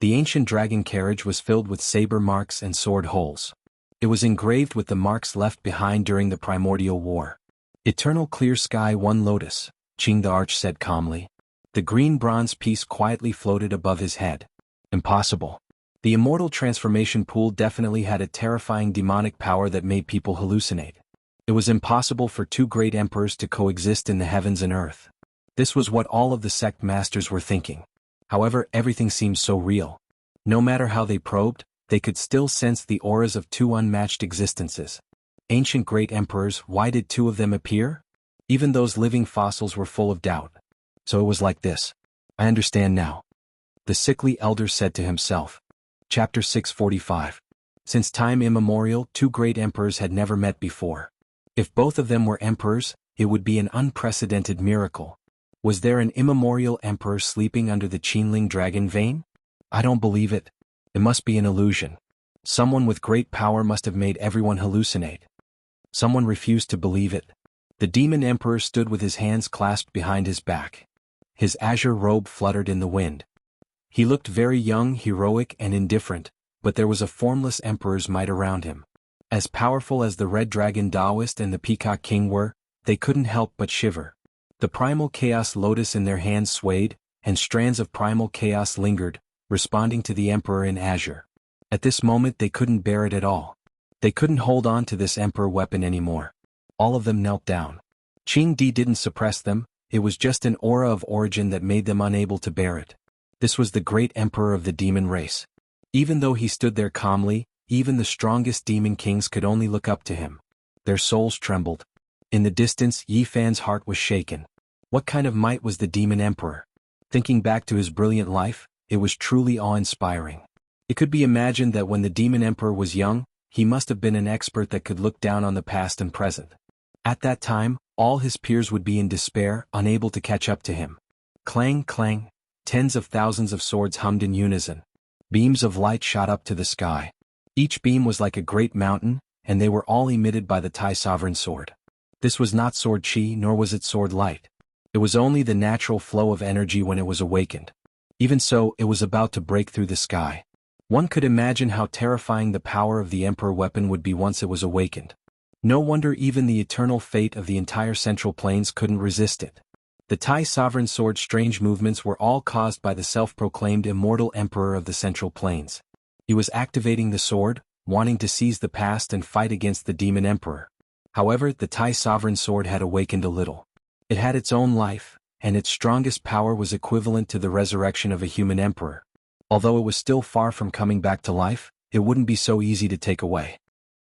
The ancient dragon carriage was filled with saber marks and sword holes. It was engraved with the marks left behind during the primordial war. Eternal clear sky, one lotus, Qing the Arch said calmly. The green bronze piece quietly floated above his head. Impossible. The immortal transformation pool definitely had a terrifying demonic power that made people hallucinate. It was impossible for 2 great emperors to coexist in the heavens and earth. This was what all of the sect masters were thinking. However, everything seemed so real. No matter how they probed, they could still sense the auras of 2 unmatched existences. Ancient great emperors, why did 2 of them appear? Even those living fossils were full of doubt. So it was like this. I understand now. The sickly elder said to himself. Chapter 645. Since time immemorial, 2 great emperors had never met before. If both of them were emperors, it would be an unprecedented miracle. Was there an immemorial emperor sleeping under the Qinling dragon vein? I don't believe it. It must be an illusion. Someone with great power must have made everyone hallucinate. Someone refused to believe it. The demon emperor stood with his hands clasped behind his back. His azure robe fluttered in the wind. He looked very young, heroic, and indifferent, but there was a formless emperor's might around him. As powerful as the red dragon Taoist and the peacock king were, they couldn't help but shiver. The primal chaos lotus in their hands swayed, and strands of primal chaos lingered, responding to the emperor in azure. At this moment they couldn't bear it at all. They couldn't hold on to this emperor weapon anymore. All of them knelt down. Qing Di didn't suppress them, it was just an aura of origin that made them unable to bear it. This was the great emperor of the demon race. Even though he stood there calmly, even the strongest demon kings could only look up to him. Their souls trembled. In the distance, Yi Fan's heart was shaken. What kind of might was the demon emperor? Thinking back to his brilliant life, it was truly awe-inspiring. It could be imagined that when the demon emperor was young, he must have been an expert that could look down on the past and present. At that time, all his peers would be in despair, unable to catch up to him. Clang, clang, tens of thousands of swords hummed in unison. Beams of light shot up to the sky. Each beam was like a great mountain, and they were all emitted by the Tai Sovereign Sword. This was not sword chi, nor was it sword light. It was only the natural flow of energy when it was awakened. Even so, it was about to break through the sky. One could imagine how terrifying the power of the Emperor weapon would be once it was awakened. No wonder even the eternal fate of the entire Central Plains couldn't resist it. The Tai Sovereign Sword's strange movements were all caused by the self-proclaimed immortal Emperor of the Central Plains. He was activating the sword, wanting to seize the past and fight against the Demon Emperor. However, the Tai Sovereign Sword had awakened a little. It had its own life, and its strongest power was equivalent to the resurrection of a human emperor. Although it was still far from coming back to life, it wouldn't be so easy to take away.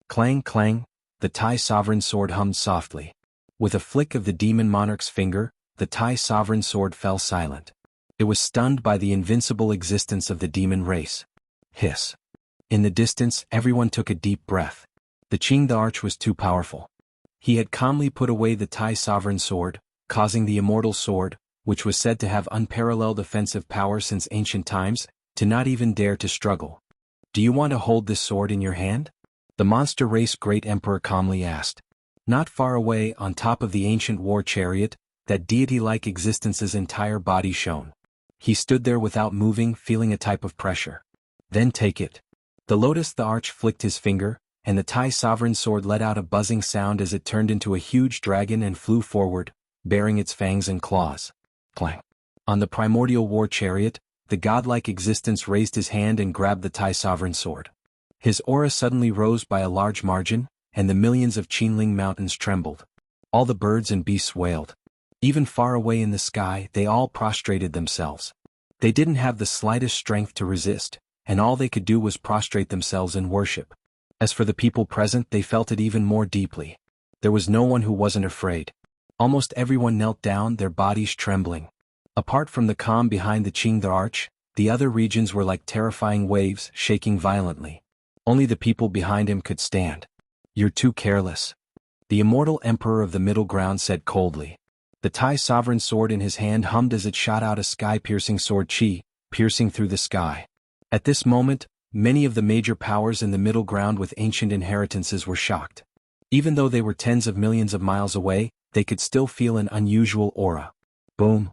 Clang clang, the Tai Sovereign Sword hummed softly. With a flick of the demon monarch's finger, the Tai Sovereign Sword fell silent. It was stunned by the invincible existence of the demon race. Hiss. In the distance, everyone took a deep breath. The Qing the Arch was too powerful. He had calmly put away the Tai Sovereign Sword, causing the Immortal Sword, which was said to have unparalleled offensive power since ancient times, to not even dare to struggle. Do you want to hold this sword in your hand? The monster race great emperor calmly asked. Not far away, on top of the ancient war chariot, that deity-like existence's entire body shone. He stood there without moving, feeling a type of pressure. Then take it. The Lotus the Arch flicked his finger, and the Tai Sovereign Sword let out a buzzing sound as it turned into a huge dragon and flew forward, bearing its fangs and claws. Clang. On the primordial war chariot, the godlike existence raised his hand and grabbed the Tai Sovereign Sword. His aura suddenly rose by a large margin, and the millions of Qinling mountains trembled. All the birds and beasts wailed. Even far away in the sky, they all prostrated themselves. They didn't have the slightest strength to resist, and all they could do was prostrate themselves in worship. As for the people present, they felt it even more deeply. There was no one who wasn't afraid. Almost everyone knelt down, their bodies trembling. Apart from the calm behind the Qing the Arch, the other regions were like terrifying waves, shaking violently. Only the people behind him could stand. You're too careless. The immortal emperor of the middle ground said coldly. The Tai Sovereign Sword in his hand hummed as it shot out a sky-piercing sword chi, piercing through the sky. At this moment, many of the major powers in the middle ground with ancient inheritances were shocked. Even though they were tens of millions of miles away, they could still feel an unusual aura. Boom.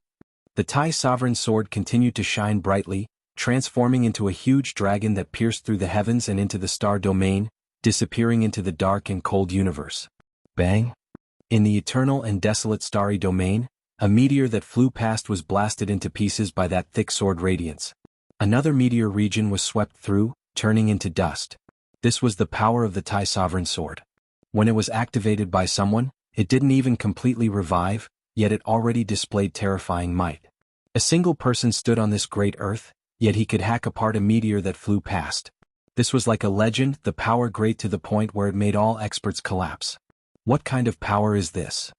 The Tai Sovereign Sword continued to shine brightly, transforming into a huge dragon that pierced through the heavens and into the star domain, disappearing into the dark and cold universe. Bang! In the eternal and desolate starry domain, a meteor that flew past was blasted into pieces by that thick sword radiance. Another meteor region was swept through, turning into dust. This was the power of the Tai Sovereign Sword. When it was activated by someone, it didn't even completely revive, yet it already displayed terrifying might. A single person stood on this great earth, yet he could hack apart a meteor that flew past. This was like a legend, the power great to the point where it made all experts collapse. What kind of power is this?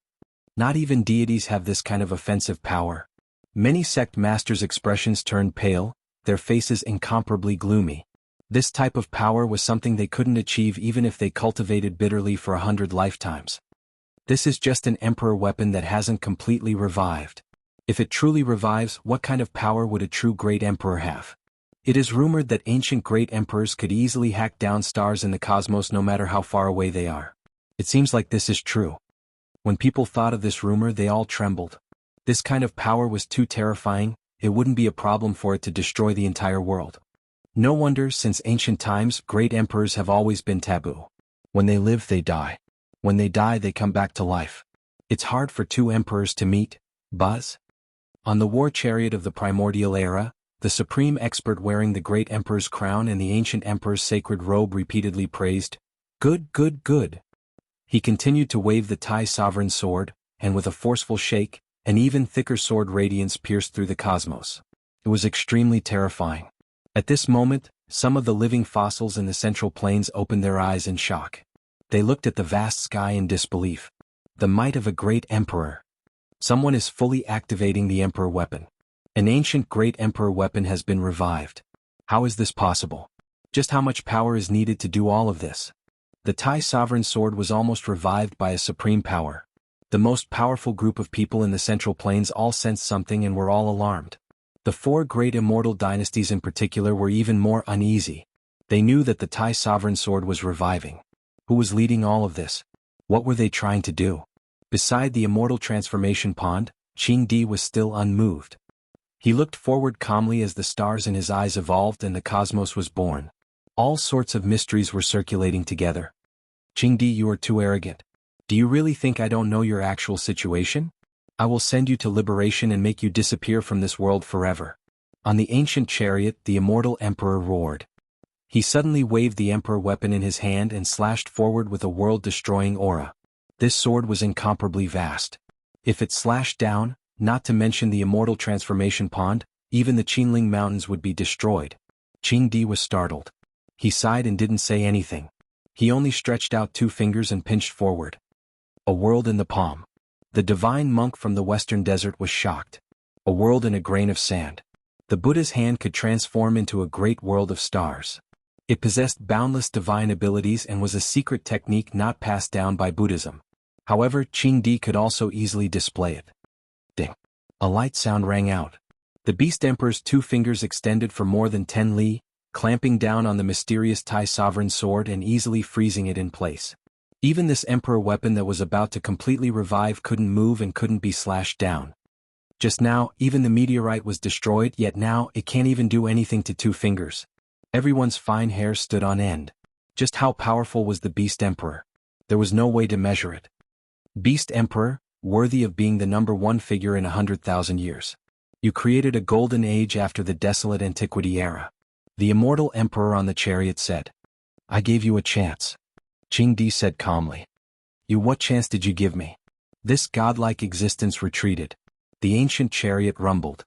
Not even deities have this kind of offensive power. Many sect masters' expressions turned pale, their faces incomparably gloomy. This type of power was something they couldn't achieve even if they cultivated bitterly for 100 lifetimes. This is just an emperor weapon that hasn't completely revived. If it truly revives, what kind of power would a true great emperor have? It is rumored that ancient great emperors could easily hack down stars in the cosmos no matter how far away they are. It seems like this is true. When people thought of this rumor, they all trembled. This kind of power was too terrifying, it wouldn't be a problem for it to destroy the entire world. No wonder, since ancient times, great emperors have always been taboo. When they live, they die. When they die, they come back to life. It's hard for two emperors to meet, Buzz. On the war chariot of the primordial era, the supreme expert wearing the great emperor's crown and the ancient emperor's sacred robe repeatedly praised, "Good, good, good." He continued to wave the Tai Sovereign Sword, and with a forceful shake, an even thicker sword radiance pierced through the cosmos. It was extremely terrifying. At this moment, some of the living fossils in the central plains opened their eyes in shock. They looked at the vast sky in disbelief. The might of a great emperor. Someone is fully activating the emperor weapon. An ancient great emperor weapon has been revived. How is this possible? Just how much power is needed to do all of this? The Tai Sovereign Sword was almost revived by a supreme power. The most powerful group of people in the Central Plains all sensed something and were all alarmed. The four great immortal dynasties in particular were even more uneasy. They knew that the Tai Sovereign Sword was reviving. Who was leading all of this? What were they trying to do? Beside the immortal transformation pond, Qing Di was still unmoved. He looked forward calmly as the stars in his eyes evolved and the cosmos was born. All sorts of mysteries were circulating together. Qing Di, you are too arrogant. Do you really think I don't know your actual situation? I will send you to liberation and make you disappear from this world forever. On the ancient chariot, the immortal emperor roared. He suddenly waved the emperor weapon in his hand and slashed forward with a world-destroying aura. This sword was incomparably vast. If it slashed down, not to mention the immortal transformation pond, even the Qinling mountains would be destroyed. Qing Di was startled. He sighed and didn't say anything. He only stretched out 2 fingers and pinched forward. A world in the palm. The divine monk from the western desert was shocked. A world in a grain of sand. The Buddha's hand could transform into a great world of stars. It possessed boundless divine abilities and was a secret technique not passed down by Buddhism. However, Qingdi could also easily display it. Ding. A light sound rang out. The Beast Emperor's 2 fingers extended for more than 10 li, clamping down on the mysterious Tai Sovereign sword and easily freezing it in place. Even this Emperor weapon that was about to completely revive couldn't move and couldn't be slashed down. Just now, even the meteorite was destroyed, yet now it can't even do anything to 2 fingers. Everyone's fine hair stood on end. Just how powerful was the Beast Emperor? There was no way to measure it. Beast Emperor, worthy of being the #1 figure in 100,000 years. You created a golden age after the desolate antiquity era. The Immortal Emperor on the chariot said. I gave you a chance. Qingdi said calmly. What chance did you give me? This godlike existence retreated. The ancient chariot rumbled.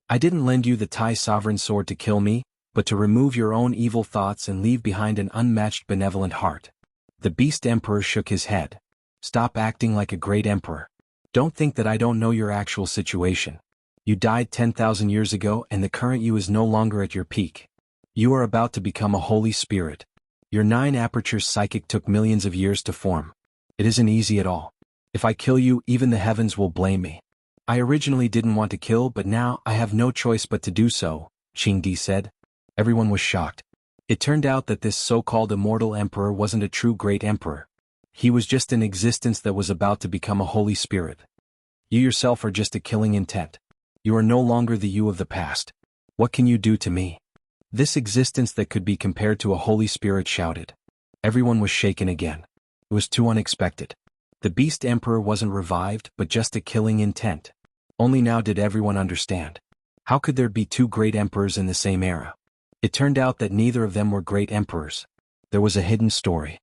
I didn't lend you the Tai Sovereign sword to kill me, but to remove your own evil thoughts and leave behind an unmatched benevolent heart. The Beast Emperor shook his head. Stop acting like a great emperor. Don't think that I don't know your actual situation. You died 10,000 years ago and the current you is no longer at your peak. You are about to become a holy spirit. Your 9 apertures psychic took millions of years to form. It isn't easy at all. If I kill you, even the heavens will blame me. I originally didn't want to kill, but now I have no choice but to do so, Qingdi said. Everyone was shocked. It turned out that this so-called immortal emperor wasn't a true great emperor. He was just an existence that was about to become a holy spirit. You yourself are just a killing intent. You are no longer the you of the past. What can you do to me? This existence that could be compared to a holy spirit shouted. Everyone was shaken again. It was too unexpected. The Beast Emperor wasn't revived, but just a killing intent. Only now did everyone understand. How could there be 2 great emperors in the same era? It turned out that neither of them were great emperors. There was a hidden story.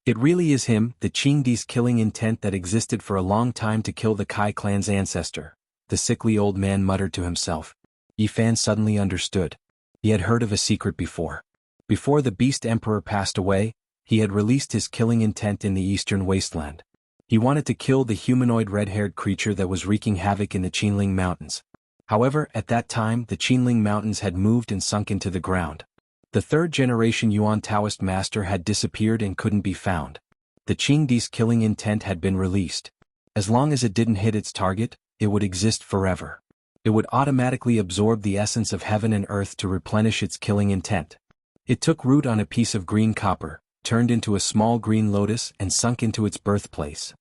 It really is him, the Qingdi's killing intent that existed for a long time to kill the Kai clan's ancestor, the sickly old man muttered to himself. Yifan suddenly understood. He had heard of a secret before. Before the Beast Emperor passed away, he had released his killing intent in the eastern wasteland. He wanted to kill the humanoid red-haired creature that was wreaking havoc in the Qinling Mountains. However, at that time the Qinling Mountains had moved and sunk into the ground. The 3rd generation Yuan Taoist master had disappeared and couldn't be found. The Qingdi's killing intent had been released. As long as it didn't hit its target, it would exist forever. It would automatically absorb the essence of heaven and earth to replenish its killing intent. It took root on a piece of green copper, turned into a small green lotus and sunk into its birthplace.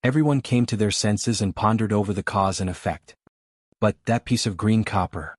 Everyone came to their senses and pondered over the cause and effect. But that piece of green copper.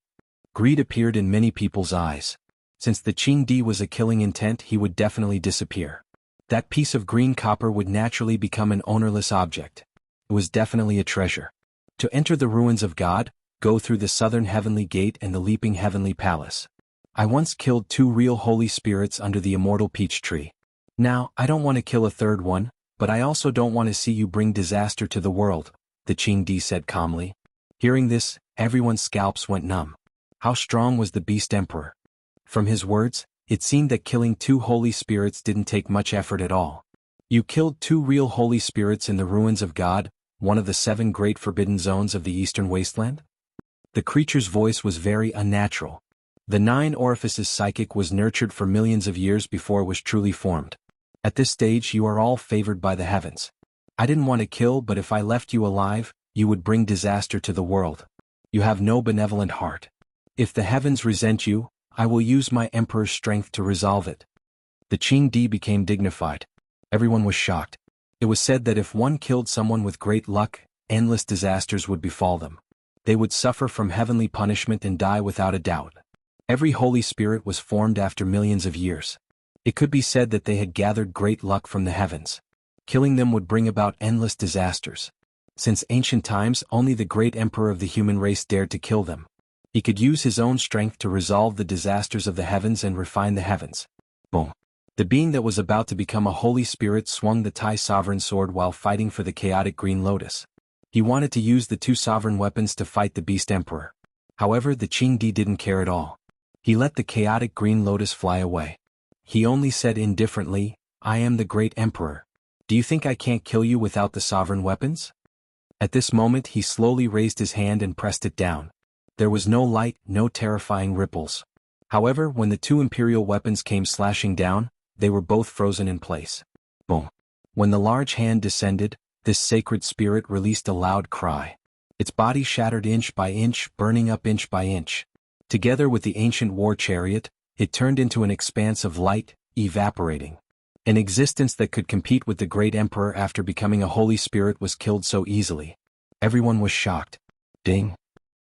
Greed appeared in many people's eyes. Since the Qingdi was a killing intent, he would definitely disappear. That piece of green copper would naturally become an ownerless object. It was definitely a treasure. To enter the ruins of God, go through the southern heavenly gate and the leaping heavenly palace. I once killed 2 real holy spirits under the immortal peach tree. Now, I don't want to kill a 3rd one, but I also don't want to see you bring disaster to the world, the Qingdi said calmly. Hearing this, everyone's scalps went numb. How strong was the Beast Emperor? From his words, it seemed that killing 2 holy spirits didn't take much effort at all. You killed 2 real holy spirits in the ruins of God, one of the 7 great forbidden zones of the eastern wasteland? The creature's voice was very unnatural. The 9 orifices psychic was nurtured for millions of years before it was truly formed. At this stage you are all favored by the heavens. I didn't want to kill, but if I left you alive, you would bring disaster to the world. You have no benevolent heart. If the heavens resent you, I will use my emperor's strength to resolve it. The Qingdi became dignified. Everyone was shocked. It was said that if one killed someone with great luck, endless disasters would befall them. They would suffer from heavenly punishment and die without a doubt. Every holy spirit was formed after millions of years. It could be said that they had gathered great luck from the heavens. Killing them would bring about endless disasters. Since ancient times, only the great emperor of the human race dared to kill them. He could use his own strength to resolve the disasters of the heavens and refine the heavens. Boom. The being that was about to become a holy spirit swung the Tai Sovereign sword while fighting for the chaotic green lotus. He wanted to use the 2 sovereign weapons to fight the Beast Emperor. However, the Qingdi didn't care at all. He let the chaotic green lotus fly away. He only said indifferently, I am the great emperor. Do you think I can't kill you without the sovereign weapons? At this moment he slowly raised his hand and pressed it down. There was no light, no terrifying ripples. However, when the two imperial weapons came slashing down, they were both frozen in place. Boom. When the large hand descended, this sacred spirit released a loud cry. Its body shattered inch by inch, burning up inch by inch. Together with the ancient war chariot, it turned into an expanse of light, evaporating. An existence that could compete with the great emperor after becoming a holy spirit was killed so easily. Everyone was shocked. Ding.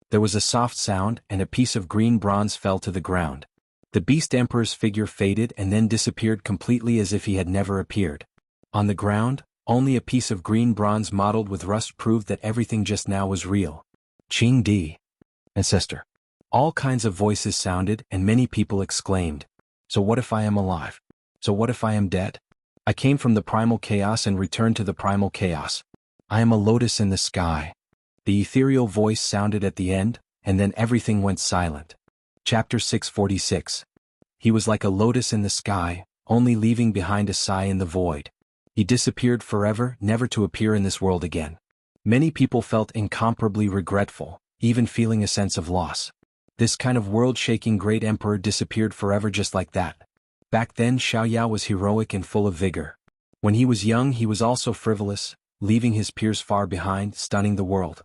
There was a soft sound, and a piece of green bronze fell to the ground. The beast emperor's figure faded and then disappeared completely as if he had never appeared. On the ground, only a piece of green bronze mottled with rust proved that everything just now was real. Qing Di. Ancestor. All kinds of voices sounded and many people exclaimed, "So what if I am alive? So what if I am dead? I came from the primal chaos and returned to the primal chaos. I am a lotus in the sky." The ethereal voice sounded at the end, and then everything went silent. Chapter 646. He was like a lotus in the sky, only leaving behind a sigh in the void. He disappeared forever, never to appear in this world again. Many people felt incomparably regretful, even feeling a sense of loss. This kind of world-shaking great emperor disappeared forever just like that. Back then Xiaoyao was heroic and full of vigor. When he was young he was also frivolous, leaving his peers far behind, stunning the world.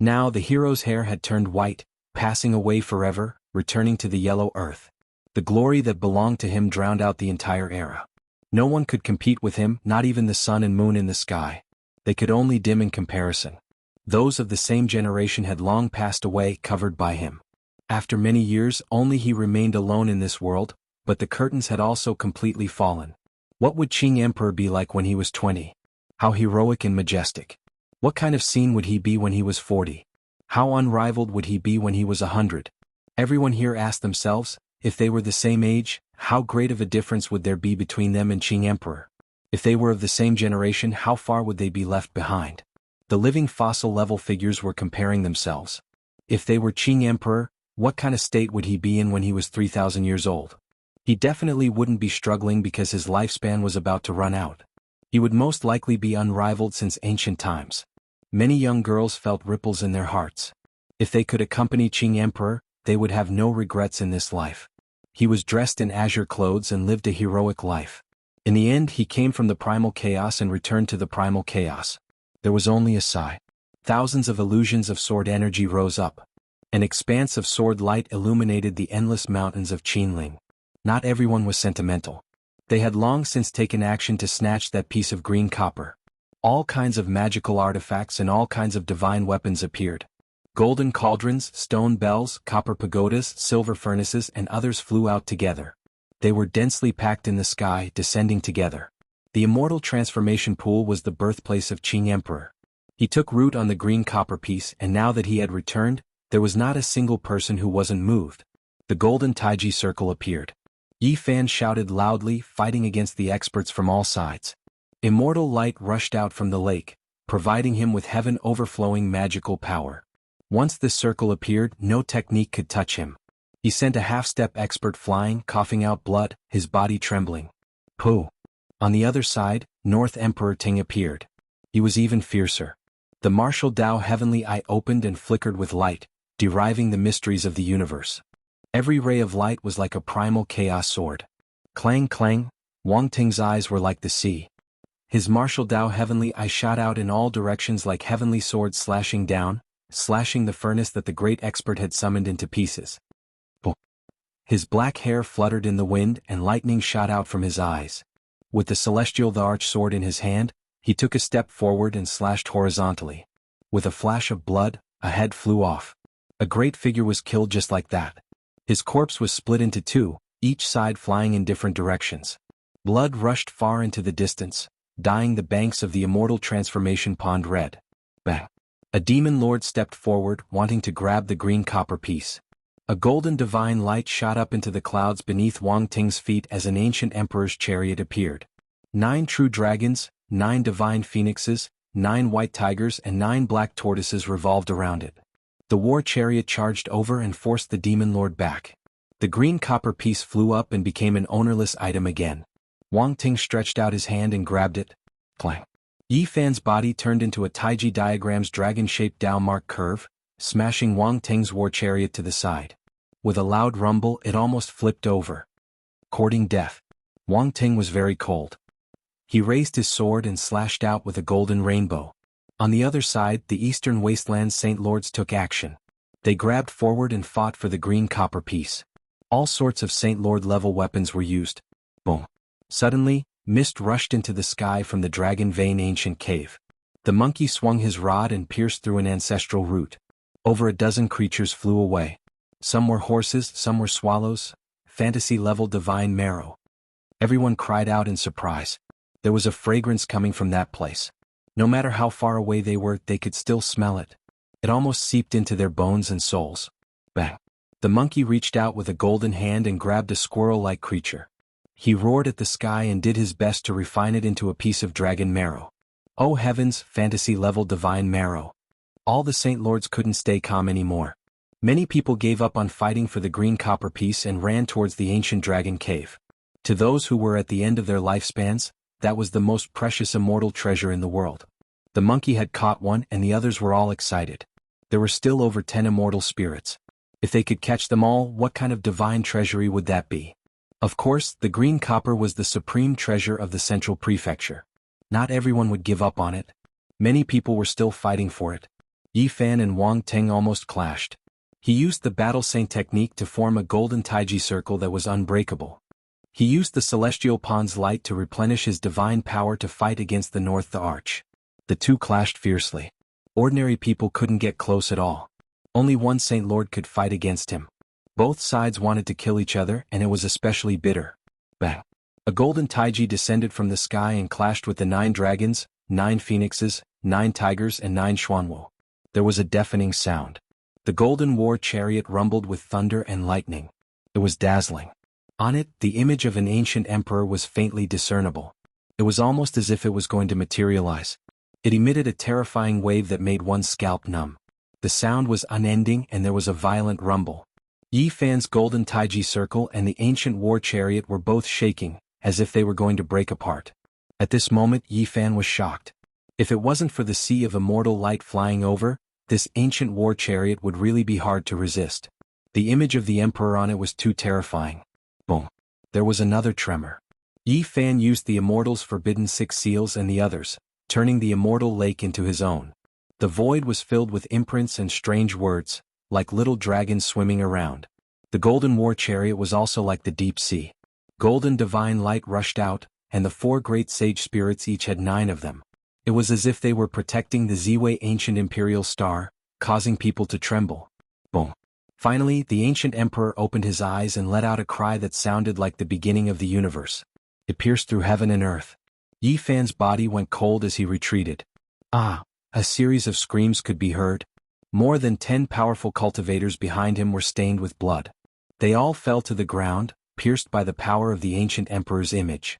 Now the hero's hair had turned white, passing away forever, returning to the yellow earth. The glory that belonged to him drowned out the entire era. No one could compete with him, not even the sun and moon in the sky. They could only dim in comparison. Those of the same generation had long passed away, covered by him. After many years only he remained alone in this world, but the curtains had also completely fallen. What would Qing Emperor be like when he was 20? How heroic and majestic. What kind of scene would he be when he was 40? How unrivaled would he be when he was 100? Everyone here asked themselves, if they were the same age, how great of a difference would there be between them and Qing Emperor? If they were of the same generation, how far would they be left behind? The living fossil-level figures were comparing themselves. If they were Qing Emperor, what kind of state would he be in when he was 3,000 years old? He definitely wouldn't be struggling because his lifespan was about to run out. He would most likely be unrivaled since ancient times. Many young girls felt ripples in their hearts. If they could accompany Qing Emperor, they would have no regrets in this life. He was dressed in azure clothes and lived a heroic life. In the end he came from the primal chaos and returned to the primal chaos. There was only a sigh. Thousands of illusions of sword energy rose up. An expanse of sword light illuminated the endless mountains of Qinling. Not everyone was sentimental. They had long since taken action to snatch that piece of green copper. All kinds of magical artifacts and all kinds of divine weapons appeared. Golden cauldrons, stone bells, copper pagodas, silver furnaces and others flew out together. They were densely packed in the sky, descending together. The Immortal transformation pool was the birthplace of Qing Emperor. He took root on the green copper piece and now that he had returned, there was not a single person who wasn't moved. The golden Taiji circle appeared. Yi Fan shouted loudly, fighting against the experts from all sides. Immortal light rushed out from the lake, providing him with heaven-overflowing magical power. Once this circle appeared, no technique could touch him. He sent a half-step expert flying, coughing out blood, his body trembling. Pooh! On the other side, North Emperor Ting appeared. He was even fiercer. The martial Dao heavenly eye opened and flickered with light, deriving the mysteries of the universe. Every ray of light was like a primal chaos sword. Clang clang, Wang Ting's eyes were like the sea. His martial Dao heavenly eye shot out in all directions like heavenly swords slashing down, slashing the furnace that the great expert had summoned into pieces. Boom. His black hair fluttered in the wind and lightning shot out from his eyes. With the celestial the arch sword in his hand, he took a step forward and slashed horizontally. With a flash of blood, a head flew off. A great figure was killed just like that. His corpse was split into two, each side flying in different directions. Blood rushed far into the distance, dyeing the banks of the Immortal transformation pond red. Bang! A demon lord stepped forward, wanting to grab the green copper piece. A golden divine light shot up into the clouds beneath Wang Ting's feet as an ancient emperor's chariot appeared. 9 true dragons, 9 divine phoenixes, 9 white tigers and 9 black tortoises revolved around it. The war chariot charged over and forced the demon lord back. The green copper piece flew up and became an ownerless item again. Wang Ting stretched out his hand and grabbed it. Clang. Yi Fan's body turned into a Taiji diagram's dragon-shaped Dao mark curve, smashing Wang Ting's war chariot to the side. With a loud rumble, it almost flipped over. Courting death. Wang Ting was very cold. He raised his sword and slashed out with a golden rainbow. On the other side, the Eastern Wasteland's Saint Lords took action. They grabbed forward and fought for the green copper piece. All sorts of Saint Lord-level weapons were used. Boom. Suddenly, mist rushed into the sky from the Dragon Vein ancient cave. The monkey swung his rod and pierced through an ancestral root. Over a dozen creatures flew away. Some were horses, some were swallows, fantasy-level divine marrow. Everyone cried out in surprise. There was a fragrance coming from that place. No matter how far away they were, they could still smell it. It almost seeped into their bones and souls. Bang! The monkey reached out with a golden hand and grabbed a squirrel-like creature. He roared at the sky and did his best to refine it into a piece of dragon marrow. Oh heavens, fantasy-level divine marrow. All the Saint Lords couldn't stay calm anymore. Many people gave up on fighting for the green copper piece and ran towards the ancient dragon cave. To those who were at the end of their lifespans, that was the most precious immortal treasure in the world. The monkey had caught one and the others were all excited. There were still over 10 immortal spirits. If they could catch them all, what kind of divine treasury would that be? Of course, the green copper was the supreme treasure of the central prefecture. Not everyone would give up on it. Many people were still fighting for it. Yi Fan and Wang Ting almost clashed. He used the Battle Saint technique to form a golden Taiji circle that was unbreakable. He used the Celestial Pond's light to replenish his divine power to fight against the North the Arch. The two clashed fiercely. Ordinary people couldn't get close at all. Only one Saint Lord could fight against him. Both sides wanted to kill each other and it was especially bitter. Bang! A golden Taiji descended from the sky and clashed with the 9 dragons, 9 phoenixes, 9 tigers and 9 xuanwu. There was a deafening sound. The golden war chariot rumbled with thunder and lightning. It was dazzling. On it, the image of an ancient emperor was faintly discernible. It was almost as if it was going to materialize. It emitted a terrifying wave that made one's scalp numb. The sound was unending and there was a violent rumble. Yi Fan's golden Taiji circle and the ancient war chariot were both shaking, as if they were going to break apart. At this moment Yi Fan was shocked. If it wasn't for the sea of immortal light flying over, this ancient war chariot would really be hard to resist. The image of the emperor on it was too terrifying. Boom. There was another tremor. Yi Fan used the Immortal's forbidden 6 seals and the others, turning the immortal lake into his own. The void was filled with imprints and strange words, like little dragons swimming around. The golden war chariot was also like the deep sea. Golden divine light rushed out, and the 4 great sage spirits each had 9 of them. It was as if they were protecting the Ziwei ancient imperial star, causing people to tremble. Boom. Finally, the ancient emperor opened his eyes and let out a cry that sounded like the beginning of the universe. It pierced through heaven and earth. Yi Fan's body went cold as he retreated. Ah! A series of screams could be heard. More than 10 powerful cultivators behind him were stained with blood. They all fell to the ground, pierced by the power of the ancient emperor's image.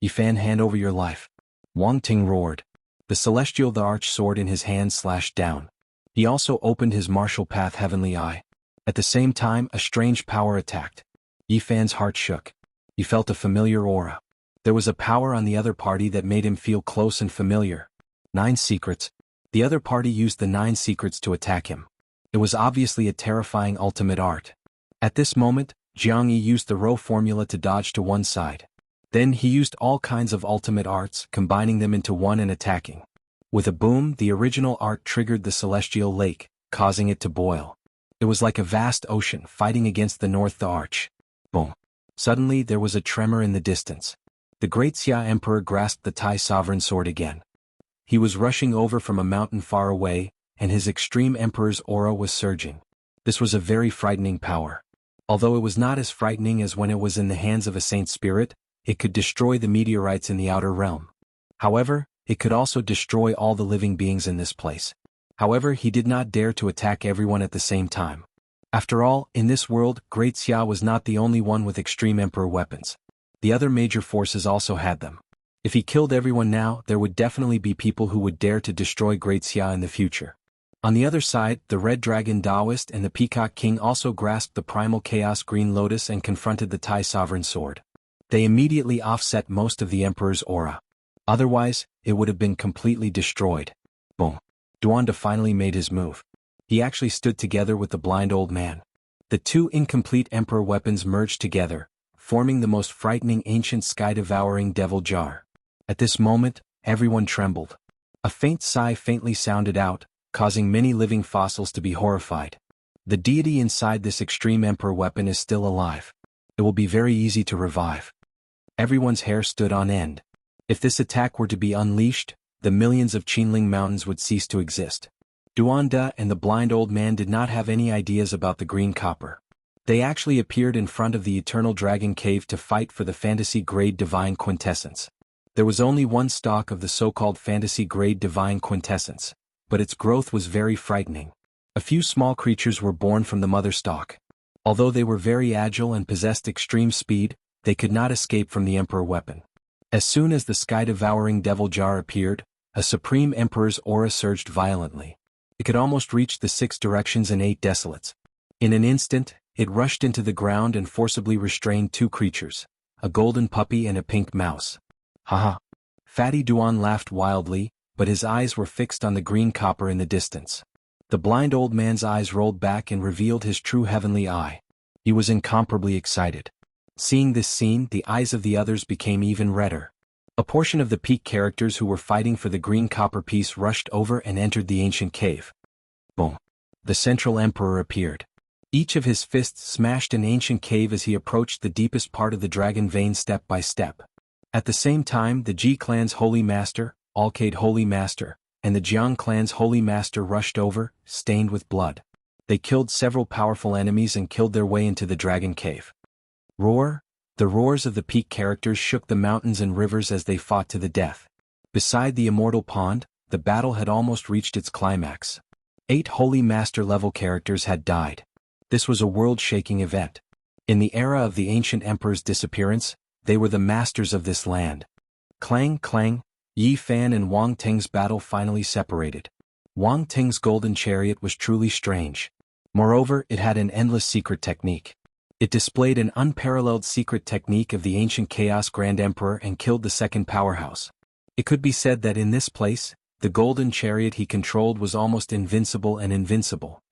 Yi Fan, hand over your life. Wang Ting roared. The celestial the arch sword in his hand slashed down. He also opened his martial path heavenly eye. At the same time, a strange power attacked. Yi Fan's heart shook. He felt a familiar aura. There was a power on the other party that made him feel close and familiar. 9 secrets. The other party used the 9 secrets to attack him. It was obviously a terrifying ultimate art. At this moment, Jianghu used the row formula to dodge to one side. Then he used all kinds of ultimate arts, combining them into one and attacking. With a boom, the original art triggered the celestial lake, causing it to boil. It was like a vast ocean fighting against the North the Arch. Boom. Suddenly there was a tremor in the distance. The great Xia Emperor grasped the Tai Sovereign Sword again. He was rushing over from a mountain far away, and his extreme Emperor's aura was surging. This was a very frightening power. Although it was not as frightening as when it was in the hands of a saint spirit, it could destroy the meteorites in the outer realm. However, it could also destroy all the living beings in this place. However, he did not dare to attack everyone at the same time. After all, in this world, Great Xia was not the only one with extreme Emperor weapons. The other major forces also had them. If he killed everyone now, there would definitely be people who would dare to destroy Great Xia in the future. On the other side, the Red Dragon Taoist and the Peacock King also grasped the Primal Chaos Green Lotus and confronted the Tai Sovereign Sword. They immediately offset most of the Emperor's aura. Otherwise, it would have been completely destroyed. Boom. Duanda finally made his move. He actually stood together with the blind old man. The two incomplete Emperor weapons merged together, forming the most frightening ancient sky-devouring devil jar. At this moment, everyone trembled. A faint sigh faintly sounded out, causing many living fossils to be horrified. The deity inside this extreme Emperor weapon is still alive. It will be very easy to revive. Everyone's hair stood on end. If this attack were to be unleashed, the millions of Qinling mountains would cease to exist. Duanda and the blind old man did not have any ideas about the green copper. They actually appeared in front of the Eternal Dragon Cave to fight for the fantasy-grade divine quintessence. There was only one stalk of the so-called fantasy-grade divine quintessence, but its growth was very frightening. A few small creatures were born from the mother stalk. Although they were very agile and possessed extreme speed, they could not escape from the Emperor weapon. As soon as the sky-devouring devil jar appeared, a Supreme Emperor's aura surged violently. It could almost reach the 6 directions and 8 desolates. In an instant, it rushed into the ground and forcibly restrained 2 creatures, a golden puppy and a pink mouse. Haha. Fatty Duan laughed wildly, but his eyes were fixed on the green copper in the distance. The blind old man's eyes rolled back and revealed his true heavenly eye. He was incomparably excited. Seeing this scene, the eyes of the others became even redder. A portion of the peak characters who were fighting for the green copper piece rushed over and entered the ancient cave. Boom. The central emperor appeared. Each of his fists smashed an ancient cave as he approached the deepest part of the dragon vein step by step. At the same time, the Ji clan's holy master, Alcade holy master, and the Jiang clan's holy master rushed over, stained with blood. They killed several powerful enemies and killed their way into the dragon cave. Roar! The roars of the peak characters shook the mountains and rivers as they fought to the death. Beside the Immortal Pond, the battle had almost reached its climax. 8 holy master-level characters had died. This was a world-shaking event. In the era of the ancient emperor's disappearance, they were the masters of this land. Clang, clang, Yi Fan and Wang Ting's battle finally separated. Wang Ting's golden chariot was truly strange. Moreover, it had an endless secret technique. It displayed an unparalleled secret technique of the ancient Chaos Grand Emperor and killed the second powerhouse. It could be said that in this place, the golden chariot he controlled was almost invincible and invincible.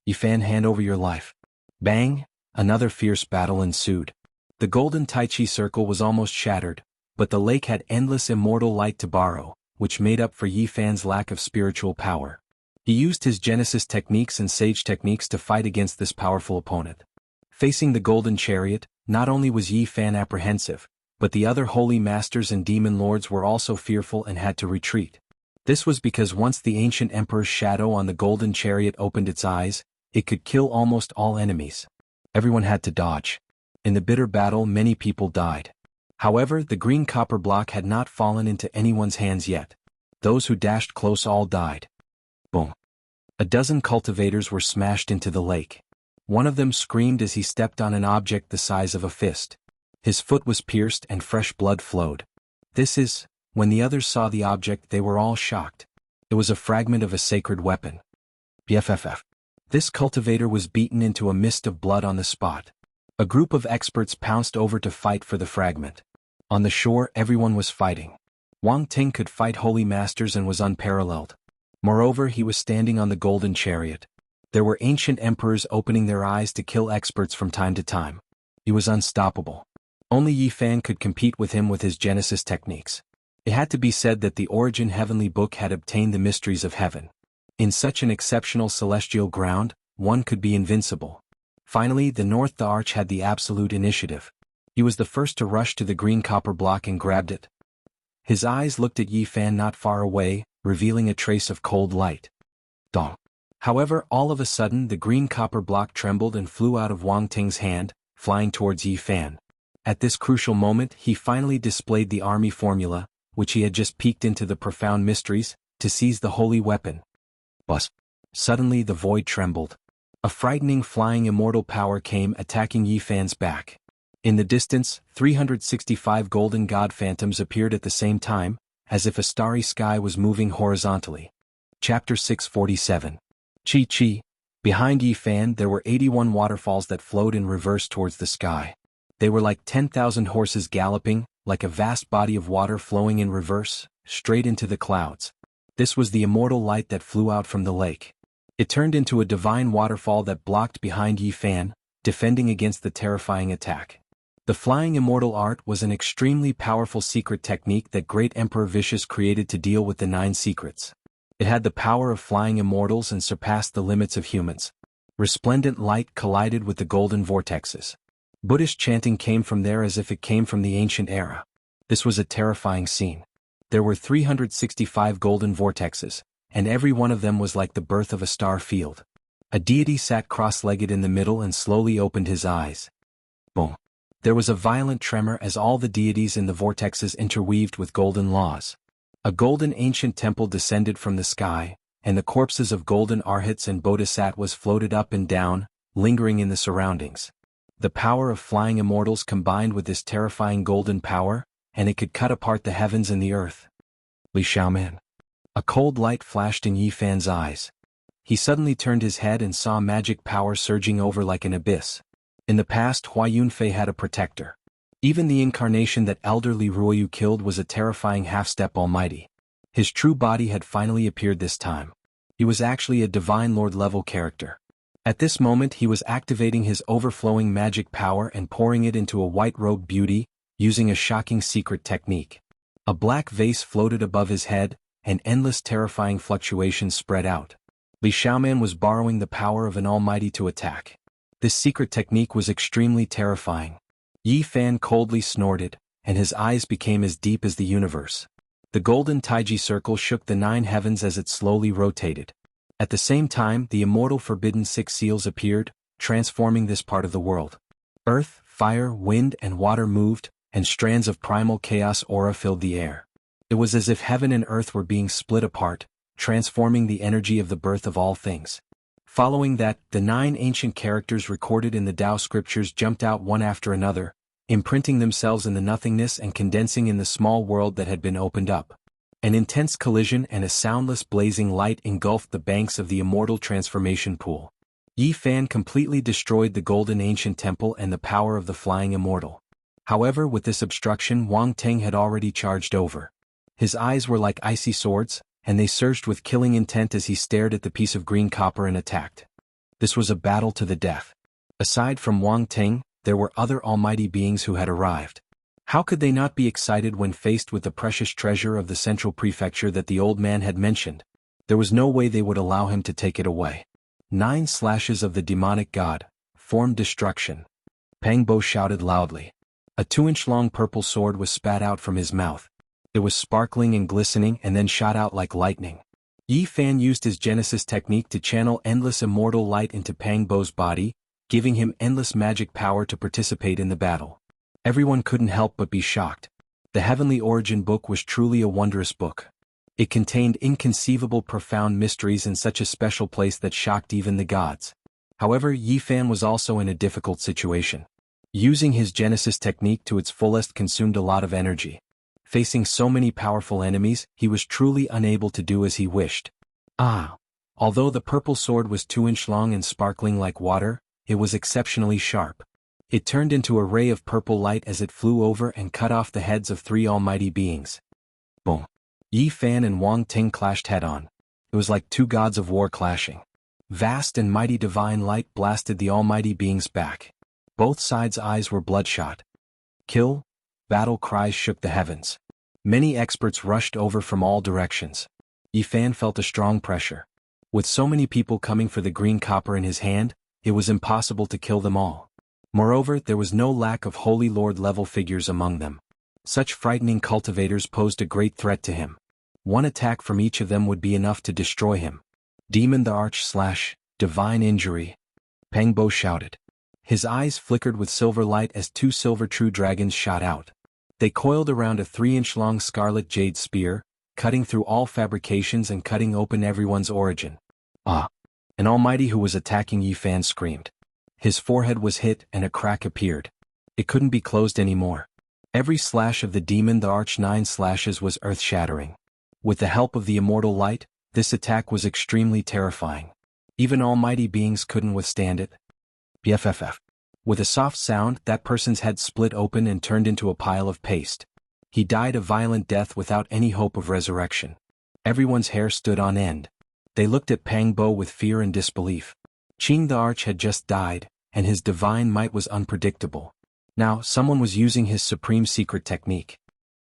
Yi Fan, hand over your life. Bang! Another fierce battle ensued. The golden Tai Chi circle was almost shattered, but the lake had endless immortal light to borrow, which made up for Yi Fan's lack of spiritual power. He used his Genesis techniques and Sage techniques to fight against this powerful opponent. Facing the golden chariot, not only was Yi Fan apprehensive, but the other holy masters and demon lords were also fearful and had to retreat. This was because once the ancient emperor's shadow on the golden chariot opened its eyes, it could kill almost all enemies. Everyone had to dodge. In the bitter battle, many people died. However, the green copper block had not fallen into anyone's hands yet. Those who dashed close all died. Boom. A dozen cultivators were smashed into the lake. One of them screamed as he stepped on an object the size of a fist. His foot was pierced and fresh blood flowed. When the others saw the object, they were all shocked. It was a fragment of a sacred weapon. BFFF. This cultivator was beaten into a mist of blood on the spot. A group of experts pounced over to fight for the fragment. On the shore, everyone was fighting. Wang Ting could fight holy masters and was unparalleled. Moreover, he was standing on the golden chariot. There were ancient emperors opening their eyes to kill experts from time to time. He was unstoppable. Only Yi Fan could compete with him with his Genesis techniques. It had to be said that the Origin Heavenly Book had obtained the mysteries of heaven. In such an exceptional celestial ground, one could be invincible. Finally, the North the Arch had the absolute initiative. He was the first to rush to the green copper block and grabbed it. His eyes looked at Yi Fan not far away, revealing a trace of cold light. Dong. However, all of a sudden the green copper block trembled and flew out of Wang Ting's hand, flying towards Yi Fan. At this crucial moment, he finally displayed the army formula, which he had just peeked into the profound mysteries, to seize the holy weapon. Buzz. Suddenly the void trembled. A frightening flying immortal power came attacking Yi Fan's back. In the distance, 365 golden god phantoms appeared at the same time, as if a starry sky was moving horizontally. Chapter 647. Chi. Behind Yi Fan there were 81 waterfalls that flowed in reverse towards the sky. They were like 10,000 horses galloping, like a vast body of water flowing in reverse, straight into the clouds. This was the immortal light that flew out from the lake. It turned into a divine waterfall that blocked behind Yi Fan, defending against the terrifying attack. The flying immortal art was an extremely powerful secret technique that Great Emperor Vicious created to deal with the 9 secrets. It had the power of flying immortals and surpassed the limits of humans. Resplendent light collided with the golden vortexes. Buddhist chanting came from there as if it came from the ancient era. This was a terrifying scene. There were 365 golden vortexes, and every one of them was like the birth of a star field. A deity sat cross-legged in the middle and slowly opened his eyes. Boom. There was a violent tremor as all the deities in the vortexes interweaved with golden laws. A golden ancient temple descended from the sky, and the corpses of golden arhats and bodhisattvas floated up and down, lingering in the surroundings. The power of flying immortals combined with this terrifying golden power, and it could cut apart the heavens and the earth. Li Xiaoman. A cold light flashed in Yi Fan's eyes. He suddenly turned his head and saw magic power surging over like an abyss. In the past, Hua Yunfei had a protector. Even the incarnation that elderly Ruoyu killed was a terrifying half-step almighty. His true body had finally appeared this time. He was actually a divine lord-level character. At this moment he was activating his overflowing magic power and pouring it into a white-robed beauty, using a shocking secret technique. A black vase floated above his head, and endless terrifying fluctuations spread out. Li Xiaoman was borrowing the power of an almighty to attack. This secret technique was extremely terrifying. Yi Fan coldly snorted, and his eyes became as deep as the universe. The golden Taiji circle shook the 9 heavens as it slowly rotated. At the same time, the immortal forbidden 6 seals appeared, transforming this part of the world. Earth, fire, wind, and water moved, and strands of primal chaos aura filled the air. It was as if heaven and earth were being split apart, transforming the energy of the birth of all things. Following that, the 9 ancient characters recorded in the Tao scriptures jumped out one after another, imprinting themselves in the nothingness and condensing in the small world that had been opened up. An intense collision and a soundless blazing light engulfed the banks of the immortal transformation pool. Yi Fan completely destroyed the golden ancient temple and the power of the flying immortal. However, with this obstruction, Wang Teng had already charged over. His eyes were like icy swords, and they surged with killing intent as he stared at the piece of green copper and attacked. This was a battle to the death. Aside from Wang Teng, there were other almighty beings who had arrived. How could they not be excited when faced with the precious treasure of the central prefecture that the old man had mentioned? There was no way they would allow him to take it away. 9 slashes of the demonic god formed destruction. Pang Bo shouted loudly. A 2-inch-long purple sword was spat out from his mouth. It was sparkling and glistening and then shot out like lightning. Yi Fan used his Genesis technique to channel endless immortal light into Pang Bo's body, giving him endless magic power to participate in the battle. Everyone couldn't help but be shocked. The Heavenly Origin book was truly a wondrous book. It contained inconceivable profound mysteries in such a special place that shocked even the gods. However, Yi Fan was also in a difficult situation. Using his Genesis technique to its fullest consumed a lot of energy. Facing so many powerful enemies, he was truly unable to do as he wished. Although the purple sword was 2-inch long and sparkling like water, it was exceptionally sharp. It turned into a ray of purple light as it flew over and cut off the heads of 3 almighty beings. Boom. Yi Fan and Wang Ting clashed head-on. It was like 2 gods of war clashing. Vast and mighty divine light blasted the almighty beings back. Both sides' eyes were bloodshot. Kill! Battle cries shook the heavens. Many experts rushed over from all directions. Yi Fan felt a strong pressure. With so many people coming for the green copper in his hand, it was impossible to kill them all. Moreover, there was no lack of Holy Lord-level figures among them. Such frightening cultivators posed a great threat to him. One attack from each of them would be enough to destroy him. Demon the Arch Slash, Divine Injury. Pang Bo shouted. His eyes flickered with silver light as 2 silver true dragons shot out. They coiled around a 3-inch-long scarlet jade spear, cutting through all fabrications and cutting open everyone's origin. An almighty who was attacking Yi Fan screamed. His forehead was hit and a crack appeared. It couldn't be closed anymore. Every slash of the demon the Arch 9 slashes was earth-shattering. With the help of the immortal light, this attack was extremely terrifying. Even almighty beings couldn't withstand it. BFFF. With a soft sound, that person's head split open and turned into a pile of paste. He died a violent death without any hope of resurrection. Everyone's hair stood on end. They looked at Pang Bo with fear and disbelief. Qing the Arch had just died, and his divine might was unpredictable. Now, someone was using his supreme secret technique.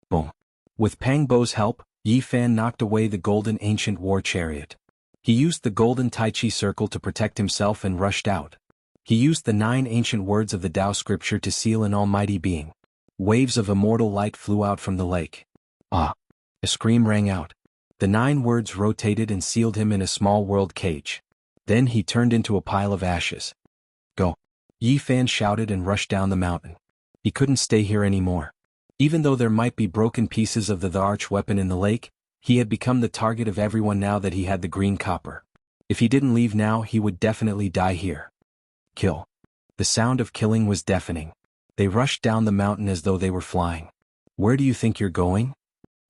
Boom. With Pang Bo's help, Yi Fan knocked away the golden ancient war chariot. He used the golden Tai Chi circle to protect himself and rushed out. He used the 9 ancient words of the Tao scripture to seal an almighty being. Waves of immortal light flew out from the lake. Ah! A scream rang out. The 9 words rotated and sealed him in a small world cage. Then he turned into a pile of ashes. Go! Yi Fan shouted and rushed down the mountain. He couldn't stay here anymore. Even though there might be broken pieces of the arch weapon in the lake, he had become the target of everyone now that he had the green copper. If he didn't leave now, he would definitely die here. Kill. The sound of killing was deafening. They rushed down the mountain as though they were flying. Where do you think you're going?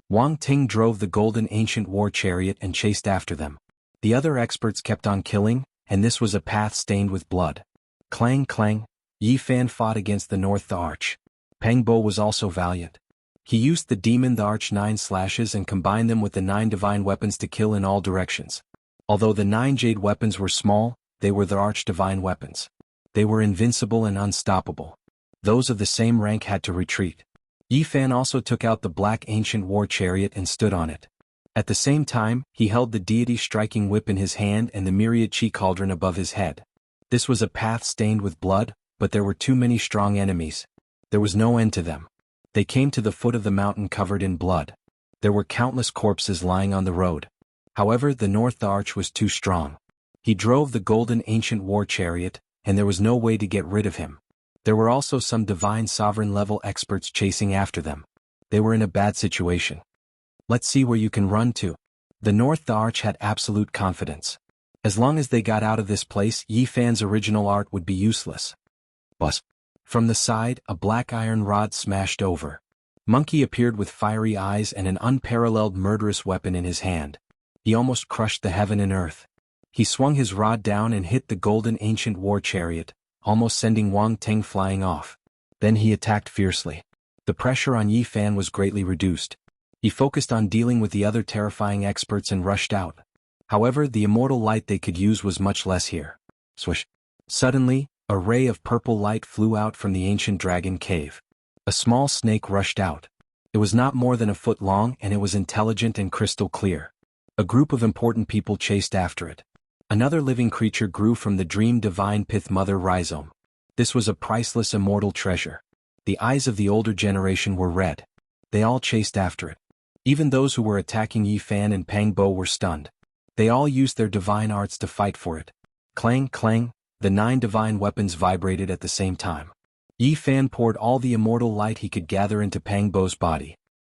Wang Ting drove the golden ancient war chariot and chased after them. The other experts kept on killing, and this was a path stained with blood. Clang clang, Yi Fan fought against the North the Arch. Pang Bo was also valiant. He used the demon the Arch 9 slashes and combined them with the 9 divine weapons to kill in all directions. Although the 9 jade weapons were small, they were the Arch divine weapons. They were invincible and unstoppable. Those of the same rank had to retreat. Yi Fan also took out the black ancient war chariot and stood on it. At the same time, he held the deity striking whip in his hand and the myriad chi cauldron above his head. This was a path stained with blood, but there were too many strong enemies. There was no end to them. They came to the foot of the mountain covered in blood. There were countless corpses lying on the road. However, the North Arch was too strong. He drove the golden ancient war chariot, and there was no way to get rid of him. There were also some divine sovereign-level experts chasing after them. They were in a bad situation. Let's see where you can run to. The North Arch had absolute confidence. As long as they got out of this place, Yi Fan's original art would be useless. Buzz. From the side, a black iron rod smashed over. Monkey appeared with fiery eyes and an unparalleled murderous weapon in his hand. He almost crushed the heaven and earth. He swung his rod down and hit the golden ancient war chariot, almost sending Wang Ting flying off. Then he attacked fiercely. The pressure on Yi Fan was greatly reduced. He focused on dealing with the other terrifying experts and rushed out. However, the immortal light they could use was much less here. Swish. Suddenly, a ray of purple light flew out from the ancient dragon cave. A small snake rushed out. It was not more than a foot long and it was intelligent and crystal clear. A group of important people chased after it. Another living creature grew from the dream divine pith mother rhizome. This was a priceless immortal treasure. The eyes of the older generation were red. They all chased after it. Even those who were attacking Yi Fan and Pang Bo were stunned. They all used their divine arts to fight for it. Clang clang. The 9 divine weapons vibrated at the same time. Yi Fan poured all the immortal light he could gather into Pang Bo's body.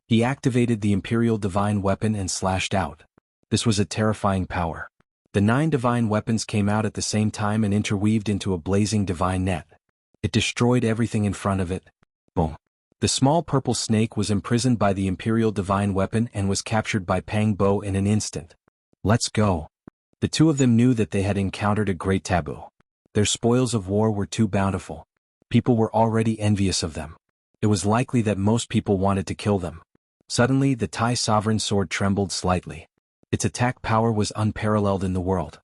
He activated the imperial divine weapon and slashed out. This was a terrifying power. The 9 divine weapons came out at the same time and interweaved into a blazing divine net. It destroyed everything in front of it. Boom. The small purple snake was imprisoned by the imperial divine weapon and was captured by Pang Bo in an instant. Let's go. The two of them knew that they had encountered a great taboo. Their spoils of war were too bountiful. People were already envious of them. It was likely that most people wanted to kill them. Suddenly, the Tai sovereign sword trembled slightly. Its attack power was unparalleled in the world.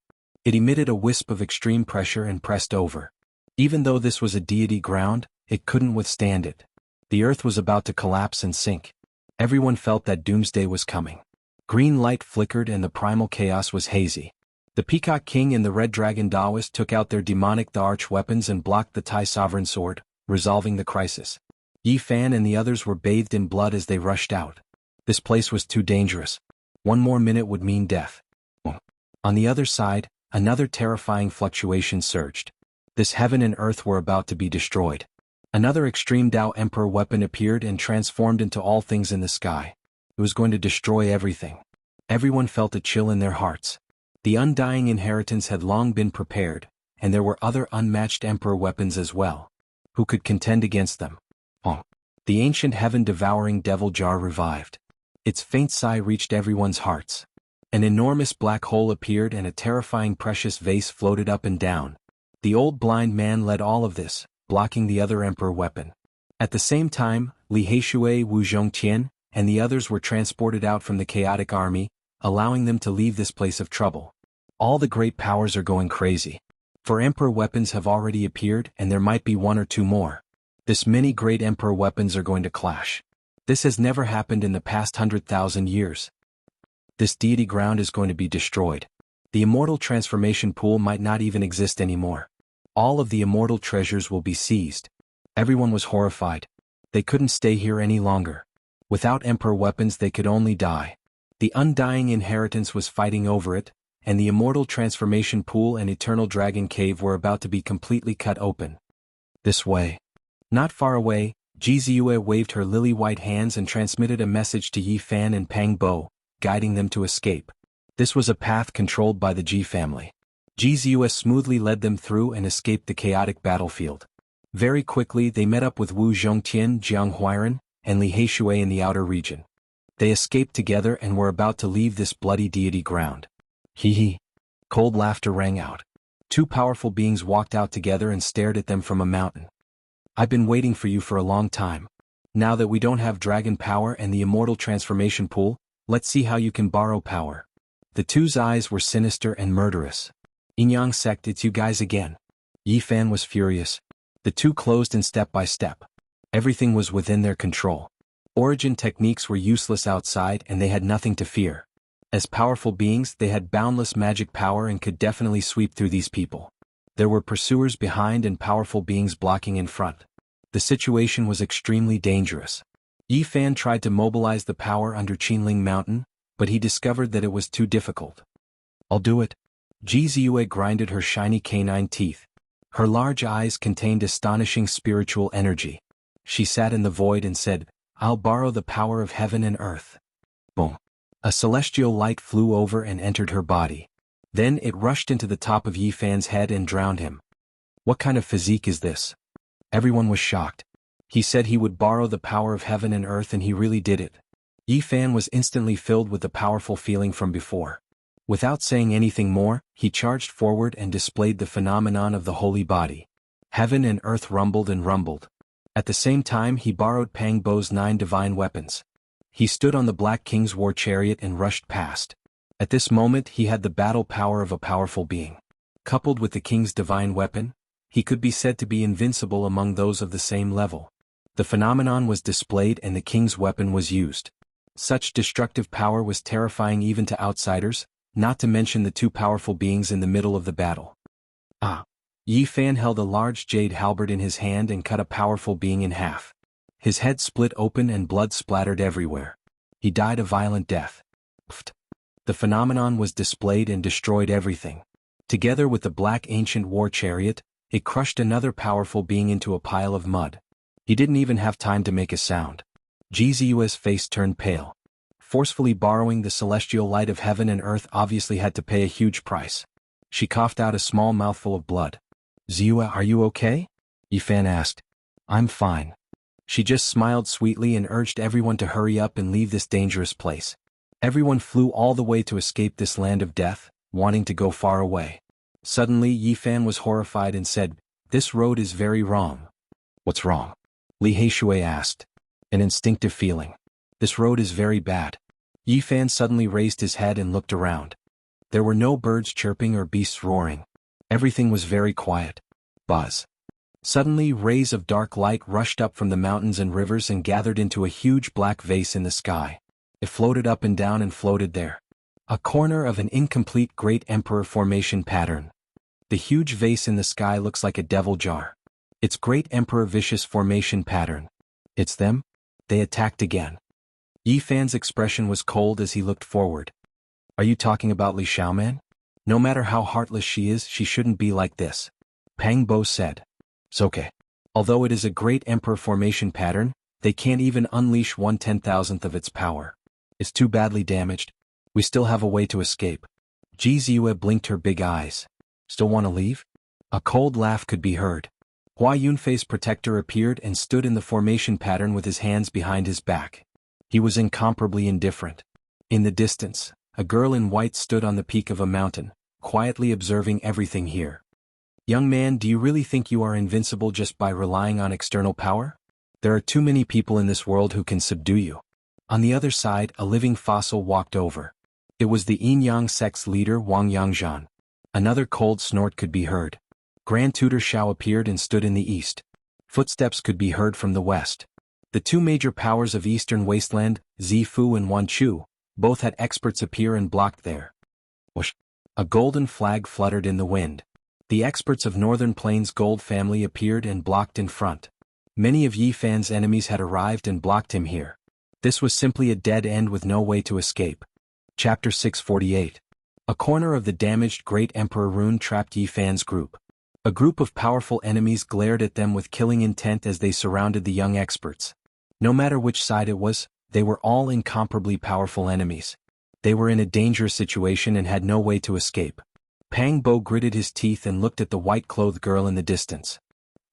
It emitted a wisp of extreme pressure and pressed over. Even though this was a deity ground, it couldn't withstand it. The earth was about to collapse and sink. Everyone felt that doomsday was coming. Green light flickered and the primal chaos was hazy. The Peacock King and the Red Dragon Daoist took out their demonic the arch weapons and blocked the Tai sovereign sword, resolving the crisis. Yi Fan and the others were bathed in blood as they rushed out. This place was too dangerous. One more minute would mean death. On the other side, another terrifying fluctuation surged. This heaven and earth were about to be destroyed. Another extreme Tao Emperor weapon appeared and transformed into all things in the sky. It was going to destroy everything. Everyone felt a chill in their hearts. The undying inheritance had long been prepared, and there were other unmatched emperor weapons as well. Who could contend against them? The ancient heaven-devouring devil jar revived. Its faint sigh reached everyone's hearts. An enormous black hole appeared and a terrifying precious vase floated up and down. The old blind man led all of this, blocking the other emperor weapon. At the same time, Li Heishui, Wu Zhongtian, and the others were transported out from the chaotic army, allowing them to leave this place of trouble. All the great powers are going crazy. For emperor weapons have already appeared and there might be one or two more. This many great emperor weapons are going to clash. This has never happened in the past 100,000 years. This deity ground is going to be destroyed. The immortal transformation pool might not even exist anymore. All of the immortal treasures will be seized. Everyone was horrified. They couldn't stay here any longer. Without emperor weapons they could only die. The undying inheritance was fighting over it, and the immortal transformation pool and eternal dragon cave were about to be completely cut open. This way. Not far away, Jizue waved her lily-white hands and transmitted a message to Yi Fan and Pang Bo, guiding them to escape. This was a path controlled by the Ji family. Jizue smoothly led them through and escaped the chaotic battlefield. Very quickly they met up with Wu Zhongtian, Jianghu, and Li Heishui in the outer region. They escaped together and were about to leave this bloody deity ground. Hee hee. Cold laughter rang out. Two powerful beings walked out together and stared at them from a mountain. I've been waiting for you for a long time. Now that we don't have dragon power and the immortal transformation pool, let's see how you can borrow power. The two's eyes were sinister and murderous. Inyang sect, it's you guys again. Yi Fan was furious. The two closed in step by step. Everything was within their control. Origin techniques were useless outside and they had nothing to fear. As powerful beings, they had boundless magic power and could definitely sweep through these people. There were pursuers behind and powerful beings blocking in front. The situation was extremely dangerous. Yi Fan tried to mobilize the power under Qinling Mountain, but he discovered that it was too difficult. I'll do it. Jizue grinded her shiny canine teeth. Her large eyes contained astonishing spiritual energy. She sat in the void and said, I'll borrow the power of heaven and earth. Boom. A celestial light flew over and entered her body. Then it rushed into the top of Yi Fan's head and drowned him. What kind of physique is this? Everyone was shocked. He said he would borrow the power of heaven and earth and he really did it. Yi Fan was instantly filled with the powerful feeling from before. Without saying anything more, he charged forward and displayed the phenomenon of the holy body. Heaven and earth rumbled and rumbled. At the same time he borrowed Pang Bo's 9 divine weapons. He stood on the Black King's war chariot and rushed past. At this moment he had the battle power of a powerful being. Coupled with the king's divine weapon, he could be said to be invincible among those of the same level. The phenomenon was displayed and the king's weapon was used. Such destructive power was terrifying even to outsiders, not to mention the two powerful beings in the middle of the battle. Yi Fan held a large jade halberd in his hand and cut a powerful being in half. His head split open and blood splattered everywhere. He died a violent death. Pfft. The phenomenon was displayed and destroyed everything. Together with the black ancient war chariot, it crushed another powerful being into a pile of mud. He didn't even have time to make a sound. Jizue's face turned pale. Forcefully borrowing the celestial light of heaven and earth obviously had to pay a huge price. She coughed out a small mouthful of blood. Ziyue, are you okay? Yi Fan asked. I'm fine. She just smiled sweetly and urged everyone to hurry up and leave this dangerous place. Everyone flew all the way to escape this land of death, wanting to go far away. Suddenly Yi Fan was horrified and said, This road is very wrong. What's wrong? Li Heishui asked. An instinctive feeling. This road is very bad. Yi Fan suddenly raised his head and looked around. There were no birds chirping or beasts roaring. Everything was very quiet. Buzz. Suddenly rays of dark light rushed up from the mountains and rivers and gathered into a huge black vase in the sky. It floated up and down and floated there. A corner of an incomplete Great Emperor formation pattern. The huge vase in the sky looks like a devil jar. It's Great Emperor vicious formation pattern. It's them? They attacked again. Yi Fan's expression was cold as he looked forward. Are you talking about Li Xiaoman? No matter how heartless she is, she shouldn't be like this. Pang Bo said. It's okay. Although it is a Great Emperor formation pattern, they can't even unleash 1/10,000th of its power. It's too badly damaged. We still have a way to escape. Jizue blinked her big eyes. Still want to leave? A cold laugh could be heard. Hua Yunfei's protector appeared and stood in the formation pattern with his hands behind his back. He was incomparably indifferent. In the distance, a girl in white stood on the peak of a mountain, quietly observing everything here. Young man, do you really think you are invincible just by relying on external power? There are too many people in this world who can subdue you. On the other side, a living fossil walked over. It was the Yin Yang sect's leader Wang Yangzhan. Another cold snort could be heard. Grand Tutor Xiao appeared and stood in the east. Footsteps could be heard from the west. The two major powers of Eastern Wasteland, Zifu and Wanchu, both had experts appear and blocked there. Whoosh! A golden flag fluttered in the wind. The experts of Northern Plains Gold family appeared and blocked in front. Many of Yi Fan's enemies had arrived and blocked him here. This was simply a dead end with no way to escape. Chapter 648. A corner of the damaged Great Emperor Rune trapped Yi Fan's group. A group of powerful enemies glared at them with killing intent as they surrounded the young experts. No matter which side it was, they were all incomparably powerful enemies. They were in a dangerous situation and had no way to escape. Pang Bo gritted his teeth and looked at the white-clothed girl in the distance.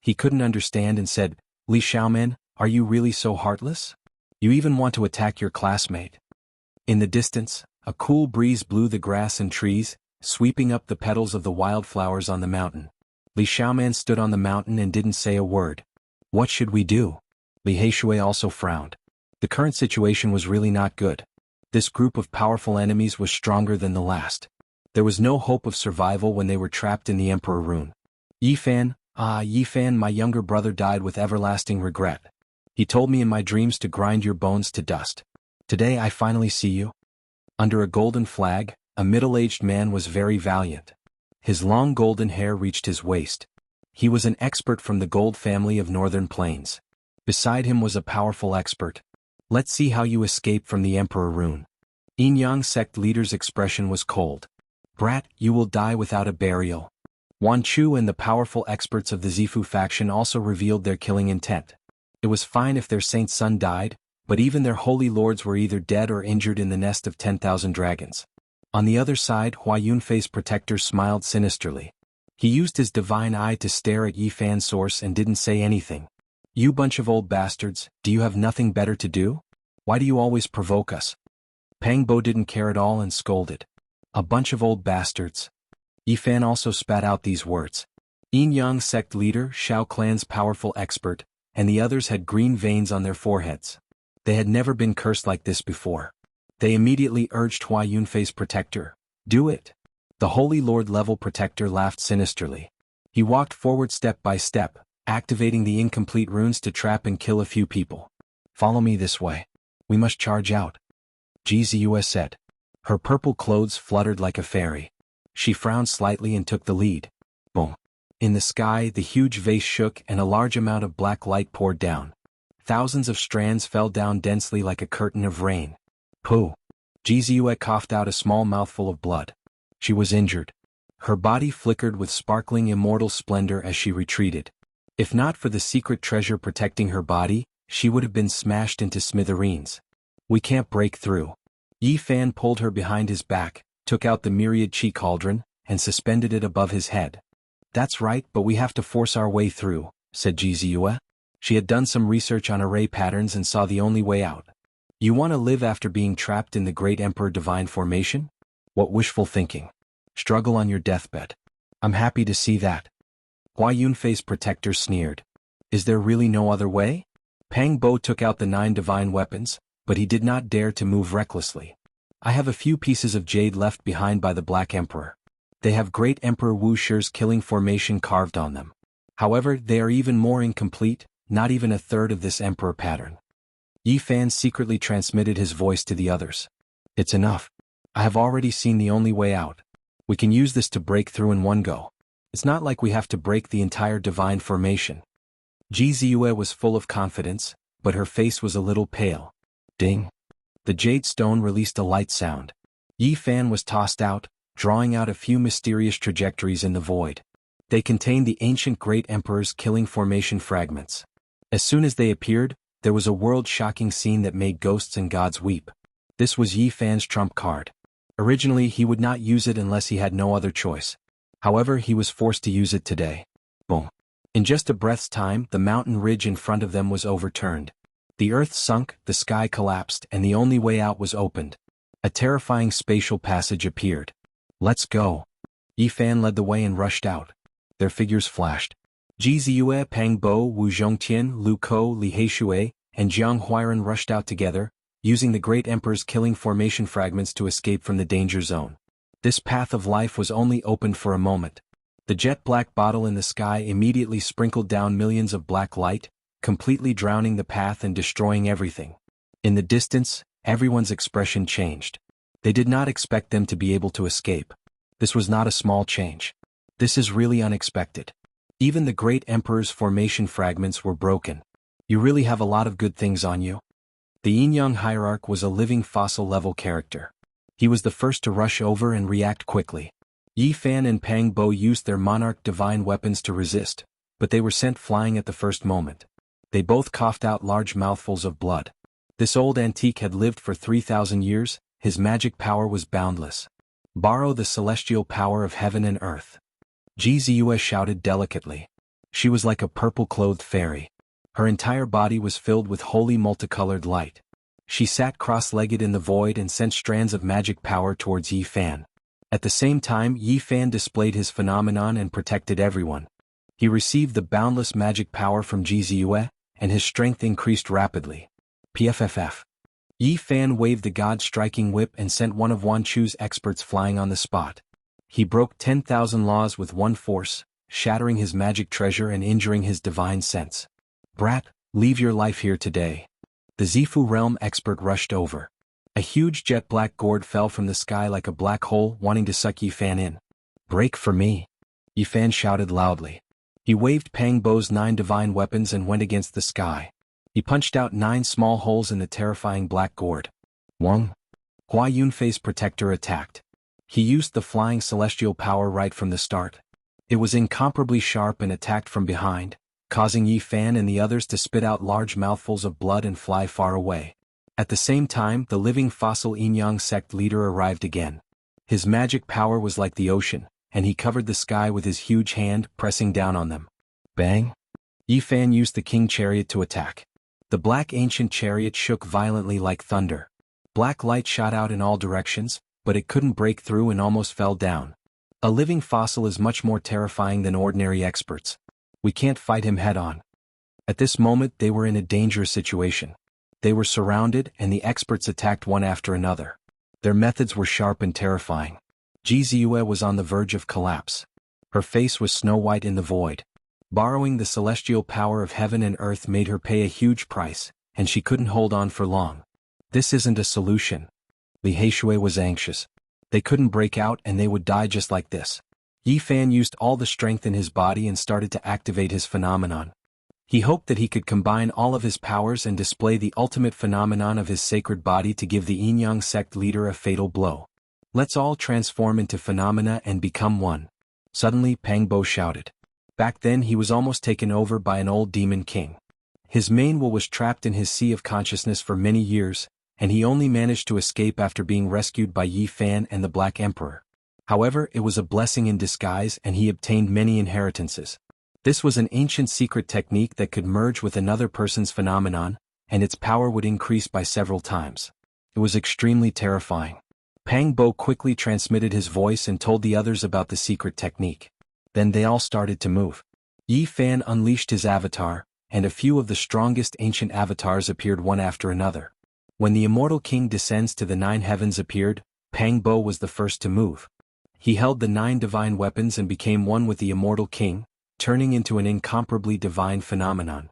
He couldn't understand and said, "Li Xiaoman, are you really so heartless? You even want to attack your classmate?" In the distance, a cool breeze blew the grass and trees, sweeping up the petals of the wildflowers on the mountain. Li Xiaoman stood on the mountain and didn't say a word. What should we do? Li Heishui also frowned. The current situation was really not good. This group of powerful enemies was stronger than the last. There was no hope of survival when they were trapped in the Emperor Rune. Yi Fan, my younger brother died with everlasting regret. He told me in my dreams to grind your bones to dust. Today I finally see you. Under a golden flag, a middle-aged man was very valiant. His long golden hair reached his waist. He was an expert from the Gold family of Northern Plains. Beside him was a powerful expert. Let's see how you escape from the Emperor Rune. Yin Yang sect leader's expression was cold. Brat, you will die without a burial. Wan Chu and the powerful experts of the Zifu faction also revealed their killing intent. It was fine if their saint's son died, but even their holy lords were either dead or injured in the nest of 10,000 dragons. On the other side, Hua Yunfei's protector smiled sinisterly. He used his divine eye to stare at Yi Fan's source and didn't say anything. You bunch of old bastards, do you have nothing better to do? Why do you always provoke us? Pang Bo didn't care at all and scolded. A bunch of old bastards. Yi Fan also spat out these words. Yin Yang sect leader, Shao clan's powerful expert, and the others had green veins on their foreheads. They had never been cursed like this before. They immediately urged Hua Yunfei's protector, "Do it." The Holy Lord level protector laughed sinisterly. He walked forward step by step, activating the incomplete runes to trap and kill a few people. "Follow me this way. We must charge out," Jianghu said. Her purple clothes fluttered like a fairy. She frowned slightly and took the lead. Boom. In the sky, the huge vase shook and a large amount of black light poured down. Thousands of strands fell down densely like a curtain of rain. Pooh. Jianghu coughed out a small mouthful of blood. She was injured. Her body flickered with sparkling immortal splendor as she retreated. If not for the secret treasure protecting her body, she would have been smashed into smithereens. We can't break through. Yi Fan pulled her behind his back, took out the myriad chi cauldron, and suspended it above his head. That's right, but we have to force our way through, said Jianghu. She had done some research on array patterns and saw the only way out. You want to live after being trapped in the Great Emperor Divine Formation? What wishful thinking. Struggle on your deathbed. I'm happy to see that. Hua Yunfei's protector sneered. Is there really no other way? Pang Bo took out the 9 divine weapons, but he did not dare to move recklessly. I have a few pieces of jade left behind by the Black Emperor. They have Great Emperor Wu Shi's killing formation carved on them. However, they are even more incomplete, not even a third of this Emperor pattern. Yi Fan secretly transmitted his voice to the others. It's enough. I have already seen the only way out. We can use this to break through in one go. It's not like we have to break the entire divine formation. Jianghu was full of confidence, but her face was a little pale. Ding. The jade stone released a light sound. Yi Fan was tossed out, drawing out a few mysterious trajectories in the void. They contained the ancient Great Emperor's killing formation fragments. As soon as they appeared, there was a world-shocking scene that made ghosts and gods weep. This was Yi Fan's trump card. Originally, he would not use it unless he had no other choice. However, he was forced to use it today. Boom. In just a breath's time, the mountain ridge in front of them was overturned. The earth sunk, the sky collapsed, and the only way out was opened. A terrifying spatial passage appeared. Let's go. Yi Fan led the way and rushed out. Their figures flashed. Ji Ziyue, Pang Bo, Wu Zhongtian, Lu Ko, Li Heishui, and Jiang rushed out together, using the Great Emperor's killing formation fragments to escape from the danger zone. This path of life was only opened for a moment. The jet-black bottle in the sky immediately sprinkled down millions of black light, completely drowning the path and destroying everything. In the distance, everyone's expression changed. They did not expect them to be able to escape. This was not a small change. This is really unexpected. Even the Great Emperor's formation fragments were broken. You really have a lot of good things on you. The Yin-Yang hierarch was a living fossil-level character. He was the first to rush over and react quickly. Yi Fan and Pang Bo used their monarch divine weapons to resist, but they were sent flying at the first moment. They both coughed out large mouthfuls of blood. This old antique had lived for 3,000 years, his magic power was boundless. Borrow the celestial power of heaven and earth. Ji Ziyue shouted delicately. She was like a purple-clothed fairy. Her entire body was filled with holy multicolored light. She sat cross-legged in the void and sent strands of magic power towards Yi Fan. At the same time, Yi Fan displayed his phenomenon and protected everyone. He received the boundless magic power from Ji Ziyue, and his strength increased rapidly. PFFF. Yi Fan waved the god-striking whip and sent one of Wan Chu's experts flying on the spot. He broke 10,000 laws with one force, shattering his magic treasure and injuring his divine sense. Brat, leave your life here today. The Zifu realm expert rushed over. A huge jet-black gourd fell from the sky like a black hole wanting to suck Yi Fan in. Break for me. Yi Fan shouted loudly. He waved Pang Bo's 9 divine weapons and went against the sky. He punched out 9 small holes in the terrifying black gourd. Wang. Hua Yunfei's protector attacked. He used the flying celestial power right from the start. It was incomparably sharp and attacked from behind, causing Yi Fan and the others to spit out large mouthfuls of blood and fly far away. At the same time, the living fossil Yin-Yang sect leader arrived again. His magic power was like the ocean, and he covered the sky with his huge hand, pressing down on them. Bang! Yi Fan used the king chariot to attack. The black ancient chariot shook violently like thunder. Black light shot out in all directions, but it couldn't break through and almost fell down. A living fossil is much more terrifying than ordinary experts. We can't fight him head-on. At this moment they were in a dangerous situation. They were surrounded and the experts attacked one after another. Their methods were sharp and terrifying. Ji Ziyue was on the verge of collapse. Her face was snow-white in the void. Borrowing the celestial power of heaven and earth made her pay a huge price, and she couldn't hold on for long. This isn't a solution. Li Heishui was anxious. They couldn't break out and they would die just like this. Yi Fan used all the strength in his body and started to activate his phenomenon. He hoped that he could combine all of his powers and display the ultimate phenomenon of his sacred body to give the Yin-Yang sect leader a fatal blow. Let's all transform into phenomena and become one. Suddenly Pang Bo shouted. Back then he was almost taken over by an old demon king. His main will was trapped in his sea of consciousness for many years, and he only managed to escape after being rescued by Yi Fan and the Black Emperor. However, it was a blessing in disguise and he obtained many inheritances. This was an ancient secret technique that could merge with another person's phenomenon, and its power would increase by several times. It was extremely terrifying. Pang Bo quickly transmitted his voice and told the others about the secret technique. Then they all started to move. Yi Fan unleashed his avatar, and a few of the strongest ancient avatars appeared one after another. When the Immortal King descends to the 9 heavens appeared, Pang Bo was the first to move. He held the 9 divine weapons and became one with the Immortal King, turning into an incomparably divine phenomenon.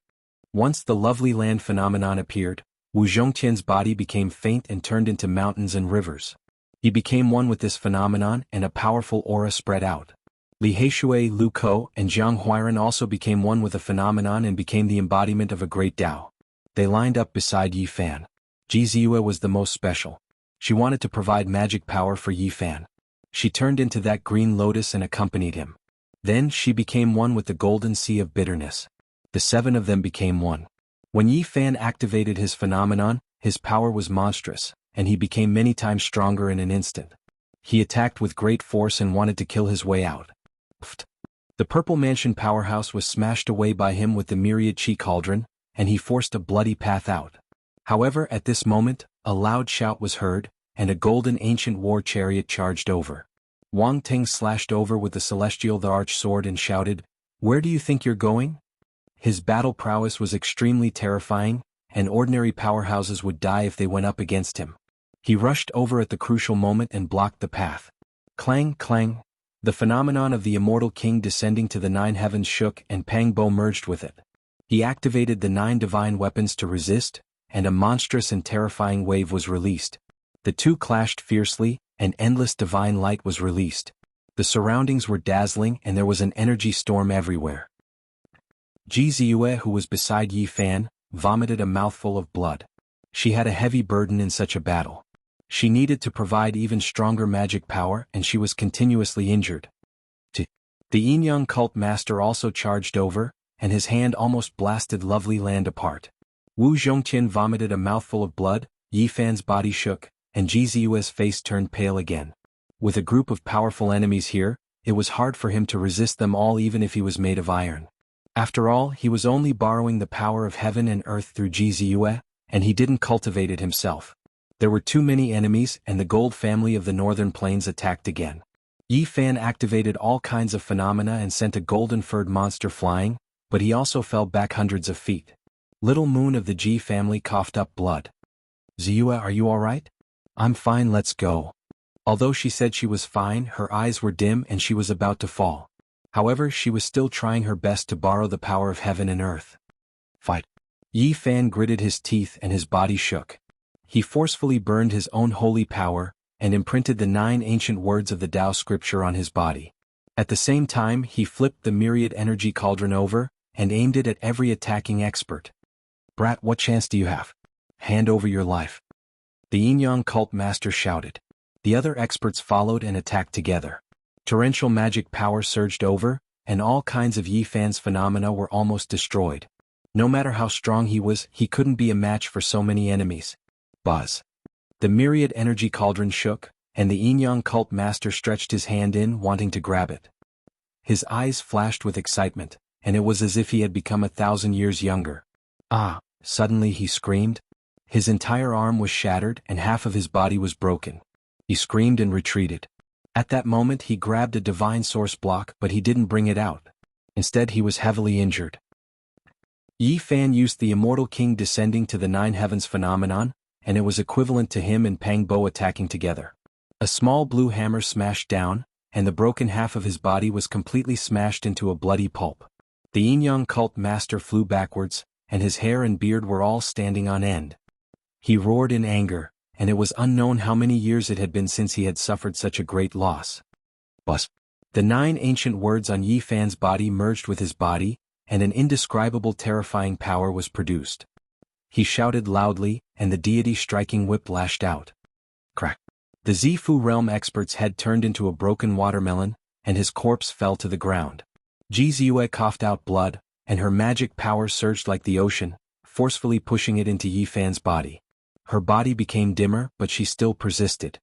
Once the lovely land phenomenon appeared, Wu Zhongtian's body became faint and turned into mountains and rivers. He became one with this phenomenon and a powerful aura spread out. Li Heishui, Lu Ko, and Jianghu also became one with the phenomenon and became the embodiment of a great Tao. They lined up beside Yi Fan. Ji Ziyue was the most special. She wanted to provide magic power for Yi Fan. She turned into that green lotus and accompanied him. Then she became one with the golden sea of bitterness. The 7 of them became one. When Yi Fan activated his phenomenon, his power was monstrous, and he became many times stronger in an instant. He attacked with great force and wanted to kill his way out. Pfft. The Purple Mansion powerhouse was smashed away by him with the myriad chi cauldron, and he forced a bloody path out. However, at this moment, a loud shout was heard, and a golden ancient war chariot charged over. Wang Ting slashed over with the celestial the arch sword and shouted, "Where do you think you're going?" His battle prowess was extremely terrifying, and ordinary powerhouses would die if they went up against him. He rushed over at the crucial moment and blocked the path. Clang, clang. The phenomenon of the Immortal King descending to the 9 heavens shook and Pang Bo merged with it. He activated the 9 divine weapons to resist, and a monstrous and terrifying wave was released. The two clashed fiercely, and endless divine light was released. The surroundings were dazzling and there was an energy storm everywhere. Ji Ziyue, who was beside Yi Fan, vomited a mouthful of blood. She had a heavy burden in such a battle. She needed to provide even stronger magic power and she was continuously injured. The Yin Yang cult master also charged over, and his hand almost blasted Lovely Land apart. Wu Zhongtian vomited a mouthful of blood, Yi Fan's body shook, and Ji Ziyue's face turned pale again. With a group of powerful enemies here, it was hard for him to resist them all even if he was made of iron. After all, he was only borrowing the power of heaven and earth through Ji Ziyue, and he didn't cultivate it himself. There were too many enemies and the gold family of the northern plains attacked again. Yi Fan activated all kinds of phenomena and sent a golden-furred monster flying, but he also fell back hundreds of feet. Little Moon of the Ji family coughed up blood. "Ziyue, are you alright?" "I'm fine, let's go." Although she said she was fine, her eyes were dim and she was about to fall. However, she was still trying her best to borrow the power of heaven and earth. "Fight." Yi Fan gritted his teeth and his body shook. He forcefully burned his own holy power, and imprinted the 9 ancient words of the Tao scripture on his body. At the same time he flipped the myriad energy cauldron over, and aimed it at every attacking expert. "Brat, what chance do you have? Hand over your life." The Yin Yang cult master shouted. The other experts followed and attacked together. Torrential magic power surged over, and all kinds of Yi Fan's phenomena were almost destroyed. No matter how strong he was, he couldn't be a match for so many enemies. Buzz. The myriad energy cauldron shook, and the Yin Yang cult master stretched his hand in, wanting to grab it. His eyes flashed with excitement, and it was as if he had become 1,000 years younger. "Ah!" Suddenly he screamed. His entire arm was shattered and half of his body was broken. He screamed and retreated. At that moment he grabbed a divine source block, but he didn't bring it out. Instead he was heavily injured. Yi Fan used the Immortal King descending to the 9 heavens phenomenon, and it was equivalent to him and Pang Bo attacking together. A small blue hammer smashed down, and the broken half of his body was completely smashed into a bloody pulp. The Yin Yang cult master flew backwards, and his hair and beard were all standing on end. He roared in anger, and it was unknown how many years it had been since he had suffered such a great loss. Buzz. The 9 ancient words on Yi Fan's body merged with his body, and an indescribable terrifying power was produced. He shouted loudly, and the deity striking whip lashed out. Crack. The Zifu realm expert's head turned into a broken watermelon, and his corpse fell to the ground. Ji Ziyue coughed out blood, and her magic power surged like the ocean, forcefully pushing it into Yi Fan's body. Her body became dimmer, but she still persisted.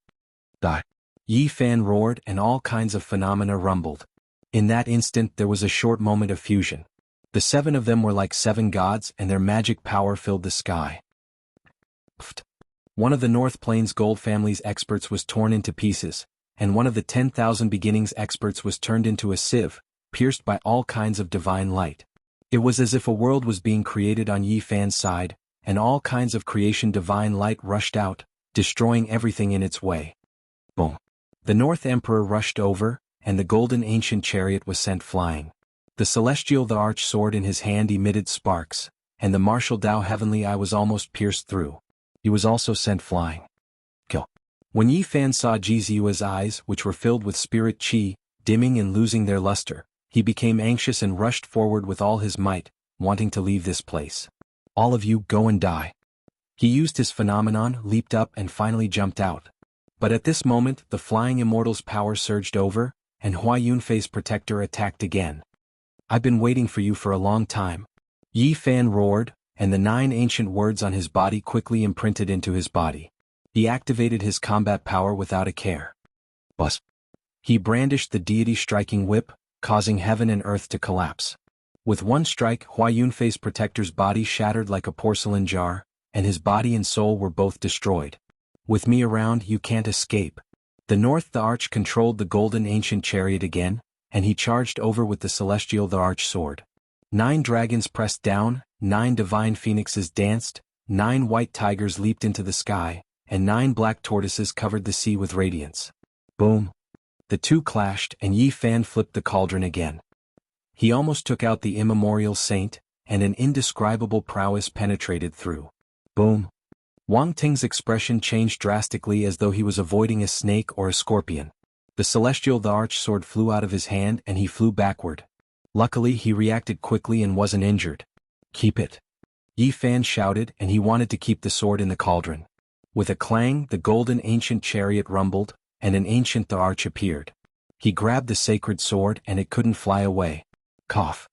Die. Yi Fan roared and all kinds of phenomena rumbled. In that instant there was a short moment of fusion. The 7 of them were like 7 gods and their magic power filled the sky. Pfft. One of the North Plains Gold family's experts was torn into pieces, and one of the 10,000 beginnings experts was turned into a sieve, pierced by all kinds of divine light. It was as if a world was being created on Yi Fan's side, and all kinds of creation divine light rushed out, destroying everything in its way. Boom. The North Emperor rushed over, and the golden ancient chariot was sent flying. The celestial the arch sword in his hand emitted sparks, and the martial Tao heavenly eye was almost pierced through. He was also sent flying. Kill. When Yi Fan saw Ji Ziyue's eyes, which were filled with spirit qi, dimming and losing their luster, he became anxious and rushed forward with all his might, wanting to leave this place. "All of you, go and die." He used his phenomenon, leaped up and finally jumped out. But at this moment the flying immortal's power surged over, and Hua Yunfei's protector attacked again. "I've been waiting for you for a long time." Yi Fan roared, and the 9 ancient words on his body quickly imprinted into his body. He activated his combat power without a care. Buzz. He brandished the deity striking whip, causing heaven and earth to collapse. With one strike, Hua Yunfei's protector's body shattered like a porcelain jar, and his body and soul were both destroyed. "With me around, you can't escape." The north the arch controlled the golden ancient chariot again, and he charged over with the celestial the arch sword. 9 dragons pressed down, 9 divine phoenixes danced, 9 white tigers leaped into the sky, and 9 black tortoises covered the sea with radiance. Boom! The two clashed, and Yi Fan flipped the cauldron again. He almost took out the immemorial saint, and an indescribable prowess penetrated through. Boom! Wang Ting's expression changed drastically as though he was avoiding a snake or a scorpion. The celestial the arch sword flew out of his hand and he flew backward. Luckily he reacted quickly and wasn't injured. Keep it! Yi Fan shouted, and he wanted to keep the sword in the cauldron. With a clang, the golden ancient chariot rumbled, and an ancient the arch appeared. He grabbed the sacred sword and it couldn't fly away. Cough.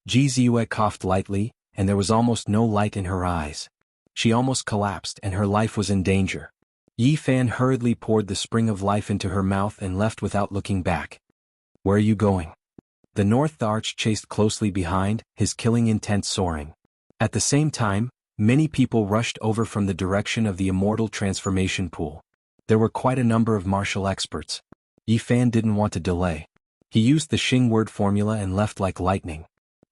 Jianghu coughed lightly, and there was almost no light in her eyes. She almost collapsed and her life was in danger. Yi Fan hurriedly poured the spring of life into her mouth and left without looking back. Where are you going? The north the arch chased closely behind, his killing intent soaring. At the same time, many people rushed over from the direction of the Immortal transformation pool. There were quite a number of martial experts. Yi Fan didn't want to delay. He used the Xing word formula and left like lightning.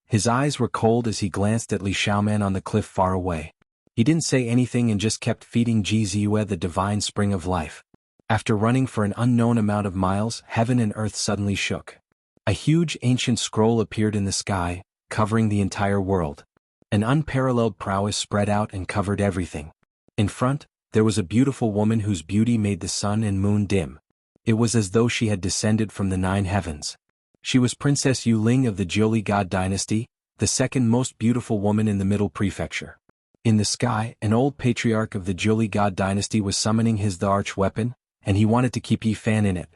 His eyes were cold as he glanced at Li Xiaoman on the cliff far away. He didn't say anything and just kept feeding Jianghu the divine spring of life. After running for an unknown amount of miles, heaven and earth suddenly shook. A huge ancient scroll appeared in the sky, covering the entire world. An unparalleled prowess spread out and covered everything. In front, there was a beautiful woman whose beauty made the sun and moon dim. It was as though she had descended from the 9 heavens. She was Princess Yu Ling of the Jiuli God dynasty, the second most beautiful woman in the Middle Prefecture. In the sky, an old patriarch of the Jiuli God dynasty was summoning his the arch weapon, and he wanted to keep Yi Fan in it.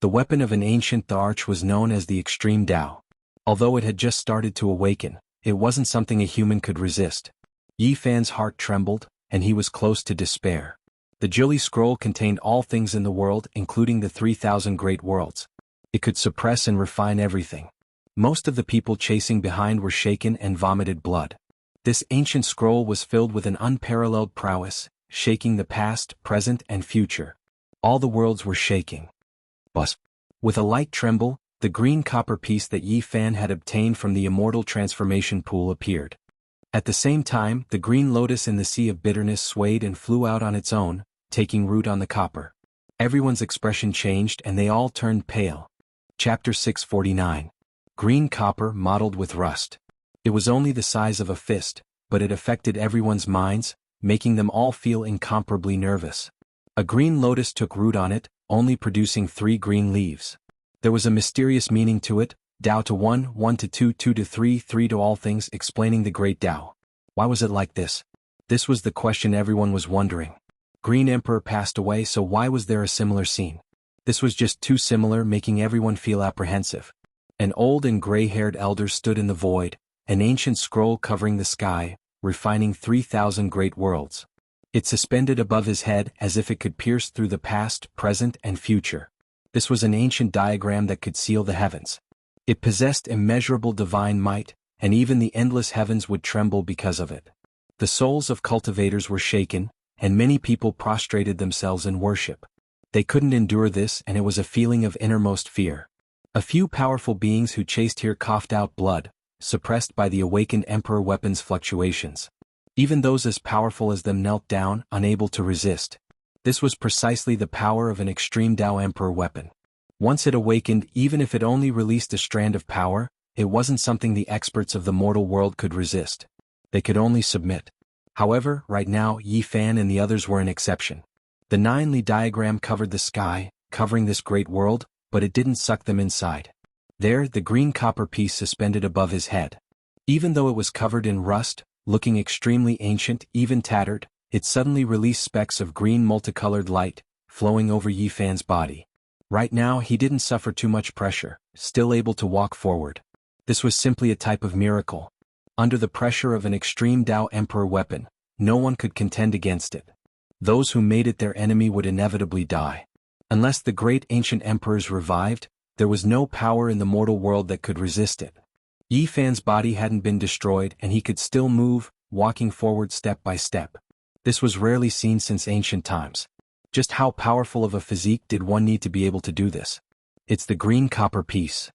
The weapon of an ancient the arch was known as the Extreme Tao. Although it had just started to awaken, it wasn't something a human could resist. Yi Fan's heart trembled, and he was close to despair. The Jiuli scroll contained all things in the world, including the 3,000 great worlds. It could suppress and refine everything. Most of the people chasing behind were shaken and vomited blood. This ancient scroll was filled with an unparalleled prowess, shaking the past, present, and future. All the worlds were shaking. Buzz. With a light tremble, the green copper piece that Yi Fan had obtained from the Immortal transformation pool appeared. At the same time, the green lotus in the sea of bitterness swayed and flew out on its own, taking root on the copper. Everyone's expression changed and they all turned pale. Chapter 649. Green copper mottled with rust. It was only the size of a fist, but it affected everyone's minds, making them all feel incomparably nervous. A green lotus took root on it, only producing 3 green leaves. There was a mysterious meaning to it, Tao to 1, 1 to 2, 2 to 3, 3 to all things, explaining the great Tao. Why was it like this? This was the question everyone was wondering. Green Emperor passed away, so why was there a similar scene? This was just too similar, making everyone feel apprehensive. An old and gray-haired elder stood in the void, an ancient scroll covering the sky, refining 3,000 great worlds. It suspended above his head as if it could pierce through the past, present, and future. This was an ancient diagram that could seal the heavens. It possessed immeasurable divine might, and even the endless heavens would tremble because of it. The souls of cultivators were shaken, and many people prostrated themselves in worship. They couldn't endure this, and it was a feeling of innermost fear. A few powerful beings who chased here coughed out blood, suppressed by the awakened emperor weapons fluctuations. Even those as powerful as them knelt down, unable to resist. This was precisely the power of an extreme Tao emperor weapon. Once it awakened, even if it only released a strand of power, it wasn't something the experts of the mortal world could resist. They could only submit. However, right now, Yi Fan and the others were an exception. The 9-li diagram covered the sky, covering this great world, but it didn't suck them inside. There, the green copper piece suspended above his head. Even though it was covered in rust, looking extremely ancient, even tattered, it suddenly released specks of green multicolored light, flowing over Yi Fan's body. Right now he didn't suffer too much pressure, still able to walk forward. This was simply a type of miracle. Under the pressure of an extreme Tao emperor weapon, no one could contend against it. Those who made it their enemy would inevitably die. Unless the great ancient emperors revived, there was no power in the mortal world that could resist it. Yi Fan's body hadn't been destroyed and he could still move, walking forward step by step. This was rarely seen since ancient times. Just how powerful of a physique did one need to be able to do this? It's the green copper piece.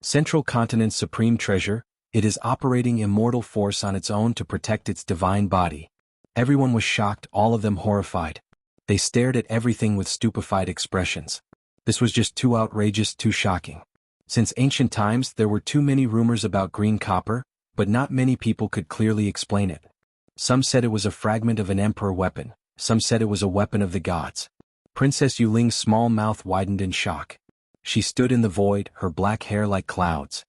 Central Continent's supreme treasure, it is operating immortal force on its own to protect its divine body. Everyone was shocked, all of them horrified. They stared at everything with stupefied expressions. This was just too outrageous, too shocking. Since ancient times there were too many rumors about green copper, but not many people could clearly explain it. Some said it was a fragment of an emperor weapon, some said it was a weapon of the gods. Princess Yuling's small mouth widened in shock. She stood in the void, her black hair like clouds.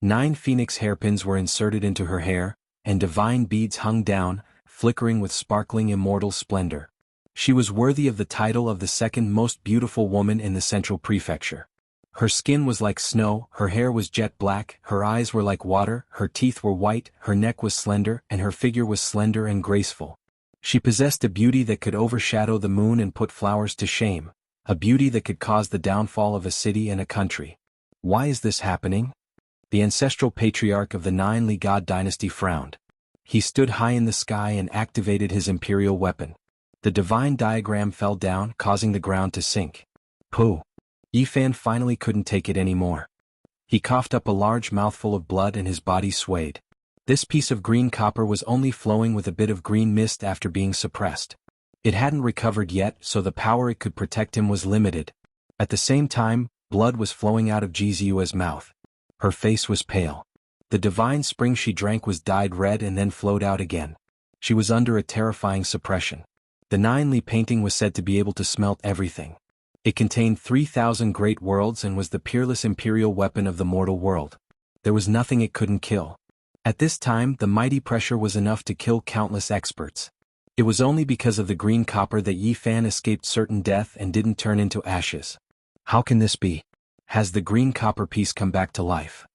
9 phoenix hairpins were inserted into her hair, and divine beads hung down, flickering with sparkling immortal splendor. She was worthy of the title of the second most beautiful woman in the central prefecture. Her skin was like snow, her hair was jet black, her eyes were like water, her teeth were white, her neck was slender, and her figure was slender and graceful. She possessed a beauty that could overshadow the moon and put flowers to shame, a beauty that could cause the downfall of a city and a country. Why is this happening? The ancestral patriarch of the 9 Li God dynasty frowned. He stood high in the sky and activated his imperial weapon. The divine diagram fell down, causing the ground to sink. Pooh! Yifan finally couldn't take it anymore. He coughed up a large mouthful of blood and his body swayed. This piece of green copper was only flowing with a bit of green mist after being suppressed. It hadn't recovered yet, so the power it could protect him was limited. At the same time, blood was flowing out of Jianghu's mouth. Her face was pale. The divine spring she drank was dyed red and then flowed out again. She was under a terrifying suppression. The 9 Li painting was said to be able to smelt everything. It contained 3,000 great worlds and was the peerless imperial weapon of the mortal world. There was nothing it couldn't kill. At this time, the mighty pressure was enough to kill countless experts. It was only because of the green copper that Yifan escaped certain death and didn't turn into ashes. How can this be? Has the green copper piece come back to life?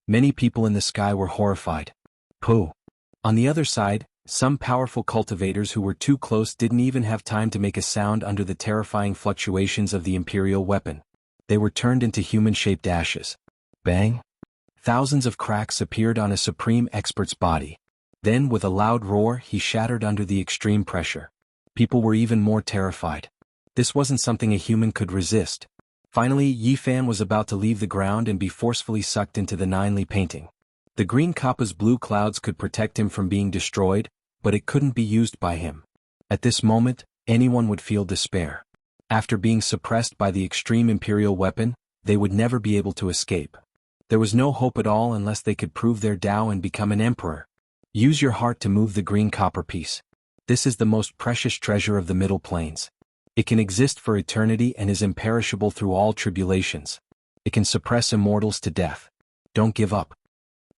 Many people in the sky were horrified. Pooh! On the other side, some powerful cultivators who were too close didn't even have time to make a sound under the terrifying fluctuations of the imperial weapon. They were turned into human-shaped ashes. Bang! Thousands of cracks appeared on a supreme expert's body. Then, with a loud roar, he shattered under the extreme pressure. People were even more terrified. This wasn't something a human could resist. Finally, Yifan was about to leave the ground and be forcefully sucked into the 9 Li painting. The green copper's blue clouds could protect him from being destroyed, but it couldn't be used by him. At this moment, anyone would feel despair. After being suppressed by the extreme imperial weapon, they would never be able to escape. There was no hope at all unless they could prove their Tao and become an emperor. Use your heart to move the green copper piece. This is the most precious treasure of the Middle Plains. It can exist for eternity and is imperishable through all tribulations. It can suppress immortals to death. Don't give up.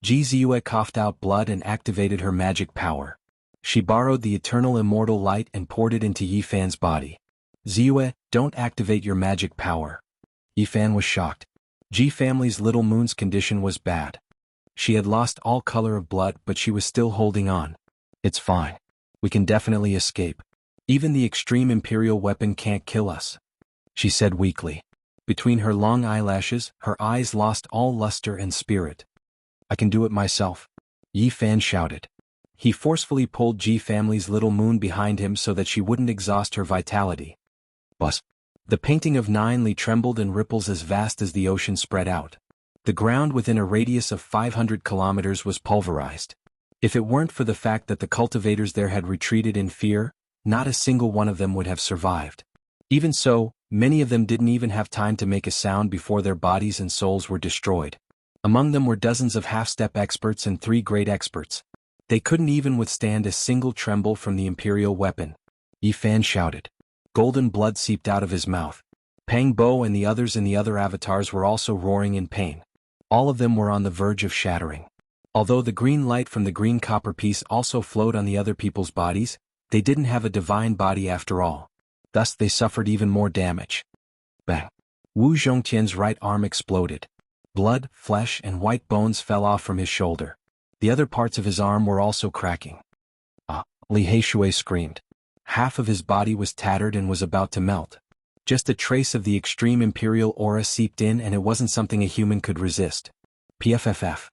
Jianghu coughed out blood and activated her magic power. She borrowed the eternal immortal light and poured it into Yifan's body. Ziyue, don't activate your magic power. Yifan was shocked. Ji family's little moon's condition was bad. She had lost all color of blood, but she was still holding on. It's fine. We can definitely escape. Even the extreme imperial weapon can't kill us, she said weakly. Between her long eyelashes, her eyes lost all luster and spirit. I can do it myself, Yifan shouted. He forcefully pulled Ji family's little moon behind him so that she wouldn't exhaust her vitality. Buzz. The painting of 9 Li trembled in ripples as vast as the ocean spread out. The ground within a radius of 500 kilometers was pulverized. If it weren't for the fact that the cultivators there had retreated in fear, not a single one of them would have survived. Even so, many of them didn't even have time to make a sound before their bodies and souls were destroyed. Among them were dozens of half-step experts and 3 great experts. They couldn't even withstand a single tremble from the imperial weapon. Yifan shouted. Golden blood seeped out of his mouth. Pang Bo and the others in the other avatars were also roaring in pain. All of them were on the verge of shattering. Although the green light from the green copper piece also flowed on the other people's bodies, they didn't have a divine body after all. Thus they suffered even more damage. Bang! Wu Zhongtian's right arm exploded. Blood, flesh, and white bones fell off from his shoulder. The other parts of his arm were also cracking. Ah! Li Heishui screamed. Half of his body was tattered and was about to melt. Just a trace of the extreme imperial aura seeped in, and it wasn't something a human could resist. PFFF.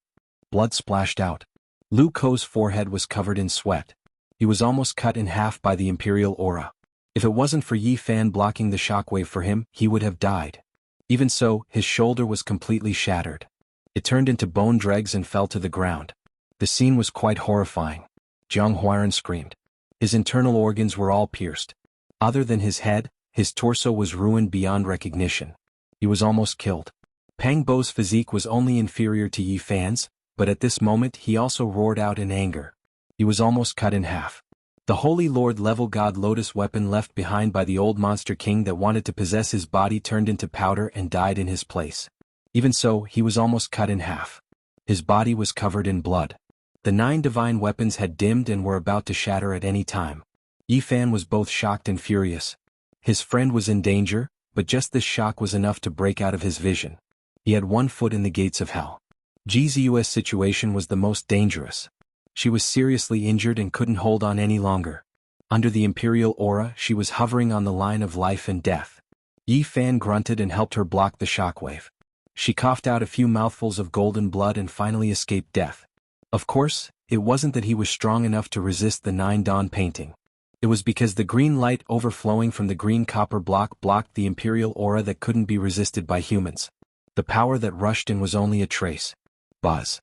Blood splashed out. Lu Ko's forehead was covered in sweat. He was almost cut in half by the imperial aura. If it wasn't for Yi Fan blocking the shockwave for him, he would have died. Even so, his shoulder was completely shattered. It turned into bone dregs and fell to the ground. The scene was quite horrifying. Jianghu screamed. His internal organs were all pierced. Other than his head, his torso was ruined beyond recognition. He was almost killed. Pang Bo's physique was only inferior to Yi Fan's, but at this moment he also roared out in anger. He was almost cut in half. The Holy Lord level God Lotus weapon left behind by the old monster king that wanted to possess his body turned into powder and died in his place. Even so, he was almost cut in half. His body was covered in blood. The 9 divine weapons had dimmed and were about to shatter at any time. Yi Fan was both shocked and furious. His friend was in danger, but just this shock was enough to break out of his vision. He had one foot in the gates of hell. Jianghu's situation was the most dangerous. She was seriously injured and couldn't hold on any longer. Under the imperial aura, she was hovering on the line of life and death. Yi Fan grunted and helped her block the shockwave. She coughed out a few mouthfuls of golden blood and finally escaped death. Of course, it wasn't that he was strong enough to resist the 9 dawn painting. It was because the green light overflowing from the green copper block blocked the imperial aura that couldn't be resisted by humans. The power that rushed in was only a trace. Buzz.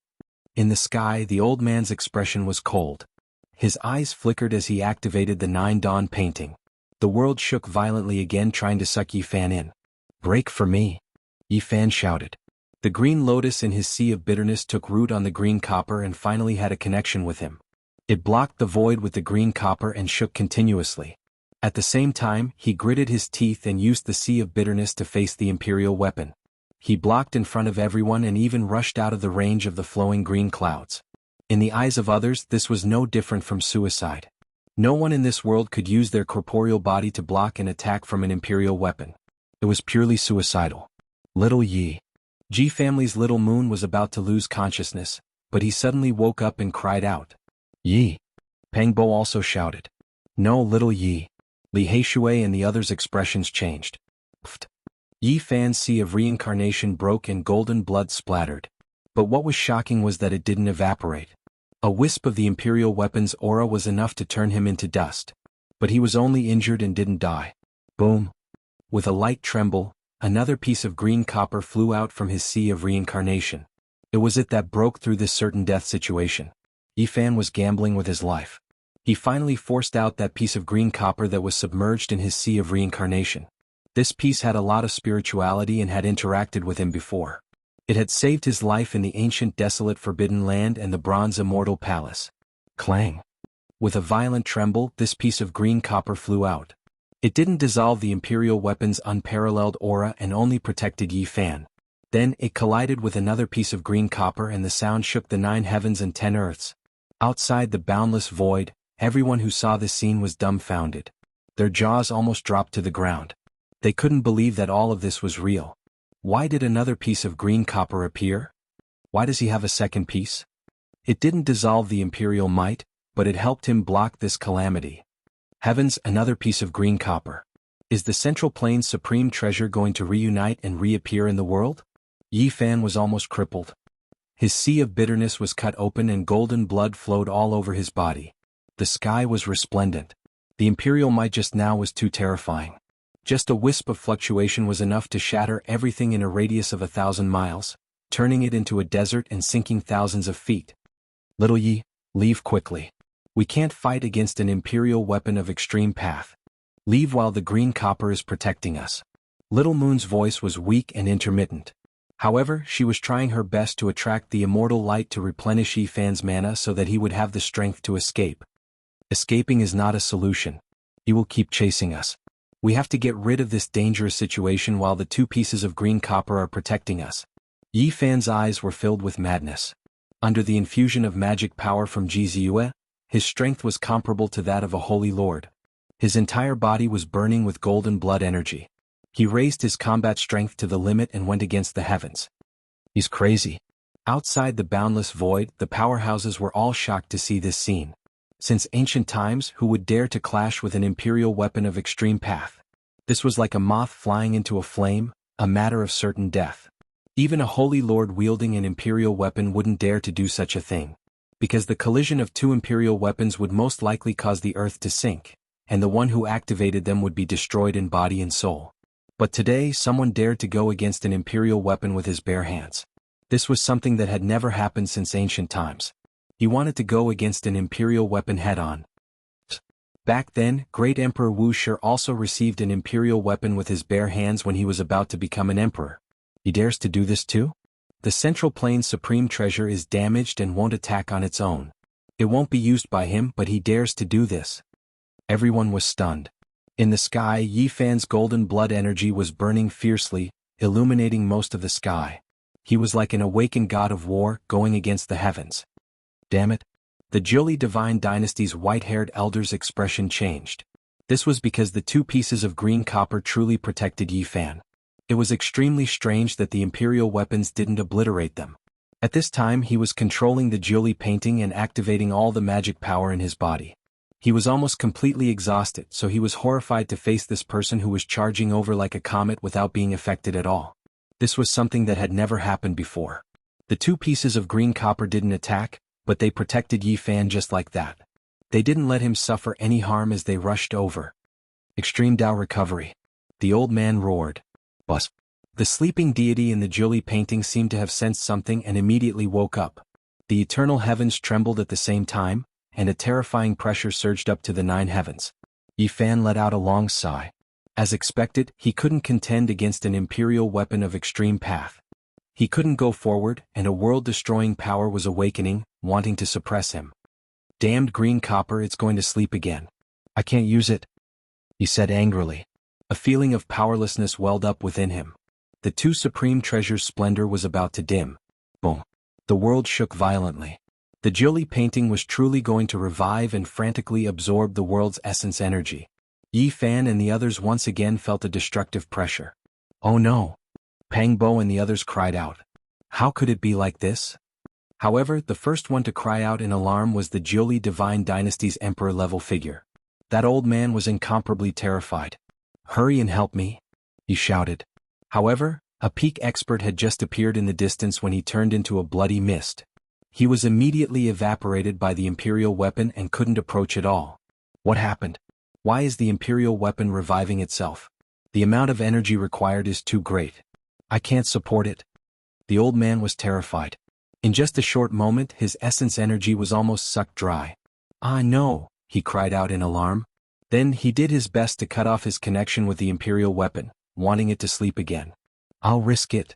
In the sky, the old man's expression was cold. His eyes flickered as he activated the 9 dawn painting. The world shook violently again, trying to suck Yi Fan in. "Break for me!" Yi Fan shouted. The green lotus in his sea of bitterness took root on the green copper and finally had a connection with him. It blocked the void with the green copper and shook continuously. At the same time, he gritted his teeth and used the sea of bitterness to face the imperial weapon. He blocked in front of everyone and even rushed out of the range of the flowing green clouds. In the eyes of others, this was no different from suicide. No one in this world could use their corporeal body to block an attack from an imperial weapon. It was purely suicidal. Little Yi. Ji family's little moon was about to lose consciousness, but he suddenly woke up and cried out. "Yi!" Pang Bo also shouted. "No, little Yi." Li Heishui and the others' expressions changed. Pfft. Yi Fan's sea of reincarnation broke and golden blood splattered. But what was shocking was that it didn't evaporate. A wisp of the imperial weapon's aura was enough to turn him into dust. But he was only injured and didn't die. Boom. With a light tremble, another piece of green copper flew out from his sea of reincarnation. It was it that broke through this certain death situation. Yi Fan was gambling with his life. He finally forced out that piece of green copper that was submerged in his sea of reincarnation. This piece had a lot of spirituality and had interacted with him before. It had saved his life in the ancient desolate forbidden land and the bronze immortal palace. Clang. With a violent tremble, this piece of green copper flew out. It didn't dissolve the imperial weapon's unparalleled aura and only protected Yi Fan. Then it collided with another piece of green copper and the sound shook the 9 heavens and 10 earths. Outside the boundless void, everyone who saw this scene was dumbfounded. Their jaws almost dropped to the ground. They couldn't believe that all of this was real. Why did another piece of green copper appear? Why does he have a second piece? It didn't dissolve the imperial might, but it helped him block this calamity. Heavens, another piece of green copper. Is the Central Plains supreme treasure going to reunite and reappear in the world? Yi Fan was almost crippled. His sea of bitterness was cut open and golden blood flowed all over his body. The sky was resplendent. The imperial might just now was too terrifying. Just a wisp of fluctuation was enough to shatter everything in a radius of 1,000 miles, turning it into a desert and sinking thousands of feet. Little Yi, leave quickly. We can't fight against an imperial weapon of extreme path. Leave while the green copper is protecting us. Little Moon's voice was weak and intermittent. However, she was trying her best to attract the immortal light to replenish Yi Fan's mana so that he would have the strength to escape. Escaping is not a solution. He will keep chasing us. We have to get rid of this dangerous situation while the 2 pieces of green copper are protecting us. Yi Fan's eyes were filled with madness. Under the infusion of magic power from Jianghu, his strength was comparable to that of a holy lord. His entire body was burning with golden blood energy. He raised his combat strength to the limit and went against the heavens. He's crazy. Outside the boundless void, the powerhouses were all shocked to see this scene. Since ancient times, who would dare to clash with an imperial weapon of extreme path? This was like a moth flying into a flame, a matter of certain death. Even a holy lord wielding an imperial weapon wouldn't dare to do such a thing. Because the collision of 2 imperial weapons would most likely cause the earth to sink. and the one who activated them would be destroyed in body and soul. But today someone dared to go against an imperial weapon with his bare hands. This was something that had never happened since ancient times. He wanted to go against an imperial weapon head-on. Back then, Great Emperor Wuxia also received an imperial weapon with his bare hands when he was about to become an emperor. He dares to do this too? The Central Plains Supreme Treasure is damaged and won't attack on its own. It won't be used by him, but he dares to do this. Everyone was stunned. In the sky, Yi Fan's golden blood energy was burning fiercely, illuminating most of the sky. He was like an awakened god of war, going against the heavens. Damn it. The Jiuli Divine Dynasty's white-haired elder's expression changed. This was because the 2 pieces of green copper truly protected Yi Fan. It was extremely strange that the imperial weapons didn't obliterate them. At this time he was controlling the Jiuli painting and activating all the magic power in his body. He was almost completely exhausted, so he was horrified to face this person who was charging over like a comet without being affected at all. This was something that had never happened before. The 2 pieces of green copper didn't attack, but they protected Yi Fan just like that. They didn't let him suffer any harm as they rushed over. Extreme Dao recovery. The old man roared. Bus. The sleeping deity in the Jiuli painting seemed to have sensed something and immediately woke up. The eternal heavens trembled at the same time, and a terrifying pressure surged up to the 9 heavens. Yi Fan let out a long sigh. As expected, he couldn't contend against an imperial weapon of extreme path. He couldn't go forward, and a world-destroying power was awakening, wanting to suppress him. Damned green copper, it's going to sleep again. I can't use it, he said angrily. A feeling of powerlessness welled up within him. The 2 supreme treasures' splendor was about to dim. Boom. The world shook violently. The Jiuli painting was truly going to revive and frantically absorb the world's essence energy. Yi Fan and the others once again felt a destructive pressure. Oh no! Pang Bo and the others cried out. How could it be like this? However, the first one to cry out in alarm was the Jiuli Divine Dynasty's emperor-level figure. That old man was incomparably terrified. Hurry and help me, he shouted. However, a peak expert had just appeared in the distance when he turned into a bloody mist. He was immediately evaporated by the imperial weapon and couldn't approach at all. What happened? Why is the imperial weapon reviving itself? The amount of energy required is too great. I can't support it. The old man was terrified. In just a short moment his essence energy was almost sucked dry. Ah no, he cried out in alarm. Then he did his best to cut off his connection with the imperial weapon, wanting it to sleep again. I'll risk it.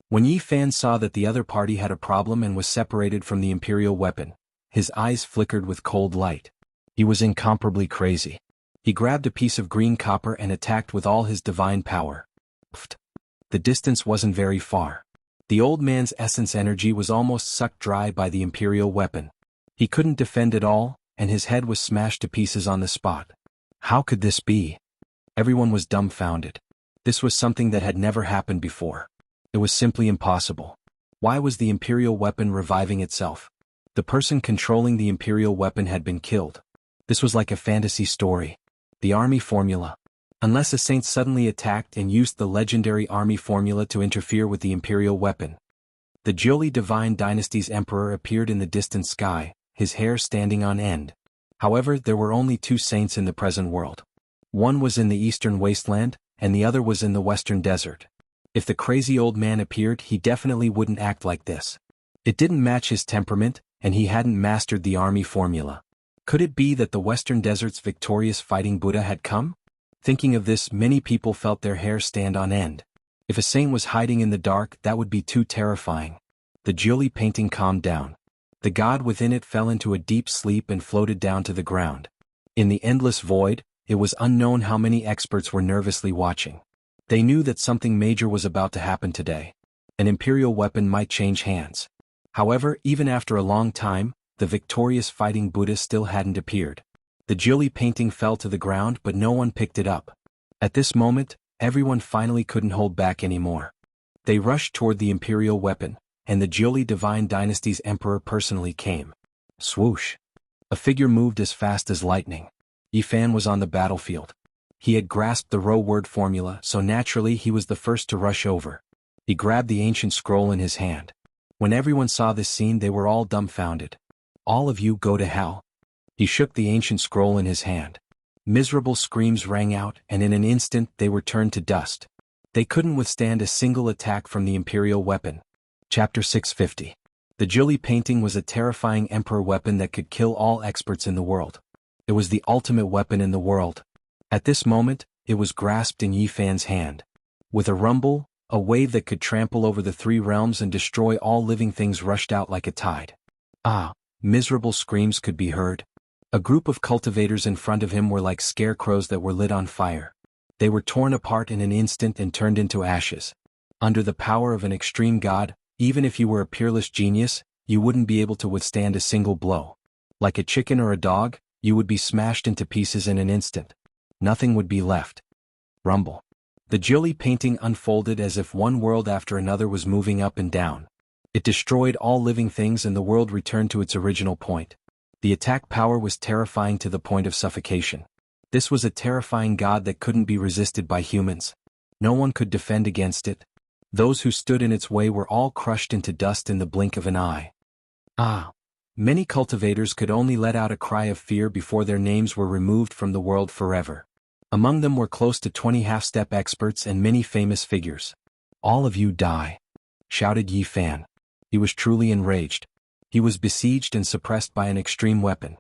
When Yi Fan saw that the other party had a problem and was separated from the imperial weapon, his eyes flickered with cold light. He was incomparably crazy. He grabbed a piece of green copper and attacked with all his divine power. Pfft. The distance wasn't very far. The old man's essence energy was almost sucked dry by the imperial weapon. He couldn't defend at all, and his head was smashed to pieces on the spot. How could this be? Everyone was dumbfounded. This was something that had never happened before. It was simply impossible. Why was the imperial weapon reviving itself? The person controlling the imperial weapon had been killed. This was like a fantasy story. The army formula. Unless a saint suddenly attacked and used the legendary army formula to interfere with the imperial weapon. The Jiuli Divine Dynasty's emperor appeared in the distant sky, his hair standing on end. However, there were only 2 saints in the present world. One was in the eastern wasteland, and the other was in the western desert. If the crazy old man appeared, he definitely wouldn't act like this. It didn't match his temperament, and he hadn't mastered the army formula. Could it be that the western desert's victorious fighting Buddha had come? Thinking of this, many people felt their hair stand on end. If a saint was hiding in the dark, that would be too terrifying. The Jiuli painting calmed down. The god within it fell into a deep sleep and floated down to the ground. In the endless void, it was unknown how many experts were nervously watching. They knew that something major was about to happen today. An imperial weapon might change hands. However, even after a long time, the victorious fighting Buddha still hadn't appeared. The Jiuli painting fell to the ground, but no one picked it up. At this moment, everyone finally couldn't hold back anymore. They rushed toward the imperial weapon, and the Jiuli Divine Dynasty's emperor personally came. Swoosh! A figure moved as fast as lightning. Yi Fan was on the battlefield. He had grasped the row word formula, so naturally he was the first to rush over. He grabbed the ancient scroll in his hand. When everyone saw this scene, they were all dumbfounded. All of you go to hell. He shook the ancient scroll in his hand. Miserable screams rang out, and in an instant they were turned to dust. They couldn't withstand a single attack from the Imperial weapon. Chapter 650. The Jili painting was a terrifying emperor weapon that could kill all experts in the world. It was the ultimate weapon in the world. At this moment, it was grasped in Yi Fan's hand. With a rumble, a wave that could trample over the three realms and destroy all living things rushed out like a tide. Ah! Miserable screams could be heard. A group of cultivators in front of him were like scarecrows that were lit on fire. They were torn apart in an instant and turned into ashes. Under the power of an extreme god, even if you were a peerless genius, you wouldn't be able to withstand a single blow. Like a chicken or a dog, you would be smashed into pieces in an instant. Nothing would be left. Rumble. The Jili painting unfolded as if one world after another was moving up and down. It destroyed all living things and the world returned to its original point. The attack power was terrifying to the point of suffocation. This was a terrifying god that couldn't be resisted by humans. No one could defend against it. Those who stood in its way were all crushed into dust in the blink of an eye. Ah! Many cultivators could only let out a cry of fear before their names were removed from the world forever. Among them were close to 20 half-step experts and many famous figures. "All of you die!" shouted Yi Fan. He was truly enraged. He was besieged and suppressed by an extreme weapon.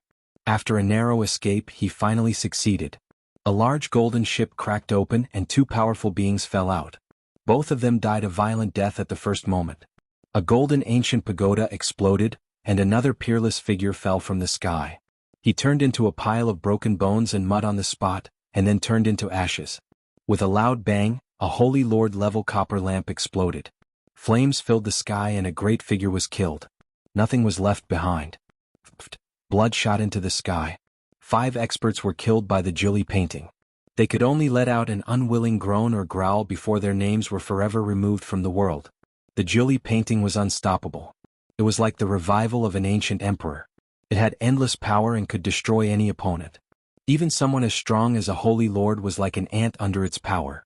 After a narrow escape, he finally succeeded. A large golden ship cracked open and two powerful beings fell out. Both of them died a violent death at the first moment. A golden ancient pagoda exploded, and another peerless figure fell from the sky. He turned into a pile of broken bones and mud on the spot, and then turned into ashes. With a loud bang, a Holy Lord-level copper lamp exploded. Flames filled the sky and a great figure was killed. Nothing was left behind. Blood shot into the sky. 5 experts were killed by the Jili painting. They could only let out an unwilling groan or growl before their names were forever removed from the world. The Jili painting was unstoppable. It was like the revival of an ancient emperor. It had endless power and could destroy any opponent. Even someone as strong as a holy lord was like an ant under its power.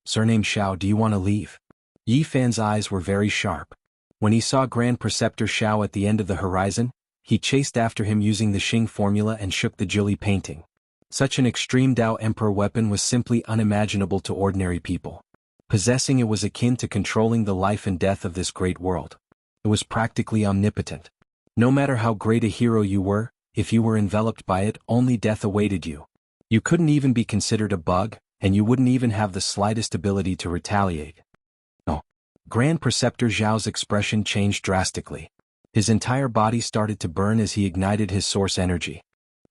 "Surname Xiao, do you want to leave?" Yi Fan's eyes were very sharp. When he saw Grand Preceptor Xiao at the end of the horizon, he chased after him using the Xing formula and shook the Jili painting. Such an extreme Dao Emperor weapon was simply unimaginable to ordinary people. Possessing it was akin to controlling the life and death of this great world. It was practically omnipotent. No matter how great a hero you were, if you were enveloped by it, only death awaited you. You couldn't even be considered a bug, and you wouldn't even have the slightest ability to retaliate. No. Grand Preceptor Zhao's expression changed drastically. His entire body started to burn as he ignited his source energy.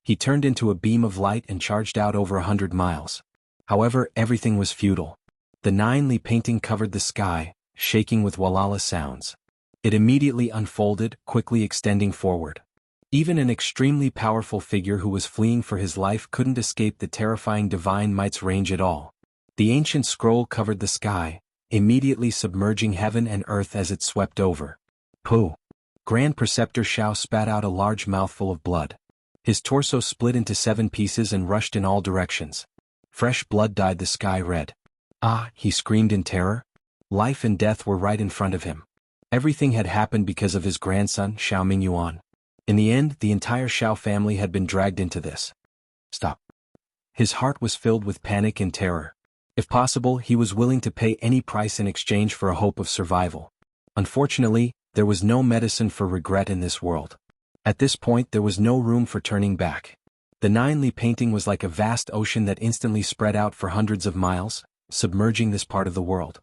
He turned into a beam of light and charged out over 100 miles. However, everything was futile. The 9-li painting covered the sky, shaking with walala sounds. It immediately unfolded, quickly extending forward. Even an extremely powerful figure who was fleeing for his life couldn't escape the terrifying divine might's range at all. The ancient scroll covered the sky, immediately submerging heaven and earth as it swept over. Pooh! Grand Preceptor Xiao spat out a large mouthful of blood. His torso split into 7 pieces and rushed in all directions. Fresh blood dyed the sky red. "Ah!" he screamed in terror. Life and death were right in front of him. Everything had happened because of his grandson, Xiao Mingyuan. In the end, the entire Xiao family had been dragged into this. Stop. His heart was filled with panic and terror. If possible, he was willing to pay any price in exchange for a hope of survival. Unfortunately, there was no medicine for regret in this world. At this point, there was no room for turning back. The 9-li painting was like a vast ocean that instantly spread out for hundreds of miles, submerging this part of the world.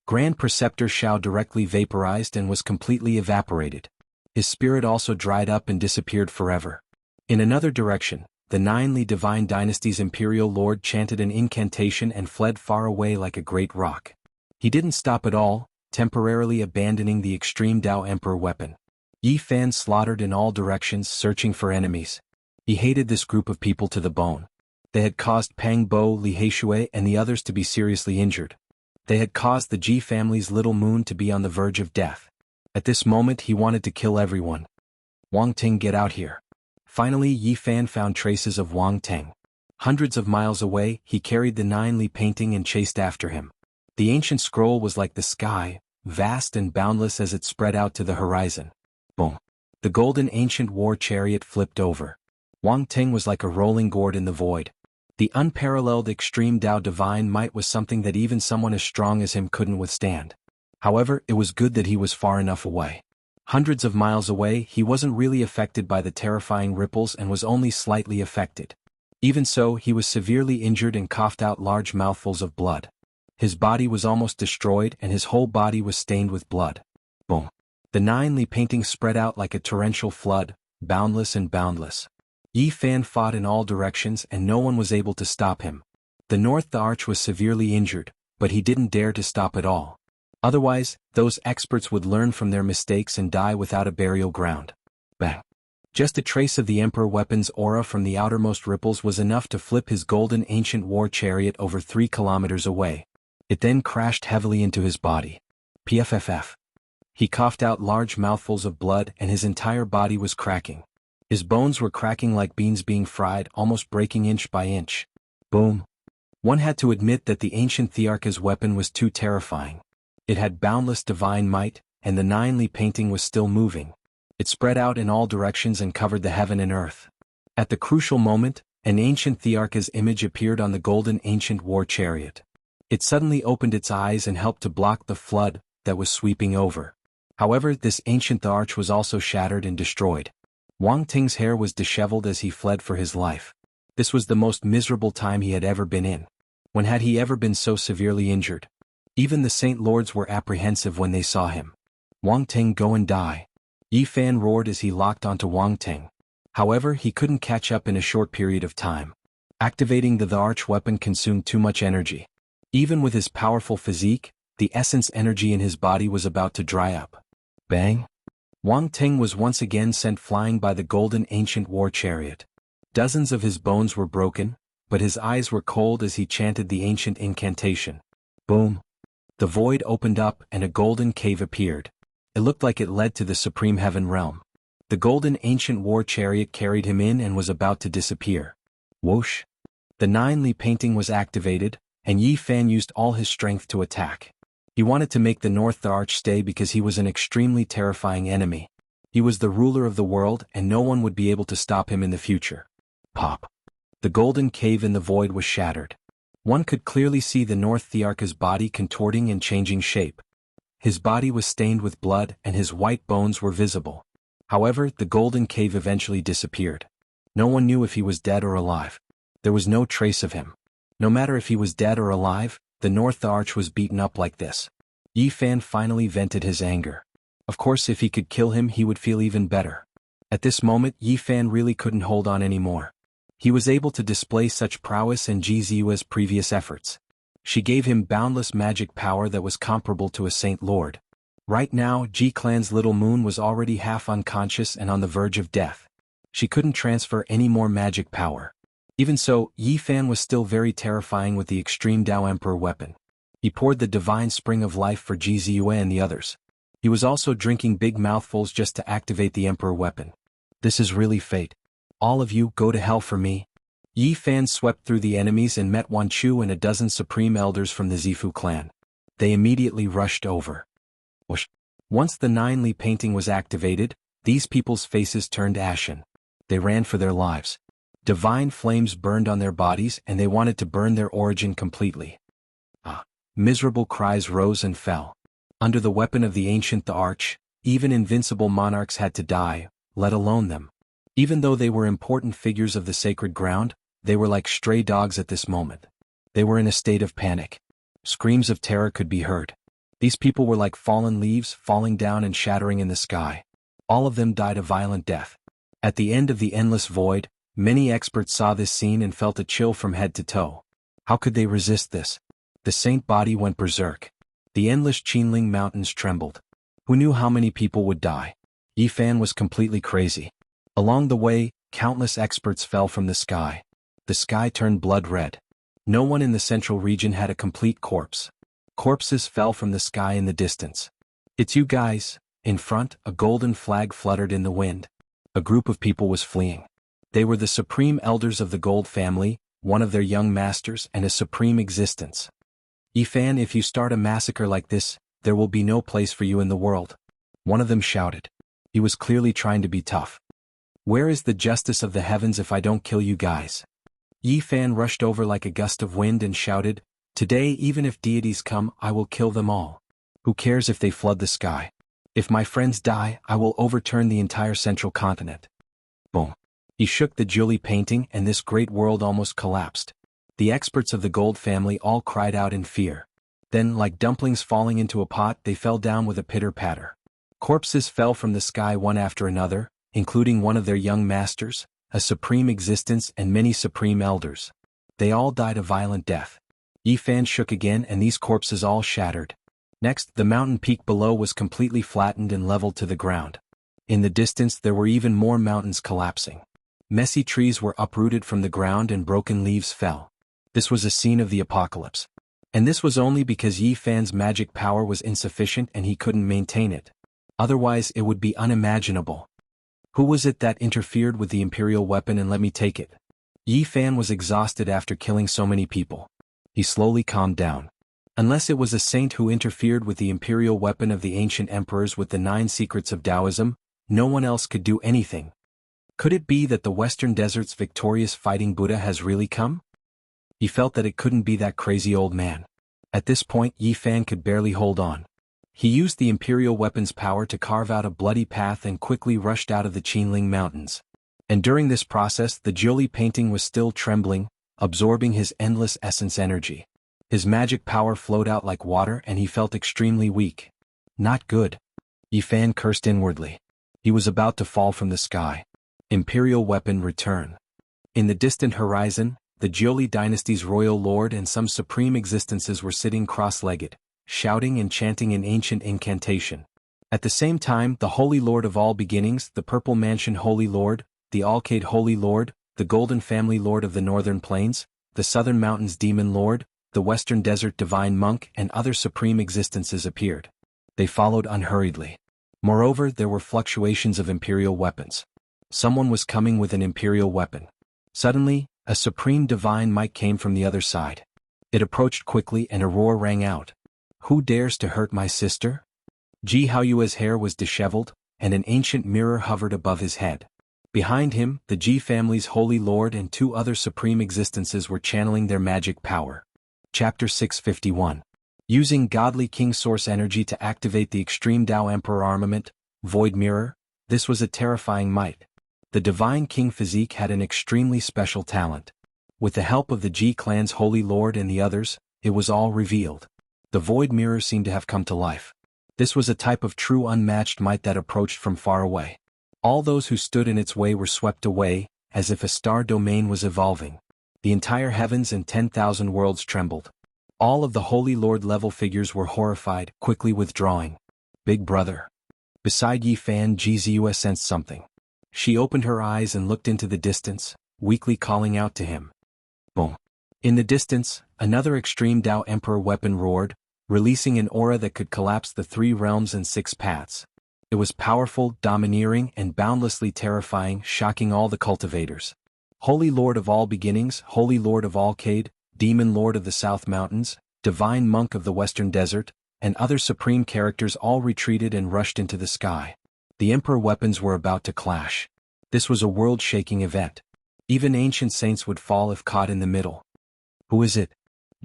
Grand Preceptor Xiao directly vaporized and was completely evaporated. His spirit also dried up and disappeared forever. In another direction, the 9-li Divine Dynasty's Imperial Lord chanted an incantation and fled far away like a great rock. He didn't stop at all, temporarily abandoning the extreme Dao Emperor weapon. Yi Fan slaughtered in all directions, searching for enemies. He hated this group of people to the bone. They had caused Pang Bo, Li Heishui, and the others to be seriously injured. They had caused the Ji family's little moon to be on the verge of death. At this moment he wanted to kill everyone. "Wang Ting, get out here." Finally Yi Fan found traces of Wang Ting. Hundreds of miles away, he carried the 9-li painting and chased after him. The ancient scroll was like the sky, vast and boundless as it spread out to the horizon. Boom! The golden ancient war chariot flipped over. Wang Ting was like a rolling gourd in the void. The unparalleled extreme Tao divine might was something that even someone as strong as him couldn't withstand. However, it was good that he was far enough away. Hundreds of miles away, he wasn't really affected by the terrifying ripples and was only slightly affected. Even so, he was severely injured and coughed out large mouthfuls of blood. His body was almost destroyed and his whole body was stained with blood. Boom. The 9Li painting spread out like a torrential flood, boundless and boundless. Yi Fan fought in all directions and no one was able to stop him. The North the Arch was severely injured, but he didn't dare to stop at all. Otherwise, those experts would learn from their mistakes and die without a burial ground. Bang. Just a trace of the Emperor weapon's aura from the outermost ripples was enough to flip his golden ancient war chariot over 3 kilometers away. It then crashed heavily into his body. Pfff. He coughed out large mouthfuls of blood and his entire body was cracking. His bones were cracking like beans being fried, almost breaking inch by inch. Boom. One had to admit that the ancient Thearcha's weapon was too terrifying. It had boundless divine might, and the 9Li painting was still moving. It spread out in all directions and covered the heaven and earth. At the crucial moment, an ancient Thearcha's image appeared on the golden ancient war chariot. It suddenly opened its eyes and helped to block the flood that was sweeping over. However, this ancient arch was also shattered and destroyed. Wang Ting's hair was disheveled as he fled for his life. This was the most miserable time he had ever been in. When had he ever been so severely injured? Even the Saint Lords were apprehensive when they saw him. Wang Ting, go and die. Yi Fan roared as he locked onto Wang Ting. However, he couldn't catch up in a short period of time. Activating the arch weapon consumed too much energy. Even with his powerful physique, the essence energy in his body was about to dry up. Bang! Wang Ting was once again sent flying by the golden ancient war chariot. Dozens of his bones were broken, but his eyes were cold as he chanted the ancient incantation. Boom! The void opened up and a golden cave appeared. It looked like it led to the supreme heaven realm. The golden ancient war chariot carried him in and was about to disappear. Whoosh! The 9Li painting was activated, and Yi Fan used all his strength to attack. He wanted to make the North the Arch stay because he was an extremely terrifying enemy. He was the ruler of the world and no one would be able to stop him in the future. Pop! The golden cave in the void was shattered. One could clearly see the North Thearcha's body contorting and changing shape. His body was stained with blood and his white bones were visible. However, the golden cave eventually disappeared. No one knew if he was dead or alive. There was no trace of him. No matter if he was dead or alive, the North the Arch was beaten up like this. Yi Fan finally vented his anger. Of course, if he could kill him, he would feel even better. At this moment, Yi Fan really couldn't hold on anymore. He was able to display such prowess in Jianghu's previous efforts. She gave him boundless magic power that was comparable to a Saint Lord. Right now, Ji Clan's little moon was already half unconscious and on the verge of death. She couldn't transfer any more magic power. Even so, Yi Fan was still very terrifying with the extreme Tao Emperor weapon. He poured the divine spring of life for Jianghu and the others. He was also drinking big mouthfuls just to activate the Emperor weapon. This is really fate. All of you go to hell for me. Yi Fan swept through the enemies and met Wan Chu and a dozen supreme elders from the Zifu clan. They immediately rushed over. Whoosh. Once the 9Li painting was activated, these people's faces turned ashen. They ran for their lives. Divine flames burned on their bodies and they wanted to burn their origin completely. Miserable cries rose and fell. Under the weapon of the ancient the Arch, even invincible monarchs had to die, let alone them. Even though they were important figures of the sacred ground, they were like stray dogs at this moment. They were in a state of panic. Screams of terror could be heard. These people were like fallen leaves falling down and shattering in the sky. All of them died a violent death. At the end of the endless void, many experts saw this scene and felt a chill from head to toe. How could they resist this? The saint body went berserk. The endless Qinling mountains trembled. Who knew how many people would die? Yi Fan was completely crazy. Along the way, countless experts fell from the sky. The sky turned blood red. No one in the central region had a complete corpse. Corpses fell from the sky in the distance. It's you guys. In front, a golden flag fluttered in the wind. A group of people was fleeing. They were the supreme elders of the Gold family, one of their young masters and a supreme existence. Yi Fan, if you start a massacre like this, there will be no place for you in the world. One of them shouted. He was clearly trying to be tough. Where is the justice of the heavens if I don't kill you guys? Yi Fan rushed over like a gust of wind and shouted, "Today even if deities come, I will kill them all. Who cares if they flood the sky? If my friends die, I will overturn the entire central continent." Boom. He shook the Jiuli painting and this great world almost collapsed. The experts of the Gold family all cried out in fear. Then, like dumplings falling into a pot, they fell down with a pitter-patter. Corpses fell from the sky one after another, including one of their young masters, a supreme existence and many supreme elders. They all died a violent death. Yi Fan shook again and these corpses all shattered. Next, the mountain peak below was completely flattened and leveled to the ground. In the distance there were even more mountains collapsing. Messy trees were uprooted from the ground and broken leaves fell. This was a scene of the apocalypse. And this was only because Yi Fan's magic power was insufficient and he couldn't maintain it. Otherwise it would be unimaginable. Who was it that interfered with the imperial weapon and let me take it? Yi Fan was exhausted after killing so many people. He slowly calmed down. Unless it was a saint who interfered with the imperial weapon of the ancient emperors with the 9 secrets of Taoism, no one else could do anything. Could it be that the Western Desert's victorious fighting Buddha has really come? He felt that it couldn't be that crazy old man. At this point Yi Fan could barely hold on. He used the imperial weapon's power to carve out a bloody path and quickly rushed out of the Qinling Mountains. And during this process the Jiuli painting was still trembling, absorbing his endless essence energy. His magic power flowed out like water and he felt extremely weak. Not good. Yi Fan cursed inwardly. He was about to fall from the sky. Imperial weapon return. In the distant horizon, the Jiuli dynasty's royal lord and some supreme existences were sitting cross-legged, shouting and chanting an ancient incantation. At the same time, the Holy Lord of all beginnings, the Purple Mansion Holy Lord, the Alcade Holy Lord, the Golden Family Lord of the Northern Plains, the Southern Mountains Demon Lord, the Western Desert Divine Monk and other supreme existences appeared. They followed unhurriedly. Moreover, there were fluctuations of imperial weapons. Someone was coming with an imperial weapon. Suddenly, a supreme divine might came from the other side. It approached quickly and a roar rang out. Who dares to hurt my sister? Jianghu's hair was disheveled, and an ancient mirror hovered above his head. Behind him, the Ji family's holy lord and 2 other supreme existences were channeling their magic power. Chapter 651. Using godly king source energy to activate the extreme Tao Emperor armament, Void Mirror, this was a terrifying might. The divine king physique had an extremely special talent. With the help of the Ji clan's holy lord and the others, it was all revealed. The Void Mirror seemed to have come to life. This was a type of true unmatched might that approached from far away. All those who stood in its way were swept away, as if a star domain was evolving. The entire heavens and 10,000 worlds trembled. All of the Holy Lord-level figures were horrified, quickly withdrawing. Big brother. Beside Yi Fan, Jianghu sensed something. She opened her eyes and looked into the distance, weakly calling out to him. Boom. In the distance, another extreme Tao Emperor weapon roared, releasing an aura that could collapse the 3 realms and 6 paths. It was powerful, domineering, and boundlessly terrifying, shocking all the cultivators. Holy Lord of all beginnings, Holy Lord of Alcade, Demon Lord of the South Mountains, Divine Monk of the Western Desert, and other supreme characters all retreated and rushed into the sky. The Emperor weapons were about to clash. This was a world-shaking event. Even ancient saints would fall if caught in the middle. Who is it?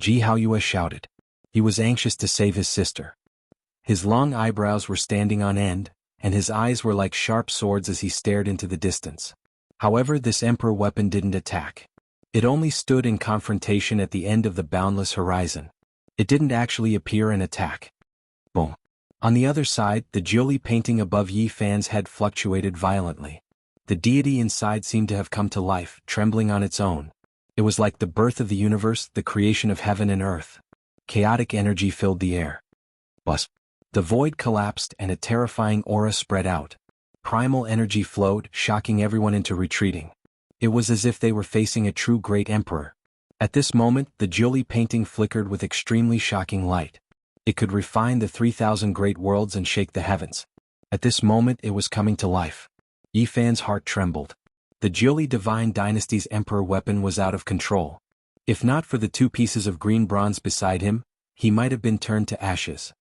Jianghu shouted. He was anxious to save his sister. His long eyebrows were standing on end, and his eyes were like sharp swords as he stared into the distance. However, this Emperor weapon didn't attack. It only stood in confrontation at the end of the boundless horizon. It didn't actually appear and attack. Boom. On the other side, the Jiuli painting above Yi Fan's head fluctuated violently. The deity inside seemed to have come to life, trembling on its own. It was like the birth of the universe, the creation of heaven and earth. Chaotic energy filled the air. Buzz. The void collapsed and a terrifying aura spread out. Primal energy flowed, shocking everyone into retreating. It was as if they were facing a true great emperor. At this moment, the Jiuli painting flickered with extremely shocking light. It could refine the 3,000 great worlds and shake the heavens. At this moment it was coming to life. Yi Fan's heart trembled. The Jiuli Divine Dynasty's Emperor weapon was out of control. If not for the 2 pieces of green bronze beside him, he might have been turned to ashes.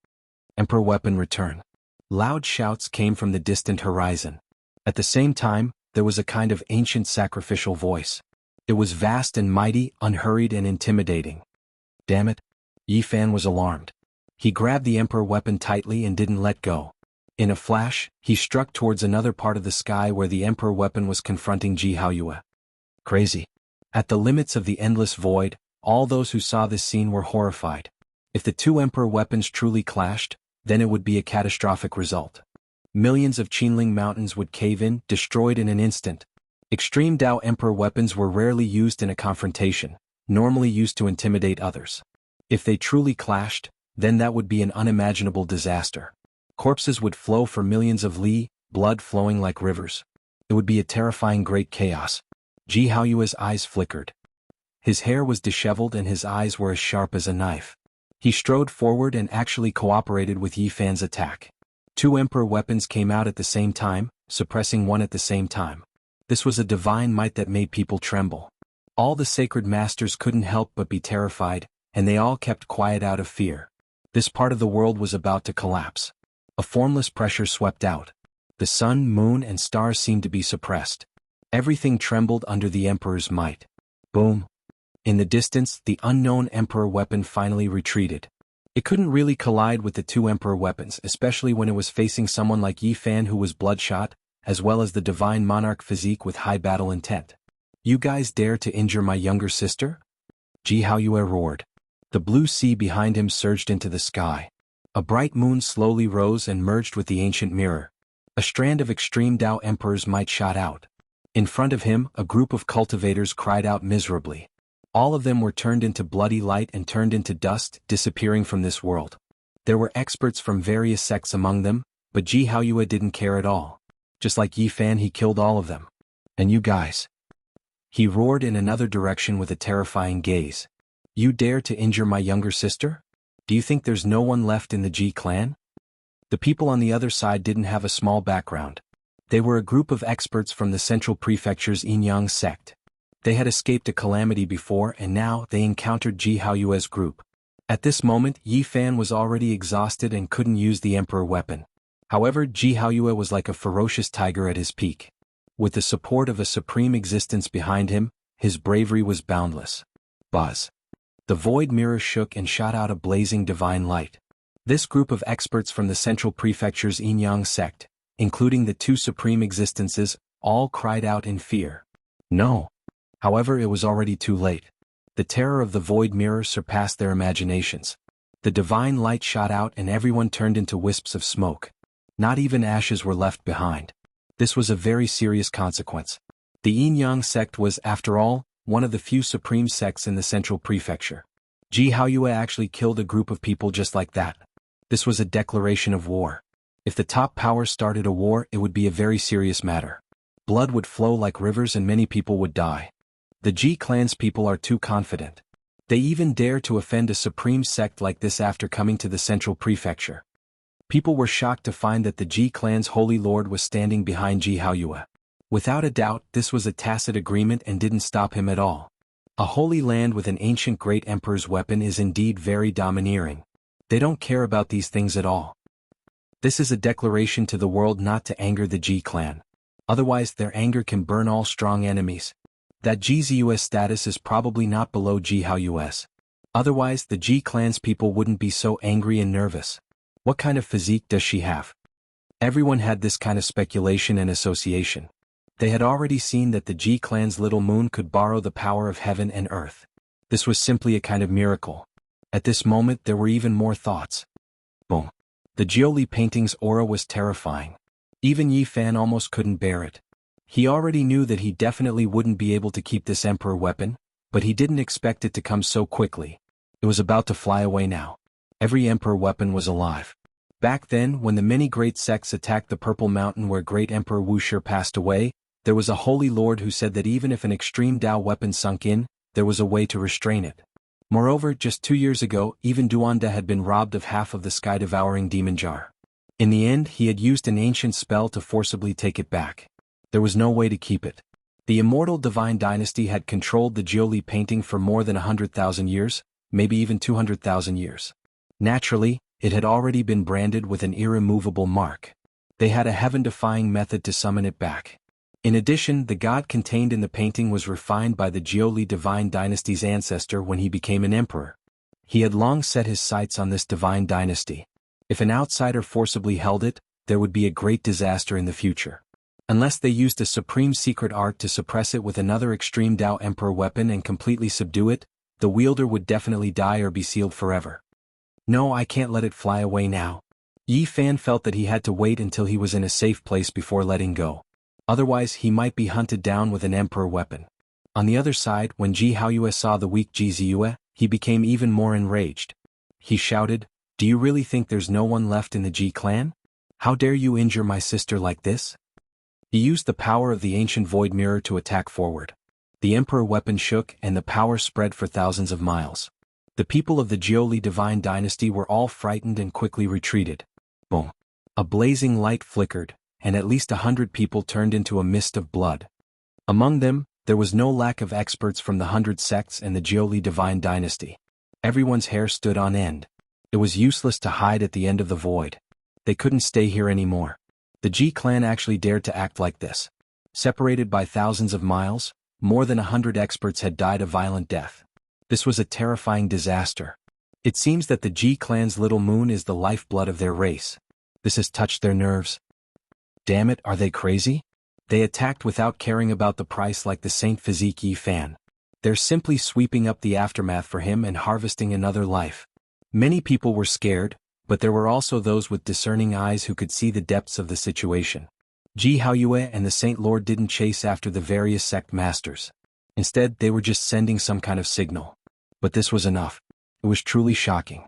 Emperor weapon return. Loud shouts came from the distant horizon. At the same time, there was a kind of ancient sacrificial voice. It was vast and mighty, unhurried and intimidating. Damn it! Yi Fan was alarmed. He grabbed the emperor weapon tightly and didn't let go. In a flash, he struck towards another part of the sky where the emperor weapon was confronting Jianghu. Crazy. At the limits of the endless void, all those who saw this scene were horrified. If the two emperor weapons truly clashed, then it would be a catastrophic result. Millions of Qinling mountains would cave in, destroyed in an instant. Extreme Dao emperor weapons were rarely used in a confrontation, normally used to intimidate others. If they truly clashed, then that would be an unimaginable disaster. Corpses would flow for millions of li, blood flowing like rivers. It would be a terrifying great chaos. Jiaoyue's eyes flickered. His hair was disheveled and his eyes were as sharp as a knife. He strode forward and actually cooperated with Yi Fan's attack. Two emperor weapons came out at the same time, suppressing one at the same time. This was a divine might that made people tremble. All the sacred masters couldn't help but be terrified, and they all kept quiet out of fear. This part of the world was about to collapse. A formless pressure swept out. The sun, moon, and stars seemed to be suppressed. Everything trembled under the emperor's might. Boom. In the distance, the unknown emperor weapon finally retreated. It couldn't really collide with the two emperor weapons, especially when it was facing someone like Yi Fan who was bloodshot, as well as the divine monarch physique with high battle intent. You guys dare to injure my younger sister? Jiaoyue roared. The blue sea behind him surged into the sky. A bright moon slowly rose and merged with the ancient mirror. A strand of extreme Dao emperor's might shot out. In front of him, a group of cultivators cried out miserably. All of them were turned into bloody light and turned into dust, disappearing from this world. There were experts from various sects among them, but Jiaoyue didn't care at all. Just like Yi Fan, he killed all of them. And you guys? He roared in another direction with a terrifying gaze. You dare to injure my younger sister? Do you think there's no one left in the Ji clan? The people on the other side didn't have a small background. They were a group of experts from the central prefecture's Yinyang sect. They had escaped a calamity before and now they encountered Jiaoyue's group. At this moment, Yi Fan was already exhausted and couldn't use the emperor weapon. However, Jiaoyue was like a ferocious tiger at his peak. With the support of a supreme existence behind him, his bravery was boundless. Buzz. The void mirror shook and shot out a blazing divine light. This group of experts from the central prefecture's Yinyang sect, including the two supreme existences, all cried out in fear. No. However, it was already too late. The terror of the void mirror surpassed their imaginations. The divine light shot out and everyone turned into wisps of smoke. Not even ashes were left behind. This was a very serious consequence. The Yinyang sect was, after all, one of the few supreme sects in the central prefecture. Jiaoyue actually killed a group of people just like that. This was a declaration of war. If the top power started a war, it would be a very serious matter. Blood would flow like rivers and many people would die. The Ji clan's people are too confident. They even dare to offend a supreme sect like this after coming to the central prefecture. People were shocked to find that the Ji clan's holy lord was standing behind Jiaoyue. Without a doubt, this was a tacit agreement and didn't stop him at all. A holy land with an ancient great emperor's weapon is indeed very domineering. They don't care about these things at all. This is a declaration to the world not to anger the Ji clan. Otherwise their anger can burn all strong enemies. That Jizu's status is probably not below Jiaoyue's. Otherwise the Ji clan's people wouldn't be so angry and nervous. What kind of physique does she have? Everyone had this kind of speculation and association. They had already seen that the Ji clan's little moon could borrow the power of heaven and earth. This was simply a kind of miracle. At this moment there were even more thoughts. Boom. The Jioli painting's aura was terrifying. Even Yi Fan almost couldn't bear it. He already knew that he definitely wouldn't be able to keep this emperor weapon, but he didn't expect it to come so quickly. It was about to fly away now. Every emperor weapon was alive. Back then, when the many great sects attacked the Purple Mountain where great Emperor Wuxia passed away, there was a holy lord who said that even if an extreme Dao weapon sunk in, there was a way to restrain it. Moreover, just 2 years ago, even Duanda had been robbed of half of the sky-devouring demon jar. In the end, he had used an ancient spell to forcibly take it back. There was no way to keep it. The Immortal Divine Dynasty had controlled the Jioli painting for more than 100,000 years, maybe even 200,000 years. Naturally, it had already been branded with an irremovable mark. They had a heaven-defying method to summon it back. In addition, the god contained in the painting was refined by the Jiuli divine dynasty's ancestor when he became an emperor. He had long set his sights on this divine dynasty. If an outsider forcibly held it, there would be a great disaster in the future. Unless they used a supreme secret art to suppress it with another extreme Dao Emperor weapon and completely subdue it, the wielder would definitely die or be sealed forever. No, I can't let it fly away now. Yi Fan felt that he had to wait until he was in a safe place before letting go. Otherwise, he might be hunted down with an emperor weapon. On the other side, when Jianghu saw the weak Ziyue, he became even more enraged. He shouted, "Do you really think there's no one left in the Ji clan? How dare you injure my sister like this?" He used the power of the ancient void mirror to attack forward. The emperor weapon shook and the power spread for thousands of miles. The people of the Jiuli divine dynasty were all frightened and quickly retreated. Boom! A blazing light flickered, and at least 100 people turned into a mist of blood. Among them, there was no lack of experts from the 100 sects and the Jiuli divine dynasty. Everyone's hair stood on end. It was useless to hide at the end of the void. They couldn't stay here anymore. The Ji clan actually dared to act like this. Separated by thousands of miles, more than 100 experts had died a violent death. This was a terrifying disaster. It seems that the Ji clan's little moon is the lifeblood of their race. This has touched their nerves. Damn it, are they crazy? They attacked without caring about the price like the Saint Physique Yi Fan. They're simply sweeping up the aftermath for him and harvesting another life. Many people were scared, but there were also those with discerning eyes who could see the depths of the situation. Jianghu and the Saint Lord didn't chase after the various sect masters. Instead, they were just sending some kind of signal. But this was enough. It was truly shocking.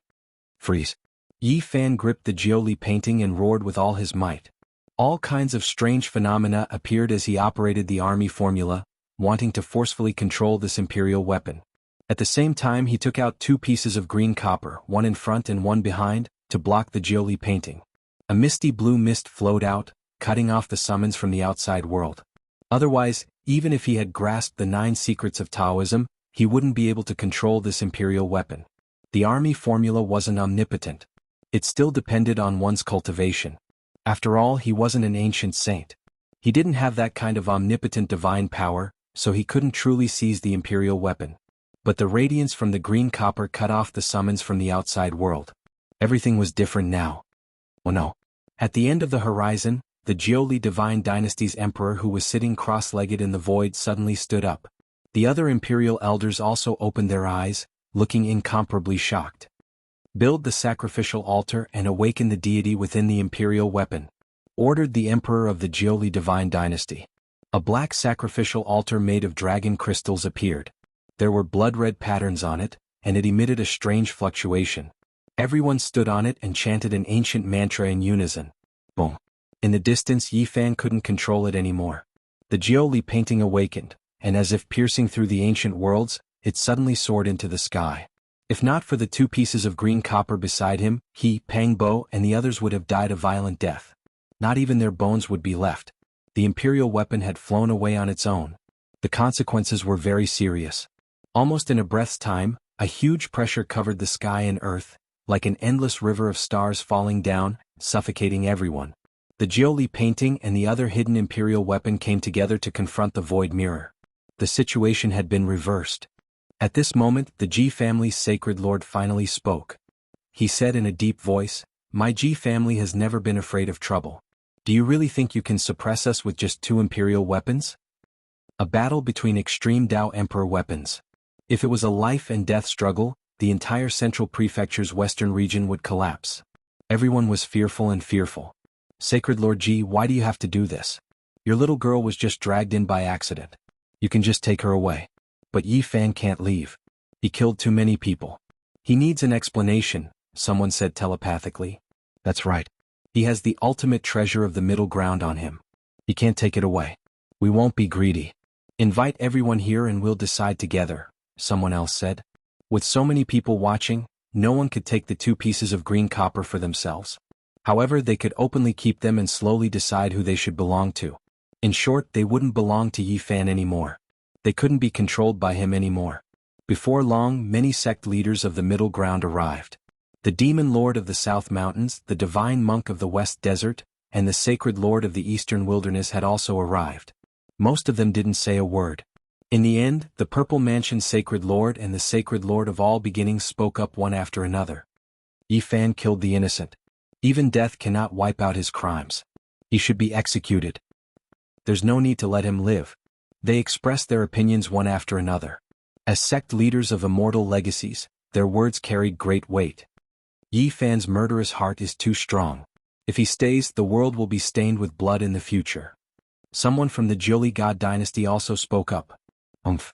Freeze. Yi Fan gripped the Jiuli painting and roared with all his might. All kinds of strange phenomena appeared as he operated the army formula, wanting to forcefully control this imperial weapon. At the same time, he took out 2 pieces of green copper, one in front and one behind, to block the Jiuli painting. A misty blue mist flowed out, cutting off the summons from the outside world. Otherwise, even if he had grasped the 9 secrets of Taoism, he wouldn't be able to control this imperial weapon. The army formula wasn't omnipotent. It still depended on one's cultivation. After all, he wasn't an ancient saint. He didn't have that kind of omnipotent divine power, so he couldn't truly seize the imperial weapon. But the radiance from the green copper cut off the summons from the outside world. Everything was different now. Oh no. At the end of the horizon, the Jiuli divine dynasty's emperor who was sitting cross-legged in the void suddenly stood up. The other imperial elders also opened their eyes, looking incomparably shocked. "Build the sacrificial altar and awaken the deity within the imperial weapon," ordered the emperor of the Jiuli divine dynasty. A black sacrificial altar made of dragon crystals appeared. There were blood-red patterns on it, and it emitted a strange fluctuation. Everyone stood on it and chanted an ancient mantra in unison. Boom. In the distance, Yi Fan couldn't control it anymore. The Jiuli painting awakened, and as if piercing through the ancient worlds, it suddenly soared into the sky. If not for the 2 pieces of green copper beside him, he, Pang Bo, and the others would have died a violent death. Not even their bones would be left. The imperial weapon had flown away on its own. The consequences were very serious. Almost in a breath's time, a huge pressure covered the sky and earth, like an endless river of stars falling down, suffocating everyone. The Jiuli painting and the other hidden imperial weapon came together to confront the void mirror. The situation had been reversed. At this moment, the Ji family's sacred lord finally spoke. He said in a deep voice, "My Ji family has never been afraid of trouble. Do you really think you can suppress us with just 2 imperial weapons?" A battle between extreme Dao Emperor weapons. If it was a life and death struggle, the entire central prefecture's western region would collapse. Everyone was fearful and fearful. "Sacred Lord Ji, why do you have to do this? Your little girl was just dragged in by accident. You can just take her away." "But Yi Fan can't leave. He killed too many people. He needs an explanation," someone said telepathically. "That's right. He has the ultimate treasure of the middle ground on him. He can't take it away. We won't be greedy. Invite everyone here and we'll decide together," someone else said. With so many people watching, no one could take the 2 pieces of green copper for themselves. However, they could openly keep them and slowly decide who they should belong to. In short, they wouldn't belong to Yi Fan anymore. They couldn't be controlled by him anymore. Before long, many sect leaders of the middle ground arrived. The demon lord of the South Mountains, the divine monk of the West Desert, and the sacred lord of the Eastern Wilderness had also arrived. Most of them didn't say a word. In the end, the Purple Mansion's Sacred Lord and the Sacred Lord of all beginnings spoke up one after another. Yi Fan killed the innocent. Even death cannot wipe out his crimes. He should be executed. There's no need to let him live. They expressed their opinions one after another. As sect leaders of immortal legacies, their words carried great weight. Yi Fan's murderous heart is too strong. If he stays, the world will be stained with blood in the future. Someone from the Jiuli God dynasty also spoke up. Umph.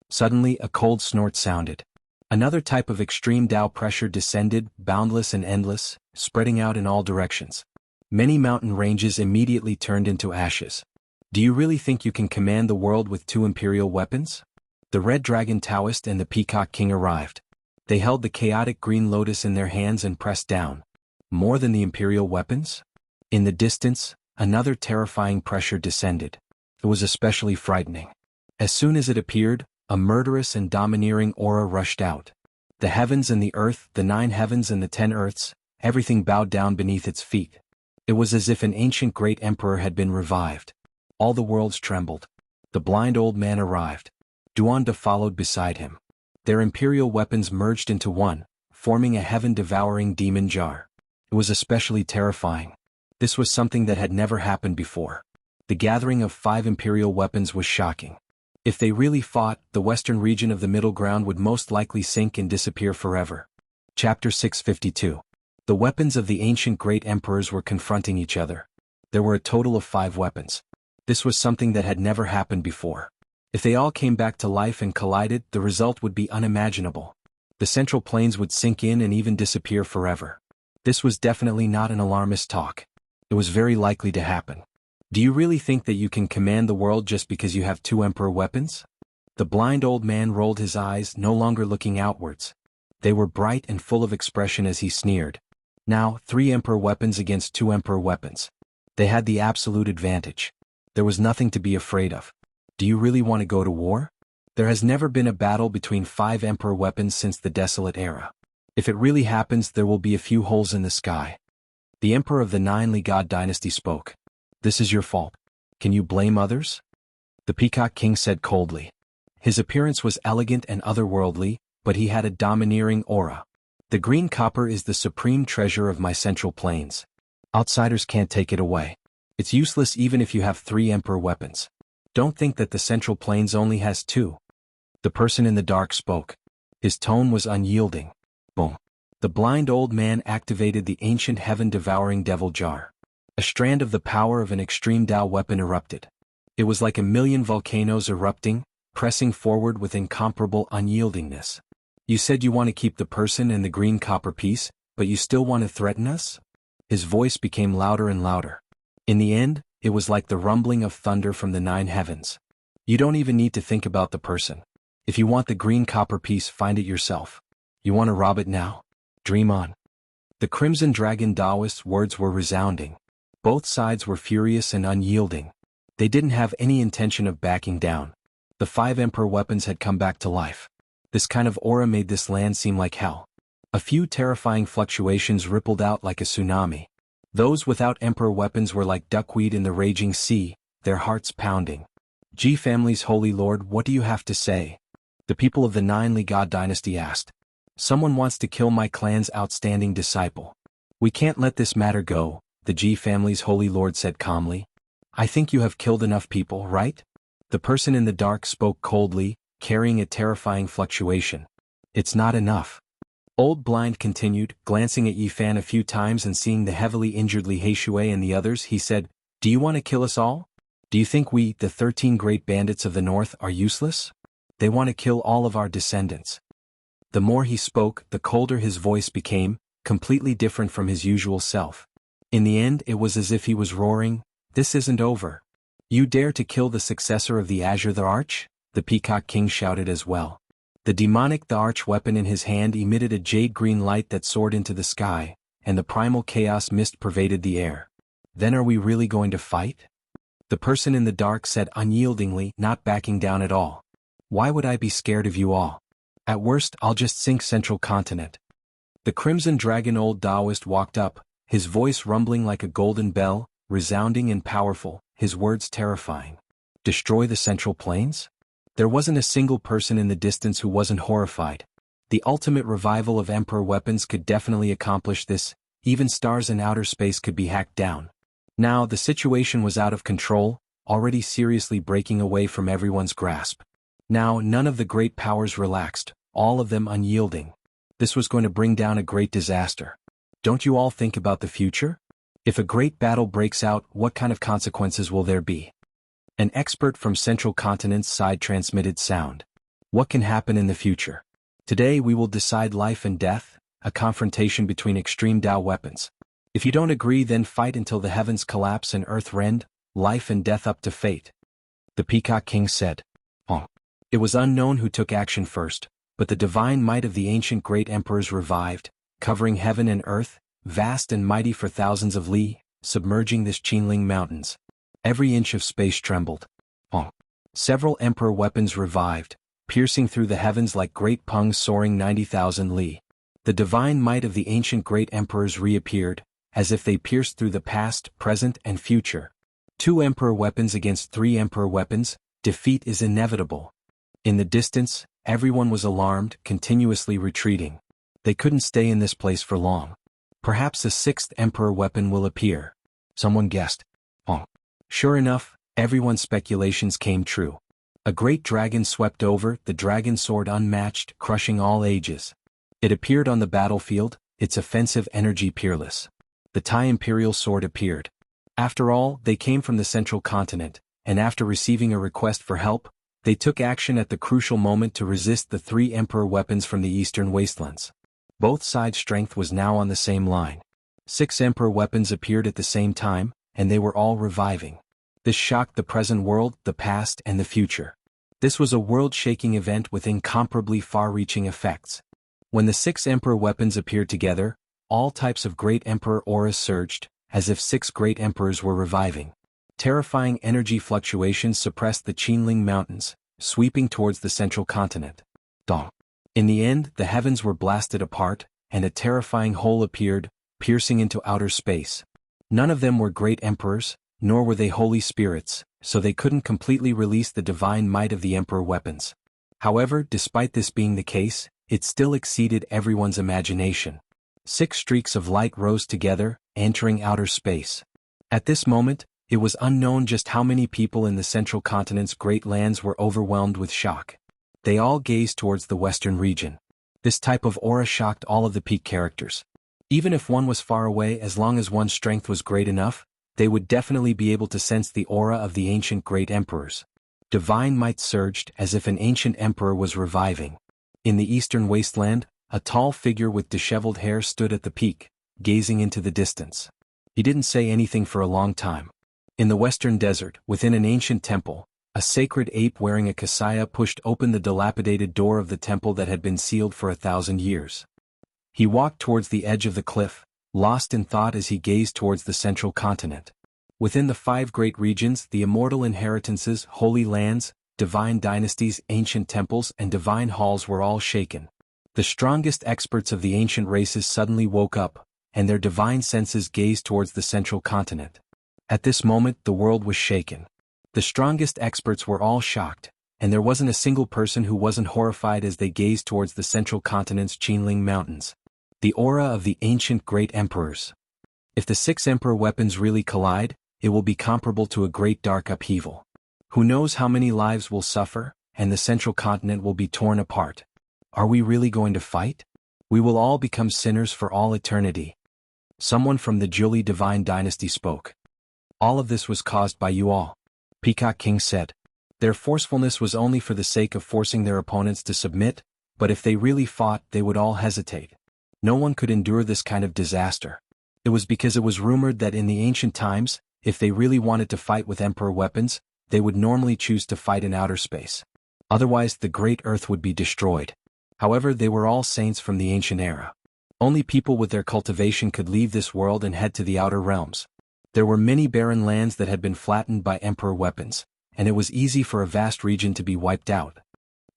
Suddenly a cold snort sounded. Another type of extreme Tao pressure descended, boundless and endless, spreading out in all directions. Many mountain ranges immediately turned into ashes. Do you really think you can command the world with 2 imperial weapons? The Red Dragon Taoist and the Peacock King arrived. They held the chaotic green lotus in their hands and pressed down. More than the imperial weapons? In the distance, another terrifying pressure descended. It was especially frightening. As soon as it appeared, a murderous and domineering aura rushed out. The heavens and the earth, the 9 heavens and the 10 earths, everything bowed down beneath its feet. It was as if an ancient great emperor had been revived. All the worlds trembled. The blind old man arrived. Duanda followed beside him. Their imperial weapons merged into one, forming a heaven-devouring demon jar. It was especially terrifying. This was something that had never happened before. The gathering of 5 imperial weapons was shocking. If they really fought, the western region of the Middle Ground would most likely sink and disappear forever. Chapter 652. The weapons of the ancient great emperors were confronting each other. There were a total of 5 weapons. This was something that had never happened before. If they all came back to life and collided, the result would be unimaginable. The central plains would sink in and even disappear forever. This was definitely not an alarmist talk. It was very likely to happen. Do you really think that you can command the world just because you have 2 emperor weapons? The blind old man rolled his eyes, no longer looking outwards. They were bright and full of expression as he sneered. Now, 3 emperor weapons against 2 emperor weapons. They had the absolute advantage. There was nothing to be afraid of. Do you really want to go to war? There has never been a battle between 5 emperor weapons since the Desolate Era. If it really happens, there will be a few holes in the sky. The emperor of the 9 Li God dynasty spoke. This is your fault. Can you blame others? The Peacock King said coldly. His appearance was elegant and otherworldly, but he had a domineering aura. The green copper is the supreme treasure of my central plains. Outsiders can't take it away. It's useless even if you have 3 emperor weapons. Don't think that the central plains only has 2. The person in the dark spoke. His tone was unyielding. Boom. The blind old man activated the ancient heaven-devouring devil jar. A strand of the power of an extreme Tao weapon erupted. It was like a million volcanoes erupting, pressing forward with incomparable unyieldingness. You said you want to keep the person and the green copper piece, but you still want to threaten us? His voice became louder and louder. In the end, it was like the rumbling of thunder from the 9 heavens. You don't even need to think about the person. If you want the green copper piece, find it yourself. You want to rob it now? Dream on. The Crimson Dragon Taoist's words were resounding. Both sides were furious and unyielding. They didn't have any intention of backing down. The 5 emperor weapons had come back to life. This kind of aura made this land seem like hell. A few terrifying fluctuations rippled out like a tsunami. Those without emperor weapons were like duckweed in the raging sea, their hearts pounding. Ji family's holy lord, what do you have to say? The people of the 9 Li God dynasty asked. Someone wants to kill my clan's outstanding disciple. We can't let this matter go, the Ji family's holy lord said calmly. I think you have killed enough people, right? The person in the dark spoke coldly, carrying a terrifying fluctuation. It's not enough. Old Blind continued, glancing at Yi Fan a few times and seeing the heavily injured Li Heishui and the others, he said, Do you want to kill us all? Do you think we, the 13 great bandits of the north, are useless? They want to kill all of our descendants. The more he spoke, the colder his voice became, completely different from his usual self. In the end, it was as if he was roaring, This isn't over. You dare to kill the successor of the Azure the Arch? The Peacock King shouted as well. The demonic the arch weapon in his hand emitted a jade-green light that soared into the sky, and the primal chaos mist pervaded the air. Then are we really going to fight? The person in the dark said unyieldingly, not backing down at all. Why would I be scared of you all? At worst, I'll just sink Central Continent. The Crimson Dragon old Taoist walked up, his voice rumbling like a golden bell, resounding and powerful, his words terrifying. Destroy the Central Plains? There wasn't a single person in the distance who wasn't horrified. The ultimate revival of Emperor weapons could definitely accomplish this. Even stars in outer space could be hacked down. Now, the situation was out of control, already seriously breaking away from everyone's grasp. Now, none of the great powers relaxed, all of them unyielding. This was going to bring down a great disaster. Don't you all think about the future? If a great battle breaks out, what kind of consequences will there be? An expert from Central Continent's side transmitted sound. What can happen in the future? Today we will decide life and death, a confrontation between extreme Dao weapons. If you don't agree, then fight until the heavens collapse and earth rend, life and death up to fate. The Peacock King said. It was unknown who took action first, but the divine might of the ancient great emperors revived, covering heaven and earth, vast and mighty for thousands of li, submerging this Qinling mountains. Every inch of space trembled. Several emperor weapons revived, piercing through the heavens like great pungs soaring 90,000 li. The divine might of the ancient great emperors reappeared, as if they pierced through the past, present, and future. 2 emperor weapons against 3 emperor weapons, defeat is inevitable. In the distance, everyone was alarmed, continuously retreating. They couldn't stay in this place for long. Perhaps a 6th emperor weapon will appear. Someone guessed. Sure enough, everyone's speculations came true. A great dragon swept over, the dragon sword unmatched, crushing all ages. It appeared on the battlefield, its offensive energy peerless. The Tai Imperial sword appeared. After all, they came from the Central Continent, and after receiving a request for help, they took action at the crucial moment to resist the 3 emperor weapons from the eastern wastelands. Both sides' strength was now on the same line. 6 emperor weapons appeared at the same time, and they were all reviving. This shocked the present world, the past, and the future. This was a world-shaking event with incomparably far-reaching effects. When the 6 emperor weapons appeared together, all types of great emperor auras surged, as if 6 great emperors were reviving. Terrifying energy fluctuations suppressed the Qinling mountains, sweeping towards the Central Continent. In the end, the heavens were blasted apart, and a terrifying hole appeared, piercing into outer space. None of them were great emperors, nor were they holy spirits, so they couldn't completely release the divine might of the emperor weapons. However, despite this being the case, it still exceeded everyone's imagination. 6 streaks of light rose together, entering outer space. At this moment, it was unknown just how many people in the Central Continent's great lands were overwhelmed with shock. They all gazed towards the western region. This type of aura shocked all of the peak characters. Even if one was far away, as long as one's strength was great enough, they would definitely be able to sense the aura of the ancient great emperors. Divine might surged as if an ancient emperor was reviving. In the eastern wasteland, a tall figure with disheveled hair stood at the peak, gazing into the distance. He didn't say anything for a long time. In the western desert, within an ancient temple, a sacred ape wearing a kasaya pushed open the dilapidated door of the temple that had been sealed for 1,000 years. He walked towards the edge of the cliff, lost in thought as he gazed towards the Central Continent. Within the 5 great regions, the immortal inheritances, holy lands, divine dynasties, ancient temples, and divine halls were all shaken. The strongest experts of the ancient races suddenly woke up, and their divine senses gazed towards the Central Continent. At this moment, the world was shaken. The strongest experts were all shocked, and there wasn't a single person who wasn't horrified as they gazed towards the Central Continent's Qinling Mountains. The aura of the ancient great emperors. If the 6 emperor weapons really collide, it will be comparable to a great dark upheaval. Who knows how many lives will suffer, and the Central Continent will be torn apart. Are we really going to fight? We will all become sinners for all eternity. Someone from the Jiuli divine dynasty spoke. All of this was caused by you all. Peacock King said. Their forcefulness was only for the sake of forcing their opponents to submit, but if they really fought, they would all hesitate. No one could endure this kind of disaster. It was because it was rumored that in the ancient times, if they really wanted to fight with emperor weapons, they would normally choose to fight in outer space. Otherwise, the great earth would be destroyed. However, they were all saints from the ancient era. Only people with their cultivation could leave this world and head to the outer realms. There were many barren lands that had been flattened by emperor weapons, and it was easy for a vast region to be wiped out.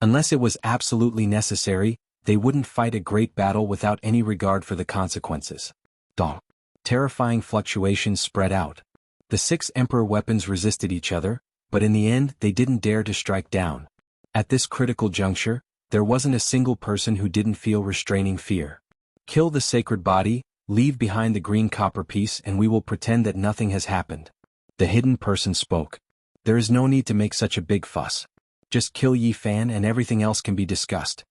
Unless it was absolutely necessary, they wouldn't fight a great battle without any regard for the consequences. Terrifying fluctuations spread out. The 6 emperor weapons resisted each other, but in the end they didn't dare to strike down. At this critical juncture, there wasn't a single person who didn't feel restraining fear. Kill the sacred body, leave behind the green copper piece, and we will pretend that nothing has happened. The hidden person spoke. There is no need to make such a big fuss. Just kill Yi Fan and everything else can be discussed.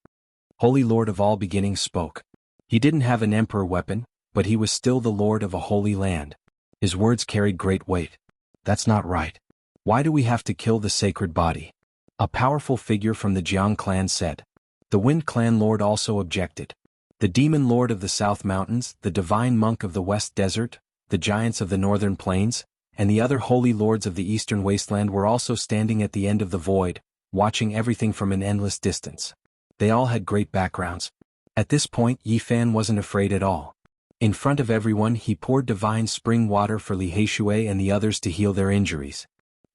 Holy Lord of all beginnings spoke. He didn't have an emperor weapon, but he was still the lord of a holy land. His words carried great weight. That's not right. Why do we have to kill the sacred body? A powerful figure from the Jiang clan said. The Wind clan lord also objected. The demon lord of the South Mountains, the divine monk of the West Desert, the giants of the Northern Plains, and the other holy lords of the Eastern Wasteland were also standing at the end of the void, watching everything from an endless distance. They all had great backgrounds. At this point Yi Fan wasn't afraid at all. In front of everyone he poured divine spring water for Li Heishui and the others to heal their injuries.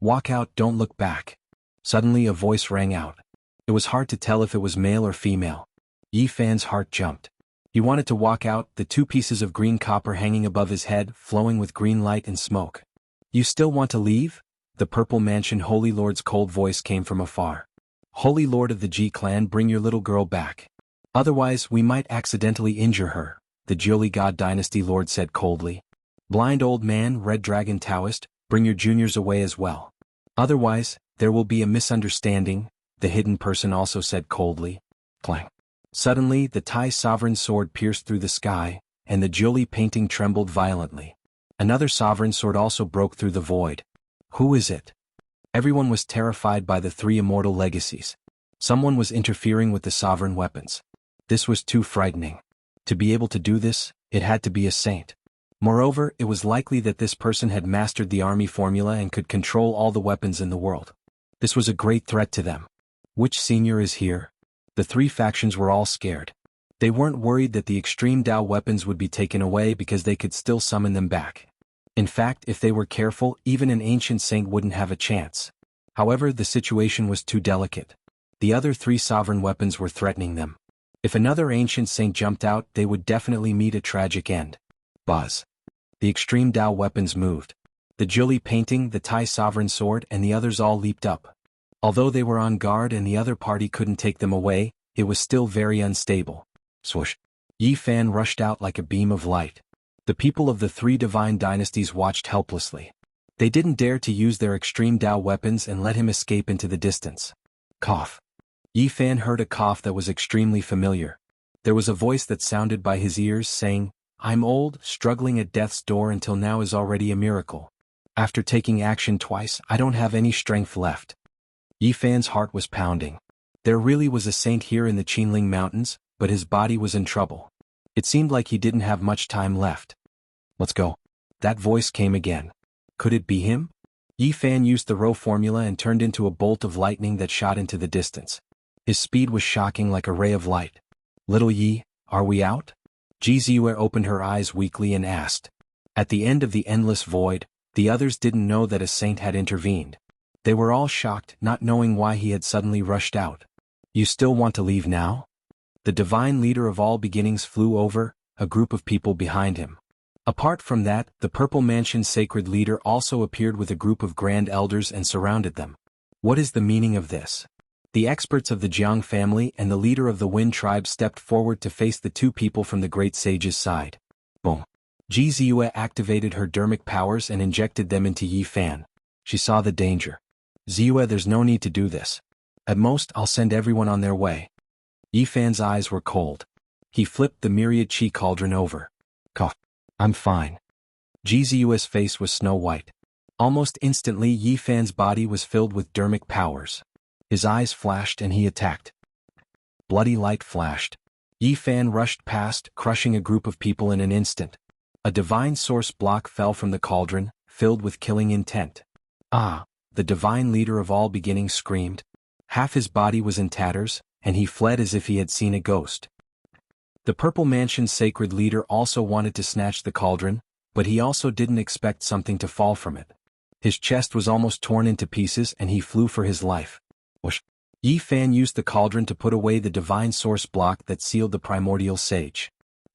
Walk out, don't look back. Suddenly a voice rang out. It was hard to tell if it was male or female. Yi Fan's heart jumped. He wanted to walk out, the two pieces of green copper hanging above his head, flowing with green light and smoke. You still want to leave? The Purple Mansion Holy Lord's cold voice came from afar. Holy Lord of the Ji clan, bring your little girl back. Otherwise we might accidentally injure her, the Jiuli God Dynasty Lord said coldly. Blind old man, Red Dragon Taoist, bring your juniors away as well. Otherwise, there will be a misunderstanding, the hidden person also said coldly. Clang. Suddenly the Tai sovereign sword pierced through the sky, and the Jiuli painting trembled violently. Another sovereign sword also broke through the void. Who is it? Everyone was terrified by the three immortal legacies. Someone was interfering with the sovereign weapons. This was too frightening. To be able to do this, it had to be a saint. Moreover, it was likely that this person had mastered the army formula and could control all the weapons in the world. This was a great threat to them. Which senior is here? The three factions were all scared. They weren't worried that the extreme Dao weapons would be taken away because they could still summon them back. In fact, if they were careful, even an ancient saint wouldn't have a chance. However, the situation was too delicate. The other three sovereign weapons were threatening them. If another ancient saint jumped out, they would definitely meet a tragic end. Buzz. The extreme Dao weapons moved. The Jiuli painting, the Tai sovereign sword, and the others all leaped up. Although they were on guard and the other party couldn't take them away, it was still very unstable. Swoosh. Yi Fan rushed out like a beam of light. The people of the three divine dynasties watched helplessly. They didn't dare to use their extreme Dao weapons and let him escape into the distance. Cough. Yi Fan heard a cough that was extremely familiar. There was a voice that sounded by his ears saying, I'm old, struggling at death's door until now is already a miracle. After taking action twice, I don't have any strength left. Yi Fan's heart was pounding. There really was a saint here in the Qinling Mountains, but his body was in trouble. It seemed like he didn't have much time left. Let's go. That voice came again. Could it be him? Yi Fan used the Rho formula and turned into a bolt of lightning that shot into the distance. His speed was shocking like a ray of light. Little Yi, are we out? Ji Ziyue opened her eyes weakly and asked. At the end of the endless void, the others didn't know that a saint had intervened. They were all shocked, not knowing why he had suddenly rushed out. You still want to leave now? The divine leader of all beginnings flew over, a group of people behind him. Apart from that, the Purple Mansion's sacred leader also appeared with a group of grand elders and surrounded them. What is the meaning of this? The experts of the Jiang family and the leader of the Wind tribe stepped forward to face the two people from the great sage's side. Boom. Ji Ziyue activated her dermic powers and injected them into Yi Fan. She saw the danger. Ziyue, there's no need to do this. At most, I'll send everyone on their way. Yi Fan's eyes were cold. He flipped the myriad chi cauldron over. Cough. I'm fine. Ji Ziyue's face was snow white. Almost instantly Yi Fan's body was filled with dermic powers. His eyes flashed and he attacked. Bloody light flashed. Yi Fan rushed past, crushing a group of people in an instant. A divine source block fell from the cauldron, filled with killing intent. Ah! The divine leader of all beginnings screamed. Half his body was in tatters, and he fled as if he had seen a ghost. The Purple Mansion's sacred leader also wanted to snatch the cauldron, but he also didn't expect something to fall from it. His chest was almost torn into pieces and he flew for his life. Whoosh. Yi Fan used the cauldron to put away the divine source block that sealed the primordial sage.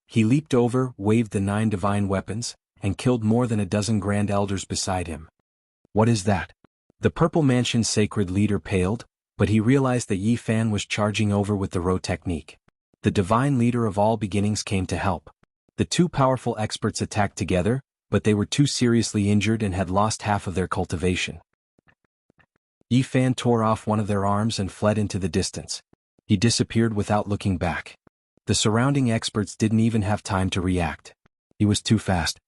He leaped over, waved the 9 divine weapons, and killed more than a dozen grand elders beside him. What is that? The Purple Mansion's sacred leader paled, but he realized that Yi Fan was charging over with the Ro technique. The divine leader of all beginnings came to help. The two powerful experts attacked together, but they were too seriously injured and had lost half of their cultivation. Yi Fan tore off one of their arms and fled into the distance. He disappeared without looking back. The surrounding experts didn't even have time to react. He was too fast.